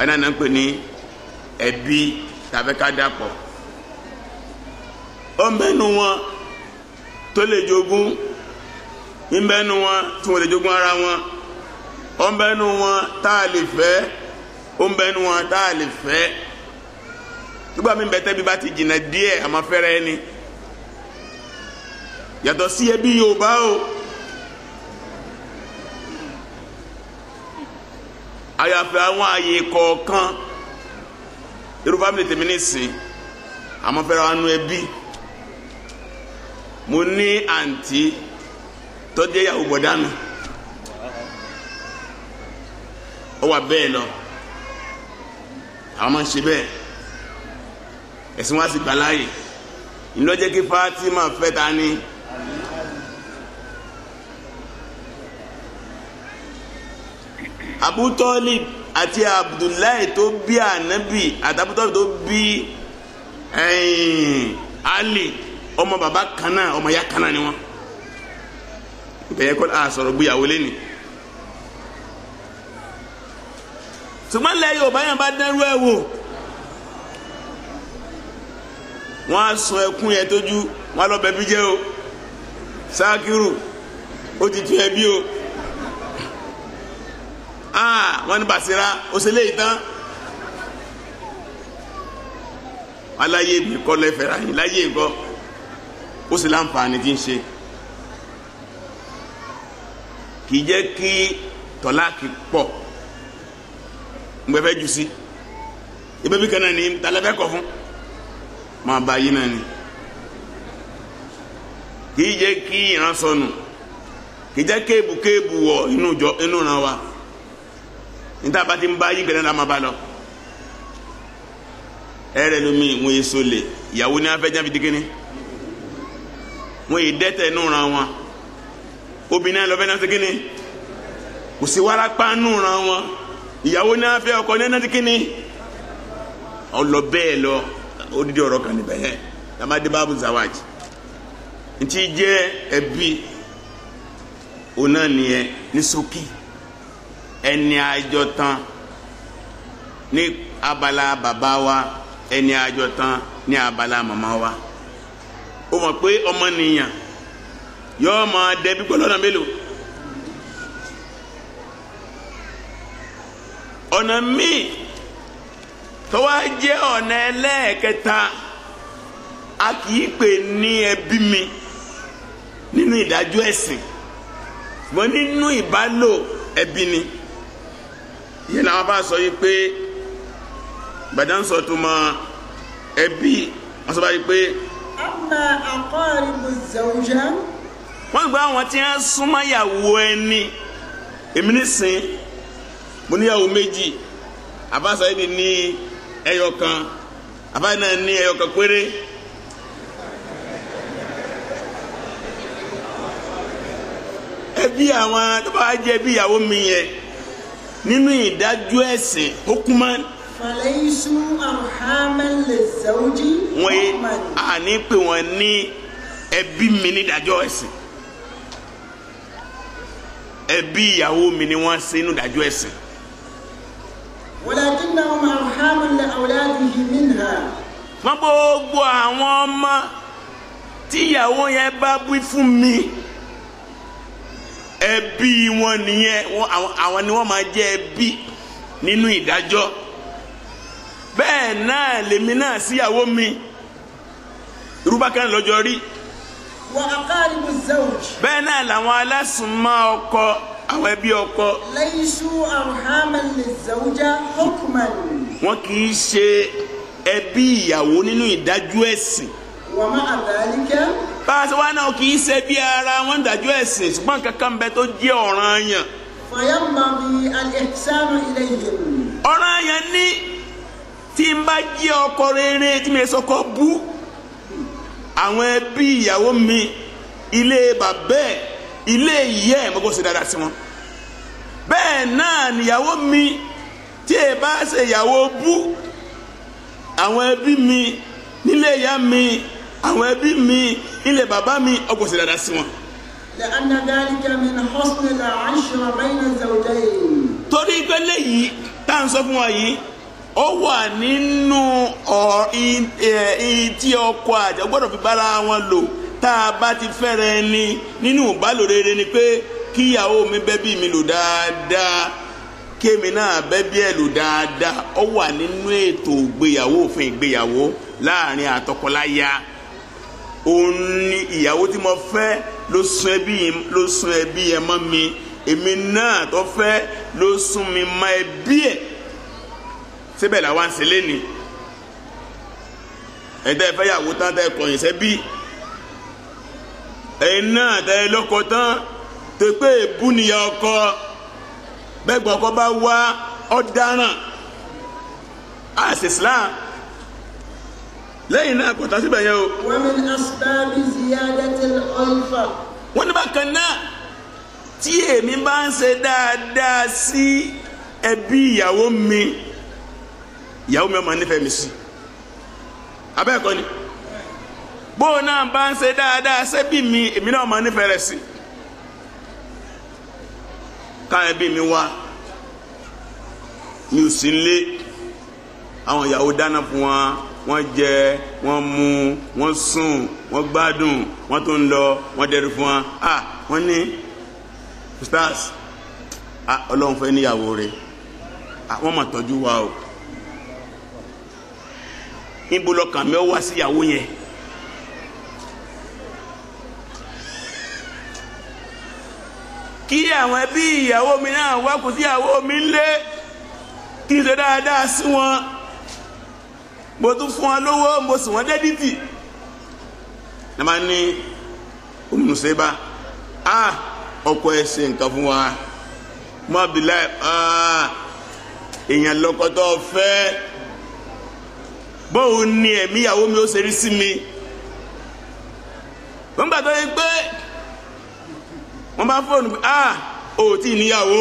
ẹ̀nà náà ń pè ní ẹbí tàbí ká dàpọ̀. ó ń bẹ́nu wọn tó lè jogún ń bẹ́nu wọn tí wọ́n lè jogún ara wọn ó ń bẹ́nu wọn tá a lè fẹ́ ó ń bẹ́nu wọn tá a lè fẹ́. nígbà míì bẹ́tẹ́ bí bá ti jìnnà díẹ̀ àmọ́ fẹ́rẹ́ ẹni yàtọ̀ sí ẹbí Yorùbá o. àyàfẹ́ àwọn àyè kọ̀ọ̀kan irú fámìlì tèmi nísìn àmọ́ fẹ́ràn wánú ẹbí. mo ní àǹtí tó jẹ́ ìyàwó bọ̀dánù ó wà bẹ́ẹ̀ lọ àwọn máa ń ṣe bẹ́ẹ̀ ẹ̀sìn wá sí gbà láàyè ìlọ́jẹ́ kí Fatima fẹ́ ta ni. Abu Talib àti Abdullahi tó bí ànábì àti Abu Talib tó bí Ali ọmọ bàbá kan náà ọmọ ya kan náà ni wọn. bẹ́ẹ̀ kọ́ a sọ̀rọ̀ gbéyàwó lẹ́nu. ṣùgbọ́n lẹ́yìn Yorùbá yẹn bá dẹ́rú ẹ̀ wò wọ́n á sun ẹkún yẹn tójú wọ́n á lọ bẹ̀bí jẹ́ o Sákírù ó ti tu ẹbí o wọ́n ní Bàṣírà ó ṣe léyìí tán aláyé mi kọ́ lẹ́fẹ̀ẹ́ yìí láyé nǹkan ó sì láǹfààní tí ń ṣe kì í jẹ́ kí tọ́láàkì pọ̀ ngbẹ́fẹ́ jù sí ibẹ̀ bí kan náà ní talẹ́fẹ́ kọ̀ fún máa bá yín náà ni kì í jẹ́ kí ìran sọnù kì í jẹ́ kéèbù wọ̀ inú ìran wa níta bá ti ń bá yín gẹ́gẹ́ náà máa bá lọ ẹ̀rẹ̀ lómi wọ́n yé sólè ìyàwó ní afẹ́jà fi dikini wọ́n yé dẹ́tẹ̀ inú ìran wọn obìnrin náà lọ́fẹ́ náà ti kíni kò sí wárápá inú ìran wọn ìyàwó ní afẹ́ ọkọ ní náà ti kíni ọlọ bẹ́ẹ̀ lọ odidi ọ̀rọ̀ kan níbẹ̀ yẹn tamade babu zawaj ntí jẹ́ ẹbí ọ̀nà nìyẹn ní ṣókí ẹni àjọ tán ní abala bàbá wa ẹni àjọ tán ní abala màmá wa ó mọ̀ pé ọmọnìyàn yóò máa dẹbi pẹ̀lú ọ̀nà mélòó ọ̀nà míì tó wá jẹ́ ọ̀nà ẹlẹ́ẹ̀kẹta a kì í pè ní ẹbí mi nínú ìdájọ́ ẹ̀sìn ṣùgbọ́n nínú ìbálò ẹbí ni yìí làwọn bá sọ yìí pé gbàdán sọ tó mọ ẹbí wọn sọ bá yìí pé. amma aqaribu zawja. wọ́n gbọ́ àwọn tí wọ́n súnmọ́ ìyàwó ẹni èmi nísìn mo níyàwó méjì àbáṣà yìí ní ẹyọ kan àbáṣà náà ní ẹyọ kan péré. ẹbí àwọn tó bá jẹ́ bí ìyàwó mi yẹn nínú ìdájọ́ ẹ̀sìn hukuman. falaysu arhaman lizawji. wọ́n yé àní pé wọ́n ní ẹbí mi ní ìdájọ́ ẹ̀sìn. ẹbí ìyàwó mi ni wọ́n ṣe nínú ìdájọ́ ẹ̀sìn. walakinnahum arhamun li awladihi minha. wọ́n gbogbo àwọn ọmọ tí ìyàwó yẹn bá bí fún mi ẹbí wọn nìyẹn, àwọn ni wọ́n máa jẹ́ ẹbí nínú ìdájọ́. bẹ́ẹ̀ náà lèmi náà síyàwó mi irúbákan lọ́jọ́ rí. wa aqaribu zawj. bẹ́ẹ̀ náà làwọn alásùnmọ́ ọkọ àwọn ẹbí ọkọ. laysu arhaman lizawja hukman. wọn kì í ṣe ẹbí ìyàwó nínú ìdájọ́ ẹ̀sìn. wa ma'a dhalika. báṣọ wa náà kì í ṣe bí ara wọn dájọ́ ẹ̀sìn ṣùgbọ́n kankan bẹ tó jẹ́ ọ̀ranyàn. fayanbaghi al-ihsanu ilayhim. ọ̀ranyàn ní tí n bá jẹ́ ọkọ rere tí mi sọkọ bú àwọn ẹbí ìyàwó mi ilé bàbá ẹ̀ ilé ìyá ẹ̀ mọ́kò ṣe dáadáa sí wọn. bẹ́ẹ̀ náà níyàwó mi tí ẹ bá ṣe ìyàwó bú àwọn ẹbí mi nílé ìyá mi àwọn ẹbí mi ilé bàbá mi ọkọ̀ sí dáadáa sí wọn. la'anna dhalika min husni al-'ishra bayna az-zawjayn. torí pé léyìí tá à ń sọ fún wa yìí ó wà nínú tí ọkọ àti gbọ́dọ̀ fi bára wọn lò tá a bá ti fẹ́rẹ̀ ẹni nínú ìbálò rere ni pé kíyàwó mi bẹ́bí mi lò dáadáa kémi náà bẹ́bí ẹ̀ lò dáadáa. ó wà nínú ètò ìgbéyàwó òfin ìgbéyàwó láàrin àtọkọláya. òun ni ìyàwó tí mo fẹ́ ló sún ẹbí ẹ mọ́ mi, èmi náà tó fẹ́ ló sún mi mọ́ ẹbí ẹ̀. síbẹ̀ làwọn ṣe léni ẹ̀dá ẹ̀fẹ́ yàwó tán tẹ́ kọ̀yìn sẹ́bí ẹ̀yin náà tẹ́ lọ́kọ tán tó pé èbú nìyà ọkọ bẹ́gbọ̀n ọkọ bá wá ọ̀daràn àṣẹ Islam. lẹ́yìn náà kò tán síbẹ̀ yẹn o. wa min asbabi ziyadatil ulfa. wọ́n ní bákan náà tí èmi bá ń ṣe dáadáa sí ẹbí ìyàwó mi ìyàwó mi ọmọ nífẹ̀ẹ́ mi sí abẹ́ẹ̀kọ́ ni bóun náà bá ń ṣe dáadáa sẹ́bí mi èmi náà ọmọ nífẹ̀ẹ́ rẹ̀ sí. káwọn ẹbí mi wá mi ò sí nílé àwọn ìyàwó dáná fún wọn, wọ́n jẹ wọ́n mu wọ́n sùn wọ́n gbádùn wọ́n tó ń lọ wọ́n dẹrù fún wọn. wọ́n ní Ustadh ọlọ́run fẹ́ níyàwó rẹ̀ wọ́n mà tọ́jú wa o. níbo lọkàn mi ó wá sí ìyàwó yẹn. kí àwọn ẹbí ìyàwó mi náà wá kù sí ìyàwó mi lé kí n ṣe dáadáa sí wọn, mo tún fún wọn lówó mo sì wọ́n dẹ́dítì. ẹ máa ní olùsèbá ọkọ ẹ ṣe nǹkan fún wa mọ Abdullahi èèyàn lọkọtọ fẹ́ bóun ni ẹ̀mí ìyàwó mi ó ṣe rí sí mi. wọ́n gbà tó yẹ pé wọ́n bá fóònù pé ò tí ì níyàwó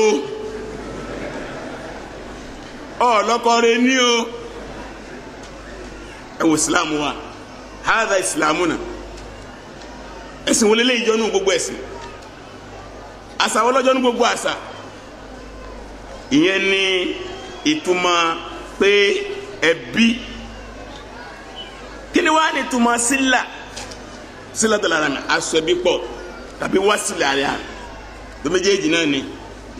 ọlọ́kọ rẹ ní o. ẹ wò ìsìlámù wa hádà ìsìlámù náà ẹ̀sìn wọlé lè jọ nù gbogbo ẹ̀sìn, àṣà wọlọ́jọ́ nù gbogbo àṣà. ìyẹn ni ìtumọ̀ pé ẹbí. kí ni wàá ní ìtumọ̀ sílà tó lára mi aṣọ ẹbí pọ̀ tàbí wásìlì àrẹ à tó méjèèjì náà ni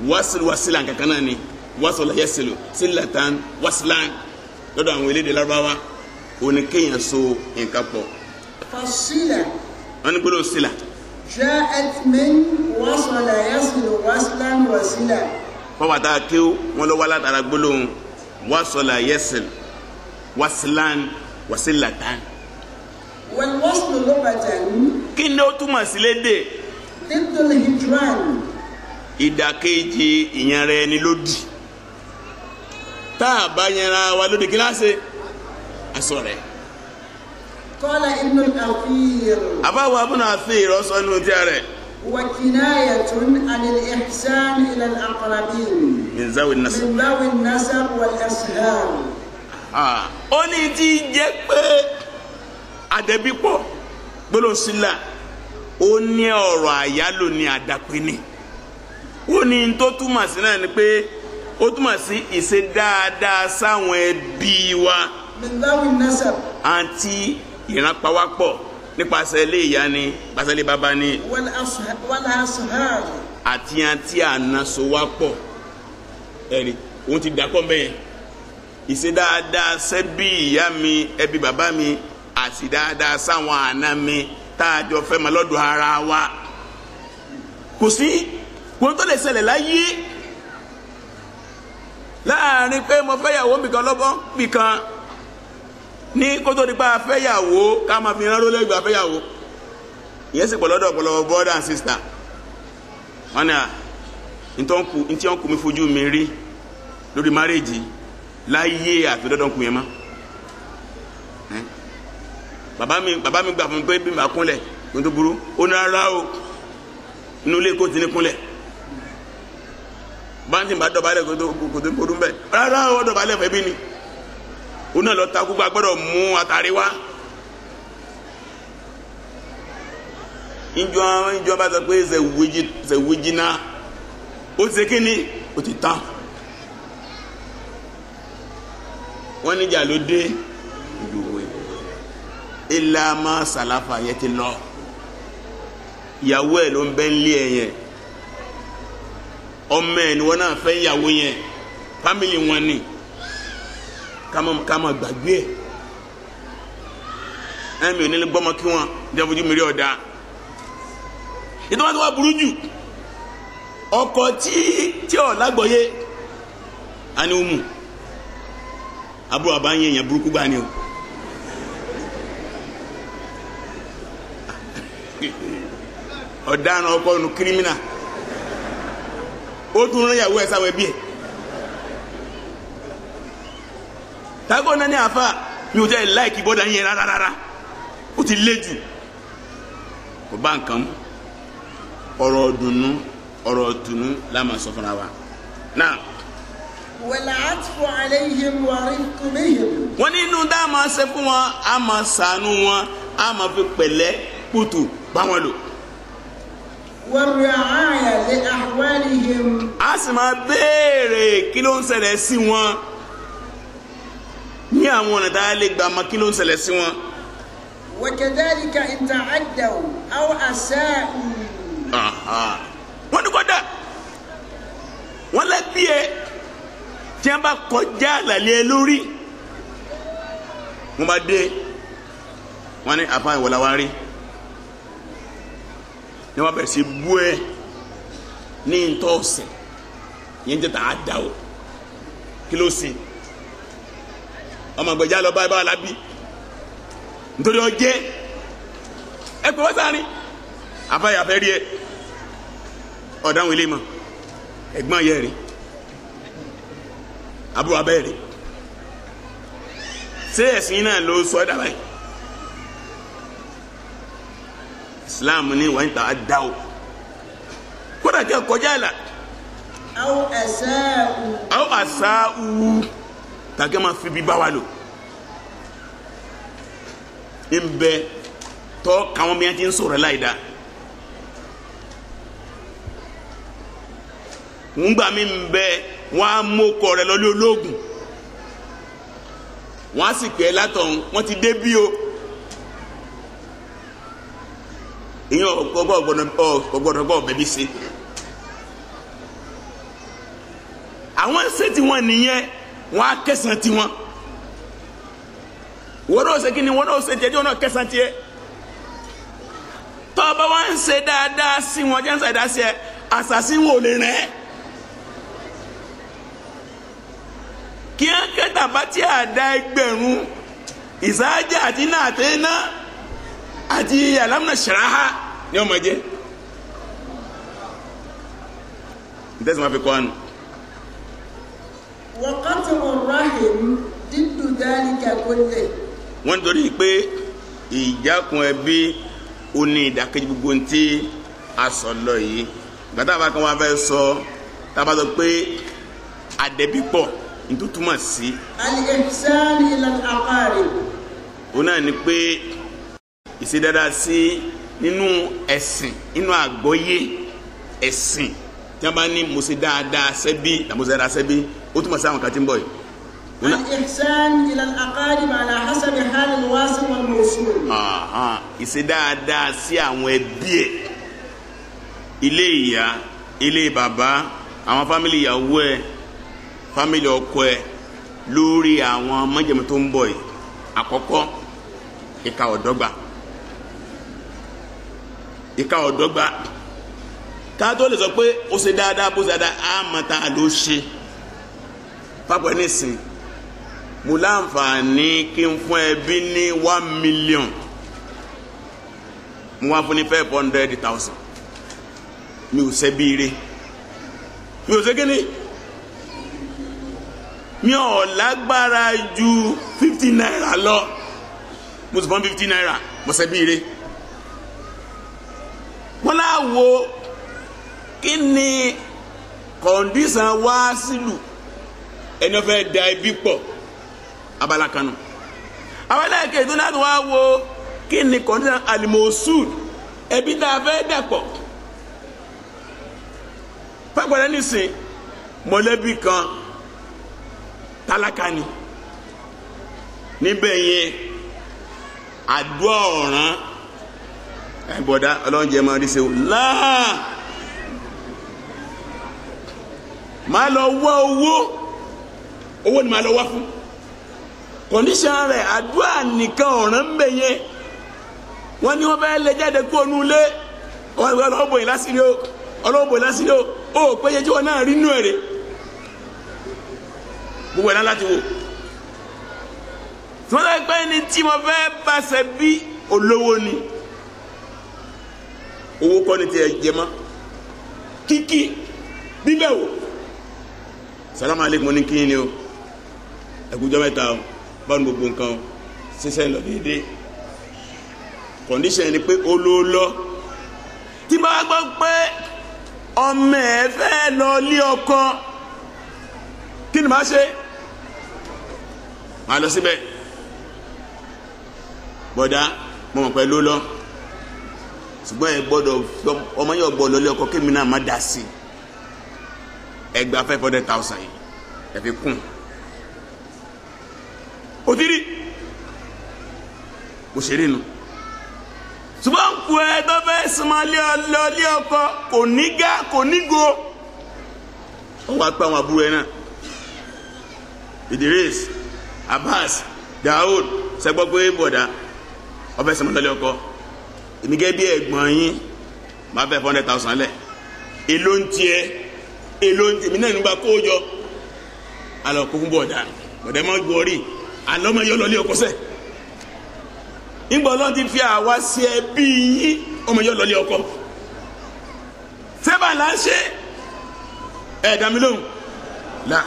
wásìlì kankan náà ni wásìlì yẹsìlì sílàtàn wásìlàn lọ́dọ̀ àwọn elédè lárúbáwá òní kéèyàn so nǹkan pọ̀. fasila. wọ́n ní gbọ́dọ̀ sílà. ja'at min wasala yasilu waslan wasila. pọ́pàtà kéw wọn lọ wá látara gbólóhùn wasala yẹsìlì wásìlàn wàsílàtàn. wal waslu lughatan. kí ni ó túmọ̀ sí lédè. diddul hijran. ìdàkejì ìyẹn rẹ ni lódì. tá a bá yẹra wa lóde kíláàsì asọ̀rẹ̀. قال ابن الأثير àbáwọ̀ abúlé àfihàn ìrọ́sọ inú tí a rẹ̀. وكناية عن الإحسان إلى الأقربين من ذوي النسب من ذوي النسب والأسهام. ó ní tí jẹ́ pé àdẹ̀bí pọ̀ gbọ́dọ̀ sílá ó ní ọ̀rọ̀ àyálò ní àdàpínì ó ní tó túmọ̀ sí náà ni pé ó túmọ̀ sí ìṣe dáadáa sáwọn ẹbí wa من ذوي النسب àti ìrànpawápọ̀ nípasẹ̀ ilé ìyá ni nípasẹ̀ ilé bàbá ni والأسهام àti àti ànasowápọ̀ ẹ̀rí òun ti dàpọ̀ mẹ́yẹn ìṣe dáadáa sẹ́bí ìyá mi ẹbí bàbá mi àti dáadáa sáwọn àna mi tá a jọ fẹ́ mọ́ lọ́dọ̀ ara wa kò sí wọn tó lè ṣẹlẹ̀ láyé láàrin pé mo fẹ́ yàwó nìkan lọ́bọ́ nìkan ní kótó nípa fẹ́yàwó ká máa fi rán lólẹ́gbẹ̀ẹ́ fẹ́yàwó ìyẹn sì pọ̀ lọ́dọ̀ ọ̀pọ̀lọpọ̀ brother and sister wọn ni à ntí wọn kù mí fojú mi rí lórí márèjì láyé àtúndọ́dọ̀ kù yẹn mọ́ bàbá mi gbà fún mi pé bí màá kúnlẹ̀ kó tó burú ó ní rárá o inú ilé kó ti ní kúnlẹ̀ báńtì bá dọ̀bálẹ̀ kó tó burú bẹ́ẹ̀ rárá o dọ̀bálẹ̀ fẹ́ bí ni ó náà lọ ta gbogbo agbọ́dọ̀ mú àtàrí wá ìjọ bá sọ pé ṣèwéjìnà ó ti ṣe kí ni ó ti tán wọ́n níjà ló dé ìdòwò ìlàmà sàlàfà yẹn ti lọ ìyàwó ẹ̀ ló ń bẹ́ ń lé ẹ̀ yẹn ọmọ ẹ̀ ni wọ́n náà fẹ́ ìyàwó yẹn fámìlì wọn ni ká má gbàgbé ẹ̀ ẹ̀mí ò ní lè gbọ́mọ kí wọ́n jẹ́ fojú mi rí ọ̀dà ìtọ́wọ́n tó wá burú jù ọkọ tí ọ̀ lágbọ̀ọ́yé àni ó mú àbúrò àbáyé èèyàn burúkú gbà ní o ọ̀daràn ọkọ nù kírímínà ó tún rán ìyàwó ẹ̀ sáwọn ẹbí ẹ̀ tágọ́ náà ní àfà mi ò jẹ́ láìkí bọ́dà yẹn rárá ó ti lé jù kò bá nǹkan mú ọ̀rọ̀ ọ̀dùnnú ọ̀rọ̀ ọ̀tùnú láàmà sọ fúnra wa náà. والعطف عليهم ورفق بهم. wọ́n nínú dá a máa ṣe fún wọn a máa ṣàánú wọn a máa fi pẹ̀lẹ́ kùtù bá wọn lò. والرعاية لأحوالهم. a sì máa béèrè kí ló ń ṣẹlẹ̀ sí wọn ní àwọn ọ̀nà tá a lè gbà máa kí ló ń ṣẹlẹ̀ sí wọn. وكذلك إن تعدوا أو أساءوا. wọ́n ní kọ́dà wọ́n lẹ́bi ẹ̀ tí wọ́n bá kọjá àlàlẹ́ lórí wọ́n bá dé wọ́n ní àfa ìwọ̀lá wa rí ní wọ́n bẹ̀rẹ̀ sí bú ẹ ní ntọ́sẹ̀ yẹn jẹ́ tà á dà o kí ló sì ọmọ àgbẹ̀já lọ bá ibà lábí nítorí ọjẹ́ ẹ pé wọ́n sáré àfa ìyàfẹ́ rí ẹ ọ̀dáhùn ilé mọ̀ ẹ̀gbọ́n yẹ rí àbúrò abẹ́rẹ́ ṣé ẹ̀sìn náà ló sọ ẹ́ dàbá yìí Islam ní wọ́n ń ta dá o kódà kí ẹ kọjá ìlà àwọn àṣà wù tàgé máa fi bí bá wa lò ń bẹ tọ́ káwọn bí wọ́n ti ń sọ̀rọ̀ láì dá ń gbà mí ń bẹ wọ́n á mọ́kọ rẹ̀ lọ́lé ológun wọ́n á sì pè é látọ̀hún wọ́n ti dé bí o ìyẹn ọgbọ́dọ̀ gbọ́ bẹ̀bí sí àwọn ṣe tí wọ́n nìyẹn wọ́n á kẹsàn tí wọ́n wọ́n náà ṣe kí ni wọ́n náà ṣe tiẹ̀ tí wọ́n náà kẹsàn tiẹ̀ tọ́ba wọn ń ṣe dáadáa sí wọn jẹ́ ń ṣe dáadáa sí ẹ àṣàṣì wọn ò lè rìn ẹ́. kí á kẹta bá tí a da ẹgbẹ̀rún ìsáájà àti náà àtẹ́ná àti alámúnà ṣàráhà ní ọmọ jẹ́ ntẹ́sí máa fi kọ́ ànú وقطع الرحم ضد ذلك كله. wọ́n torí pé ìjákun ẹbí ó ní ìdákejì gbogbo tí a sọ lọ yìí gbàtà bá kan wá fẹ́ sọ tábà sọ pé adẹ́bípọ̀ nítorí túmọ̀ sí. al-ihsan ila al-aqarib. òun náà ni pé ìṣe dáadáa sí nínú ẹ̀sìn nínú àgbọ́yé ẹ̀sìn tí wọ́n bá ní mo ṣe dáadáa sẹ́bí tàbí mo ṣe dáadáa sẹ́bí ó túmọ̀ sí àwọn kan tí ń bọ̀ yìí. al-ihsan ila al-aqarib ala hasab hal al-wasil wal-mawsul. ìṣe dáadáa sí àwọn ẹbí ẹ̀ ilé ìyá ilé bàbá àwọn fámìlì ìyàwó ẹ̀ fámìlì ọkọ ẹ̀ lórí àwọn májẹ̀mú tó ń bọ̀ yìí. àkọ́kọ́ ìka ọ̀dọ́gba ká tó lè sọ pé ó ṣe dáadáa bó ṣe dáadáa á mọ̀ tá a ló ṣe pápẹ́ nísìn mo láǹfààní kí n fún ẹbí ní 1 million mo wá fún ní 500,000 mi ò ṣẹ́bí ire mi ò ṣe kíni mi ò lágbára ju 50 naira lọ mo sì fún 50 naira mo ṣẹ́bí ire wọ́n láwo kí ni kọ̀ǹdíṣàn wá sílù ẹni ó fẹ́ da ẹbí pọ̀ abala kanu àwọn ẹlẹ́ẹ̀kẹ́ tó láti wá wo kí ni kọ̀ǹdíṣàn alimosul ẹbí tá a fẹ́ dàpọ̀ pàpàdé nísìn mọ̀lẹ́bí kan tálákà ni níbẹ̀ yẹn àdúrà ọ̀ràn ẹ̀bọ̀dá ọlọ́njẹ́ máa rí ṣe láà máa lọ wá owó ni máa lọ wá fún kọ̀ndíṣàn rẹ̀ àdúrà nìkan ọ̀ràn ń bẹ̀ yẹn wọ́n ní wọ́n fẹ́ lè jáde kó onú ilé ọlọ́bòyìn lásìrí ó péye tí wọ́n náà rí inú èrè gbogbo ẹ̀ náà láti wò tí wọ́n lọ pẹ́ ní tí mo fẹ́ bá ṣe bí olówó ni owó kọ́ ni tiẹ̀ jẹ mọ́ kíkí bíbẹ̀ wò salamu aleykum ní kíni o ẹ̀kújọ́ mẹ́ta o báwọn gbogbo nǹkan o ṣiṣẹ́ lọ déédéé kọ̀ndíṣẹ̀ ni pé olóòlọ́ tí bá gbọ́ pé ọmọ ẹ̀ fẹ́ lọ lé ọkọ kí ni màá ṣe màá lọ síbẹ̀ bọ̀dá mo mọ̀ pé ló lọ ṣùgbọ́n ẹ gbọ́dọ̀ ọmọ yóò gbọ́ lọlé ọkọ kémi náà má dá sí ẹgbà 500,000 yìí ẹ fi kún òtírí òṣèré nu ṣùgbọ́n kú ẹ tó fẹ́ súnmọ́ lọlé ọkọ kò ní gá kò ní go ó wá pé àwọn àbúrò ẹ náà Idris Abbas Daoud ṣẹgbọ́ pé bọ̀dá ó fẹ́ súnmọ́ lọlé ọkọ èmi gẹ́gẹ́ bí ẹ̀gbọ́n yín máa fẹ́ 400,000 lẹ̀ èló ń tiẹ̀ èló ń tèmi náà nígbà kóòjọ alọ́ kó fún bọ̀dá mọ́ gbọ́rí alọ́ mọ́ yọ lọ́lé ọkọ nígbà ọlọ́run ti fi àwa sí ẹbí yín ọmọ yọ lọ́lé ọkọ sẹ́bà là ń ṣe ẹ̀ẹ́dà mi lóhùn là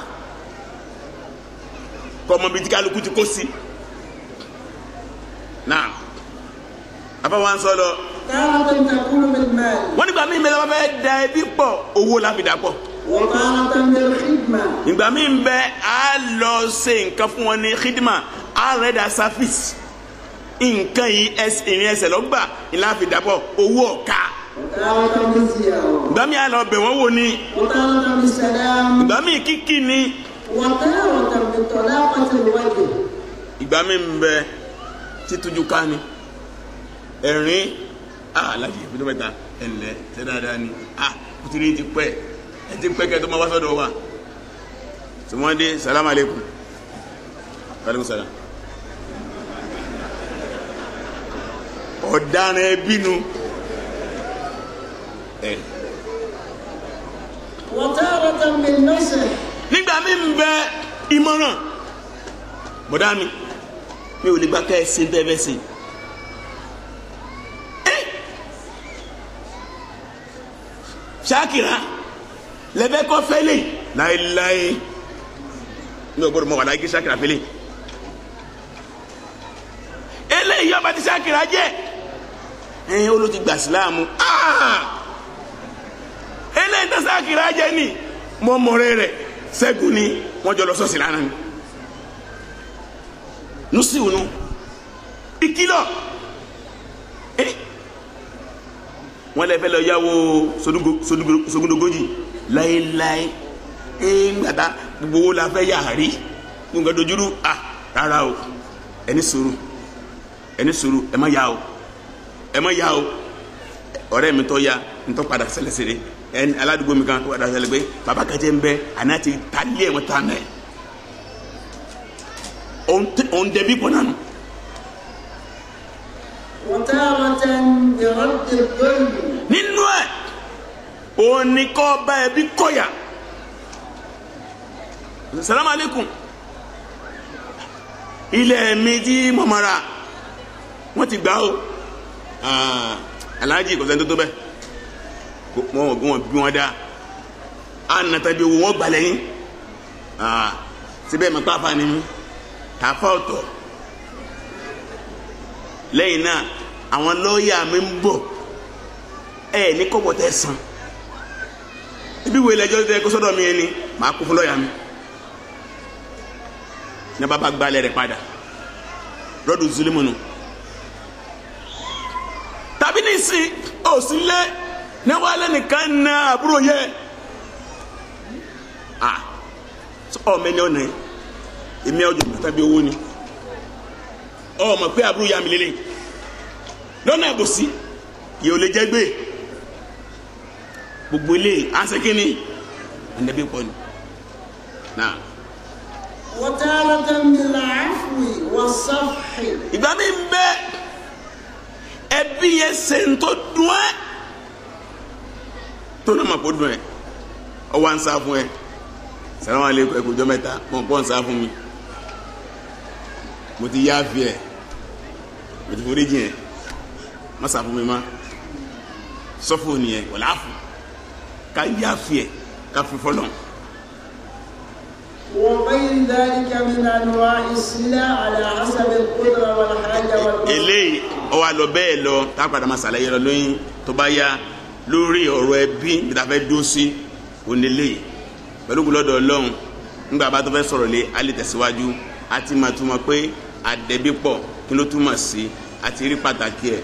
kọ́ ọmọ bíi tí kálukú ti kó sí náà àbáwá ń sọ lọ. wọ́n nígbà míì mẹ́ta wọ́n fẹ́ da ẹbí pọ̀ owó la fi dà pọ̀. nígbà míì ń bẹ á lọ ṣe nǹkan fún wọn ní khidma á rẹ̀ dà service nǹkan yìí ìrìn ẹsẹ̀ lọ́gbà ìlà fi dà pọ̀ owó ọ̀ka. ìgbà míì á lọ bẹ̀ wọ́n wò ní. ìgbà míì kíkì ni. ìgbà míì ń bẹ títújú ká ni ẹ̀rín alájì ìpínlẹ̀ mẹ́ta ẹ̀lẹ́ tẹ́ dáadáa ni kùtìrí ti pẹ́ ẹ ti pẹ́ kẹ́ tó máa wá sọ́dọ̀ wa tí wọ́n dé salamu alaikum alaikum salam ọ̀daràn ẹbínú ẹ̀ nígbà mí ń bẹ ìmọ̀ràn bọ̀dá mi ò lè gbá kẹ́ ẹ sí bẹ́ẹ̀ sí ṣáàkìrá lẹ́fẹ́ kọ́ fẹ́lẹ̀ láìláì mi ò gbọ́dọ̀ mọ̀ wà láyé kí sákìrà fẹ́lẹ̀ eléyìí ọba ti sákìrà jẹ́ ẹ̀yìn olú ti gbà síláàmù eléyìí tó sákìrà jẹ́ ni mọ́mọ́rẹ́ rẹ̀ Ṣẹ́gun ni wọ́n jọ lọ sọ́ọ̀sì lánàá ni nusiw nu ìkìlọ̀ wọ́n lè fẹ́ lọ yáwó sódúngogoji láéláé ńgbàdá gbogbo wo la fẹ́ yà rí gbogbo dojúrú rárá o ẹni sùúrù ẹ má yá o ọ̀rẹ́ mi tó ya ntọ́ padà sẹlẹsẹlẹ ẹni aládùúgbò mi kan tó padà sẹlẹ pé bàbá kẹjẹ ń bẹ àná ti tálíẹ̀ wọn tán náà on dẹbi pọ̀ nánu. nínú ẹ̀ oníkọ́ bá ẹbí kọ́yà salamu aleykum ilẹ̀ mi tí mọ̀mọ́ra wọ́n ti gbà ó aláàjì kò sẹ́ni tó bẹ́ẹ̀ wọ́n bí wọ́n dá ànàtàbí owó wọ́n gbà lẹ́yìn síbẹ̀ mọ̀ pàápàá ni mí tàfà ọ̀tọ̀ lẹ́yìn náà àwọn lọ́ọ̀yà mi ń bọ̀ ní kọ́bọ̀ tẹ́ san ibi wo ilẹ̀-ẹjọ́ tẹ́ kó sọ́dọ̀ mi ẹni màá kó fún lọ́ọ̀yà mi ní bàbá gbalẹ̀ rẹ̀ padà lọ́dún zulimunu tàbí ní ìsìn òsínlẹ̀ ní wàá lẹ́nìkan ná àbúrò yẹ ọ̀mẹ́ni ọ̀nà yẹn èmi ọjọ́ tàbí owó ni ọmọ pé àbúrò ya mi lélẹ̀ lọ́nà àbòsí yóò lè jẹ́ gbé gbogbo ilé àṣekínní ẹnẹ́bí pọ̀ ni náà. ìgbà mi ń bẹ ẹbí yẹn ṣe ń tó dùn ẹ́ tó náà mà kó dùn ẹ́ ọwọ́ à ń sá fún ẹ salamu aleykum ẹkùjọ mẹ́ta mọ̀ pọ̀ ń sá fún mi mo ti yá fi ẹ mo ti forí jìn ẹ má sá fún mi má sọfún òní ẹ wọlé àfọ ká yá fi ẹ ká fi fọlọ. وبين ذلك من أنواع السلع على حسب القدرة والحاجة والقصد. eléyìí ó wá lọ bẹ́ẹ̀ lọ tá a padà máa ṣàlàyé lọ lóyún tó bá yá lórí ọ̀rọ̀ ẹbí bí ta fẹ́ dó sí onílé pẹ̀lú gbọ́dọ̀ Ọlọ́run nígbà bá tó fẹ́ sọ̀rọ̀ lé alẹ́ tẹ̀síwájú àti máa túmọ̀ pé àdẹ̀bí pọ̀ kí ló túmọ̀ sí àti rí pàtàkì ẹ̀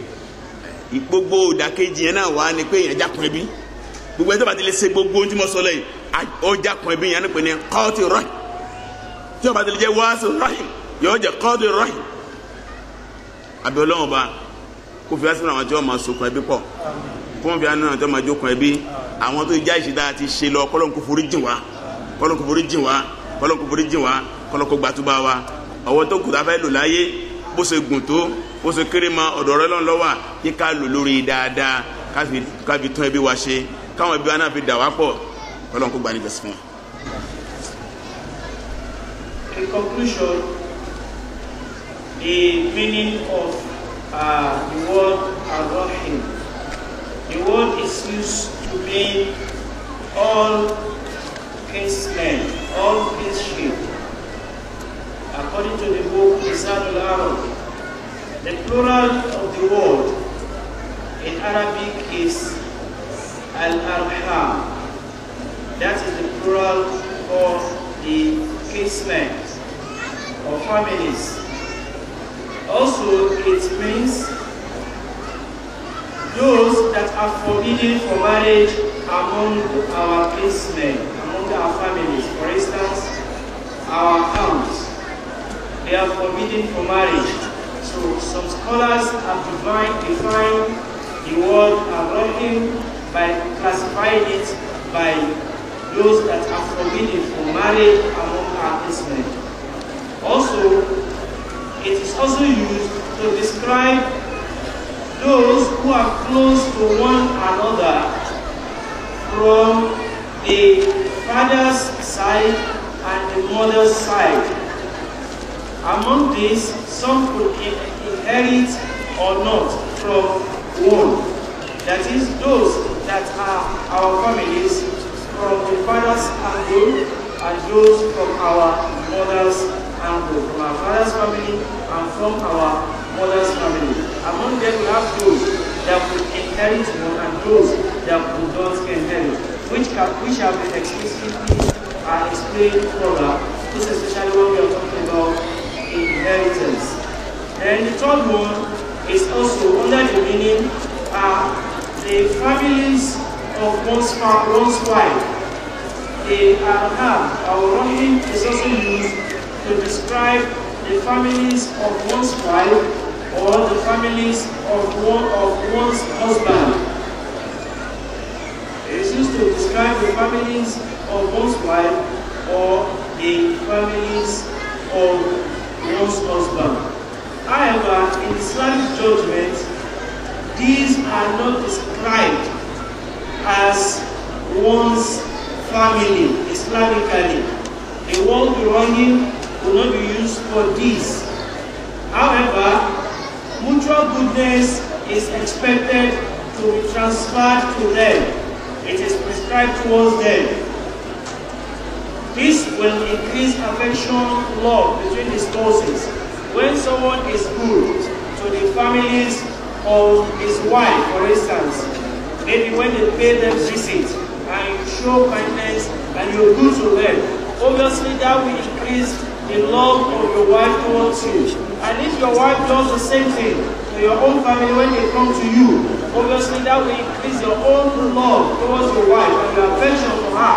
gbogbo ìdàkejì yẹn náà wà ní pé èèyàn jákun ẹbí gbogbo ẹni tó bá ti lè ṣe gbogbo ohun tí mo sọ lẹ́yìn ó jákun ẹbí yẹn ní pé ní kọ́ọ̀tì Rahim tí wọ́n bá ti lè jẹ́ wáásù Rahim yóò jẹ́ kọ́ọ̀tì Rahim àbí Ọlọ́run ọba kó fi wáṣí àwọn tí wọ́n máa sokun ẹbí pọ̀ kó wọ́n fi wáṣí àwọn tí wọ́n máa jókun ẹbí àwọn tó já ìṣẹ̀dá àti ṣe lọ kọ́lọ́n kó forí jìn wá kọ́lọ́n kó forí jìn wá kọ́lọ́n kó forí jìn wá kọ́lọ́n kó gbàtúbà wá ọwọ́ tó kù tá a fẹ́ lò láyé bó ṣe gùn tó bó ṣe kéré ma ọ̀dọ̀ rẹ lọ́n lọ́wọ́ kí ká lò lórí dáadáa ká fi tún ẹbí wa ṣe káwọn ẹbí wa náà fi dà wá pọ̀ kọ́lọ́n kó gbà ní bẹ̀sí fún wa. In conclusion, the meaning of the word Rahim, the word is used to mean all kinsmen, all kinship. According to the book Lisanul Arab, the plural of the word in Arabic is Al-Arham. That is the plural for the kinsmen or families. Also, it means those that are forbidden for marriage among our kinsmen, among our families. For instance, our aunts, they are forbidden for marriage. So some scholars have defined the word Rahim by classifying it by those that are forbidden for marriage among our kinsmen. Also, it is also used to describe those who are close to one another from the father's side and the mother's side. Among these, some could inherit or not from one. That is, those that are our families from the father's angle and those from our mother's angle, from our father's family and from our mother's family. Among them we have those that will inherit more and those that will not inherit, which have been explicitly explained further. This is especially when we are talking about inheritance. And the third one is also under the meaning the families of one's wife. The Rahim is also used to describe the families of one's wife or the families of one's husband. It is used to describe the families of one's wife or the families of one's husband. However, in Islamic judgment, these are not described as one's family Islamically. The word Rahim will not be used for this. However, mutual goodness is expected to be transferred to them. It is prescribed towards them. This will increase affection, love between the spouses. When someone is good to the families of his wife, for instance, maybe when they pay them visit and you show kindness and you're good to them, obviously that will increase the love of your wife towards you. And if your wife does the same thing to your own family when they come to you, obviously that will increase your own love towards your wife and your affection for her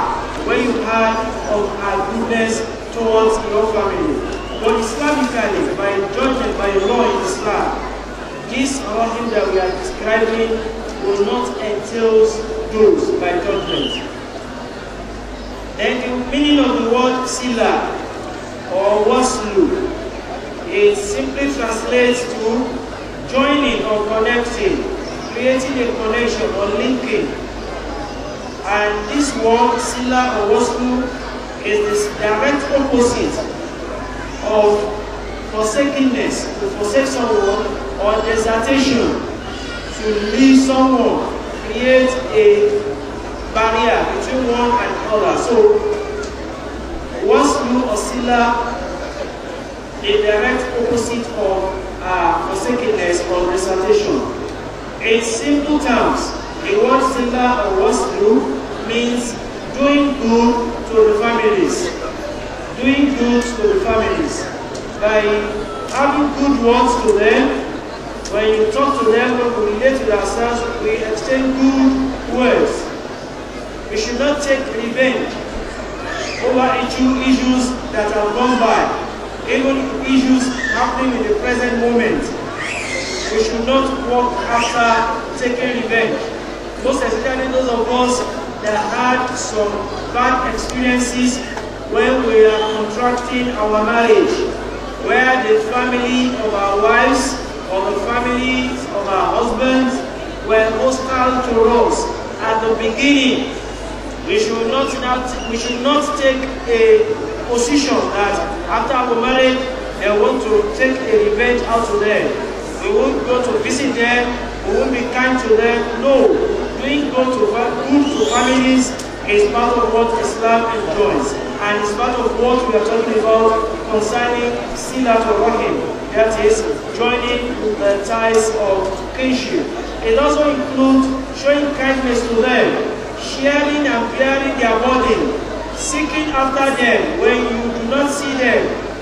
when you heard of her goodness towards your family. But Islamically, by judgment, by law in Islam, this Rahim that we are describing will not entail those by judgment. Then the meaning of the word Sila or Waslu, it simply translates to joining or connecting, creating a connection or linking. And this word Sila or Waslu is this direct opposite of forsakenness, to forsake someone, or desertation, to leave someone, create a barrier between one and another. So, waslu or sila, the direct opposite of forsakenness or desertion. In simple terms, the word sila or waslu means doing good to the families. Doing good to the families by having good words to them. When you talk to them, when we relate to ourselves, we exchange good words. We should not take revenge over issues that have gone by, even issues happening in the present moment. We should not walk after taking revenge. Most especially those of us that had some bad experiences when we are contracting our marriage, where the family of our wives or the families of our husbands were hostile to us at the beginning. We should not take a position that after our marriage they want to take a revenge out to them. We won't go to visit them, we won't be kind to them. No, doing good to families is part of what Islam enjoys, and it's part of what we are talking about concerning Sillatu Rahim, that is, joining the ties of kinship. It also includes showing kindness to them, sharing and bearing their burden, seeking after them when you do not see them,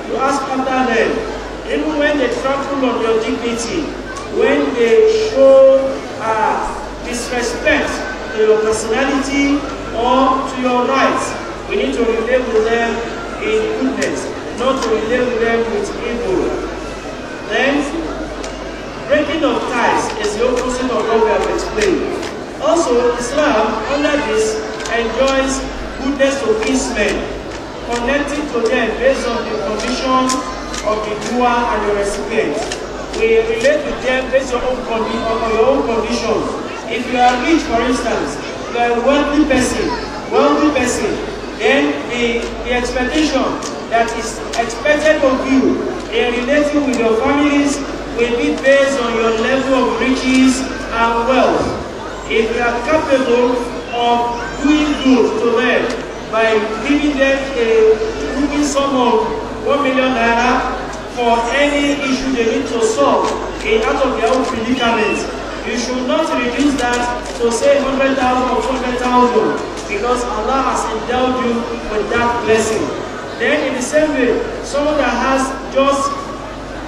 you ask after them, even when they trample on your dignity, when they show disrespect to your personality or to your rights. We need to relate with them in goodness, not to relate with them with evil. Then, breaking of ties is the opposite of what we have explained. Also, Islam, under this, enjoys goodness to kinsmen, connecting to them based on the condition of the doer and the recipient. We relate with them based on your own conditions. If you are rich, for instance, you are a wealthy person, then the expectation that is expected of you in relating with your families will be based on your level of riches and wealth. If you are capable of doing good to them, by giving them a looking sum of 1 million naira for any issue they need to solve out of their own predicament. You should not reduce that to say 100,000 or 200,000 because Allah has endowed you with that blessing. Then in the same way, someone that has just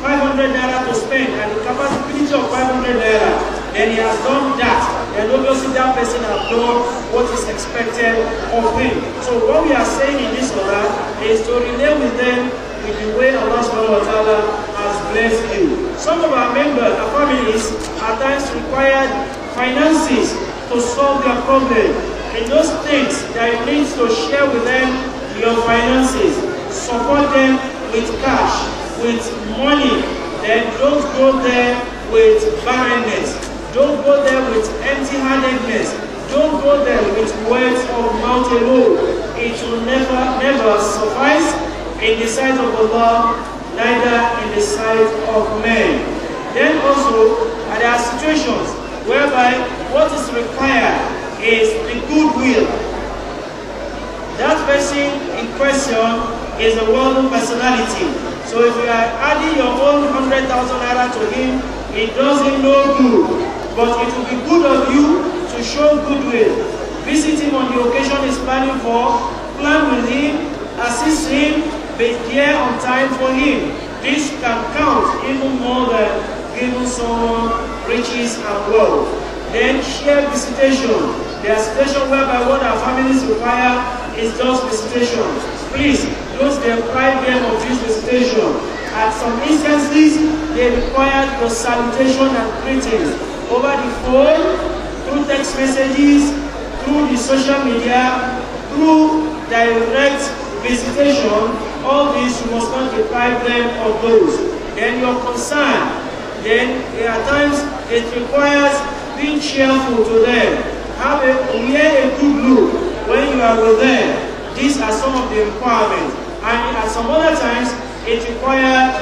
500 naira to spend and the capacity of 500 naira, then he has done that. Then obviously that person has done what is expected of him. So what we are saying in this order is to relate with them with the way Allah subhanahu wa ta'ala has blessed you. Some of our members, our families, at times require finances to solve their problem. In those things that you need to share with them your finances, support them with cash, with money. Then don't go there with barrenness. Don't go there with empty-handedness. Don't go there with words of mouth alone. It will never suffice in the sight of Allah, neither in the sight of men. Then also, there are situations whereby what is required is the goodwill. That person in question is a well-known personality. So if you are adding your own 100,000 naira to him, it does him no good. But it will be good of you to show goodwill. Visit him on the occasion he's planning for, plan with him, assist him, be there on time for him. This can count even more than giving someone riches and wealth. Then share visitation. There are situations whereby what our families require is just visitation. Please, don't deprive them of this visitation. At some instances, they require your salutation and greetings over the phone, through text messages, through the social media, through direct visitation. All these, you must not deprive them of those. Then your concern, then at times it requires being cheerful to them. Wear a good look when you are with them. These are some of the requirements. And at some other times, it requires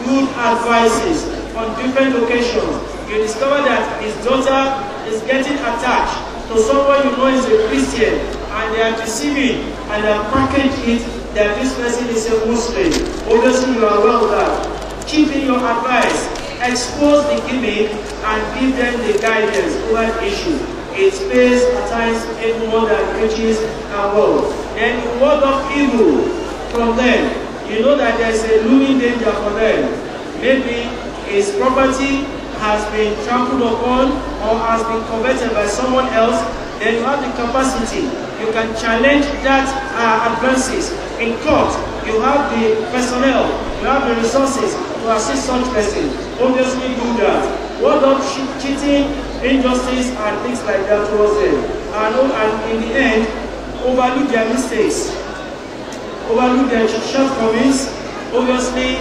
good advices on different occasions. You discover that his daughter is getting attached to someone you know is a Christian, and they are deceiving and they have packaged it that this person is a Muslim. Obviously, you are aware of that. Keep in your advice, expose the gimmick, and give them the guidance over the issue. It pays at times even more than riches and wealth. Then you ward off evil from them. You know that there is a looming danger for them. Maybe his property has been trampled upon or has been coveted by someone else. Then you have the capacity. You can challenge that advances in court. You have the personnel, you have the resources to assist such person. Obviously do that. What of cheating, injustice, and things like that towards them. And in the end, overlook their mistakes, overlook their shortcomings. Obviously,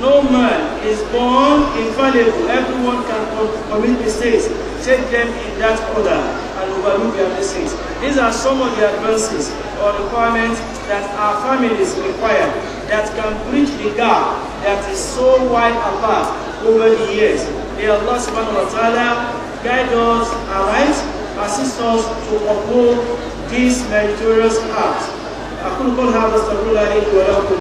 no man is born infallible. Everyone can commit mistakes. Take them in that order and overlook their mistakes. These are some of the advances or requirements that our families require that can bridge the gap that is so wide apart over the years. May Allah subhanahu wa ta'ala guide us aright, assist us to uphold this meritorious act.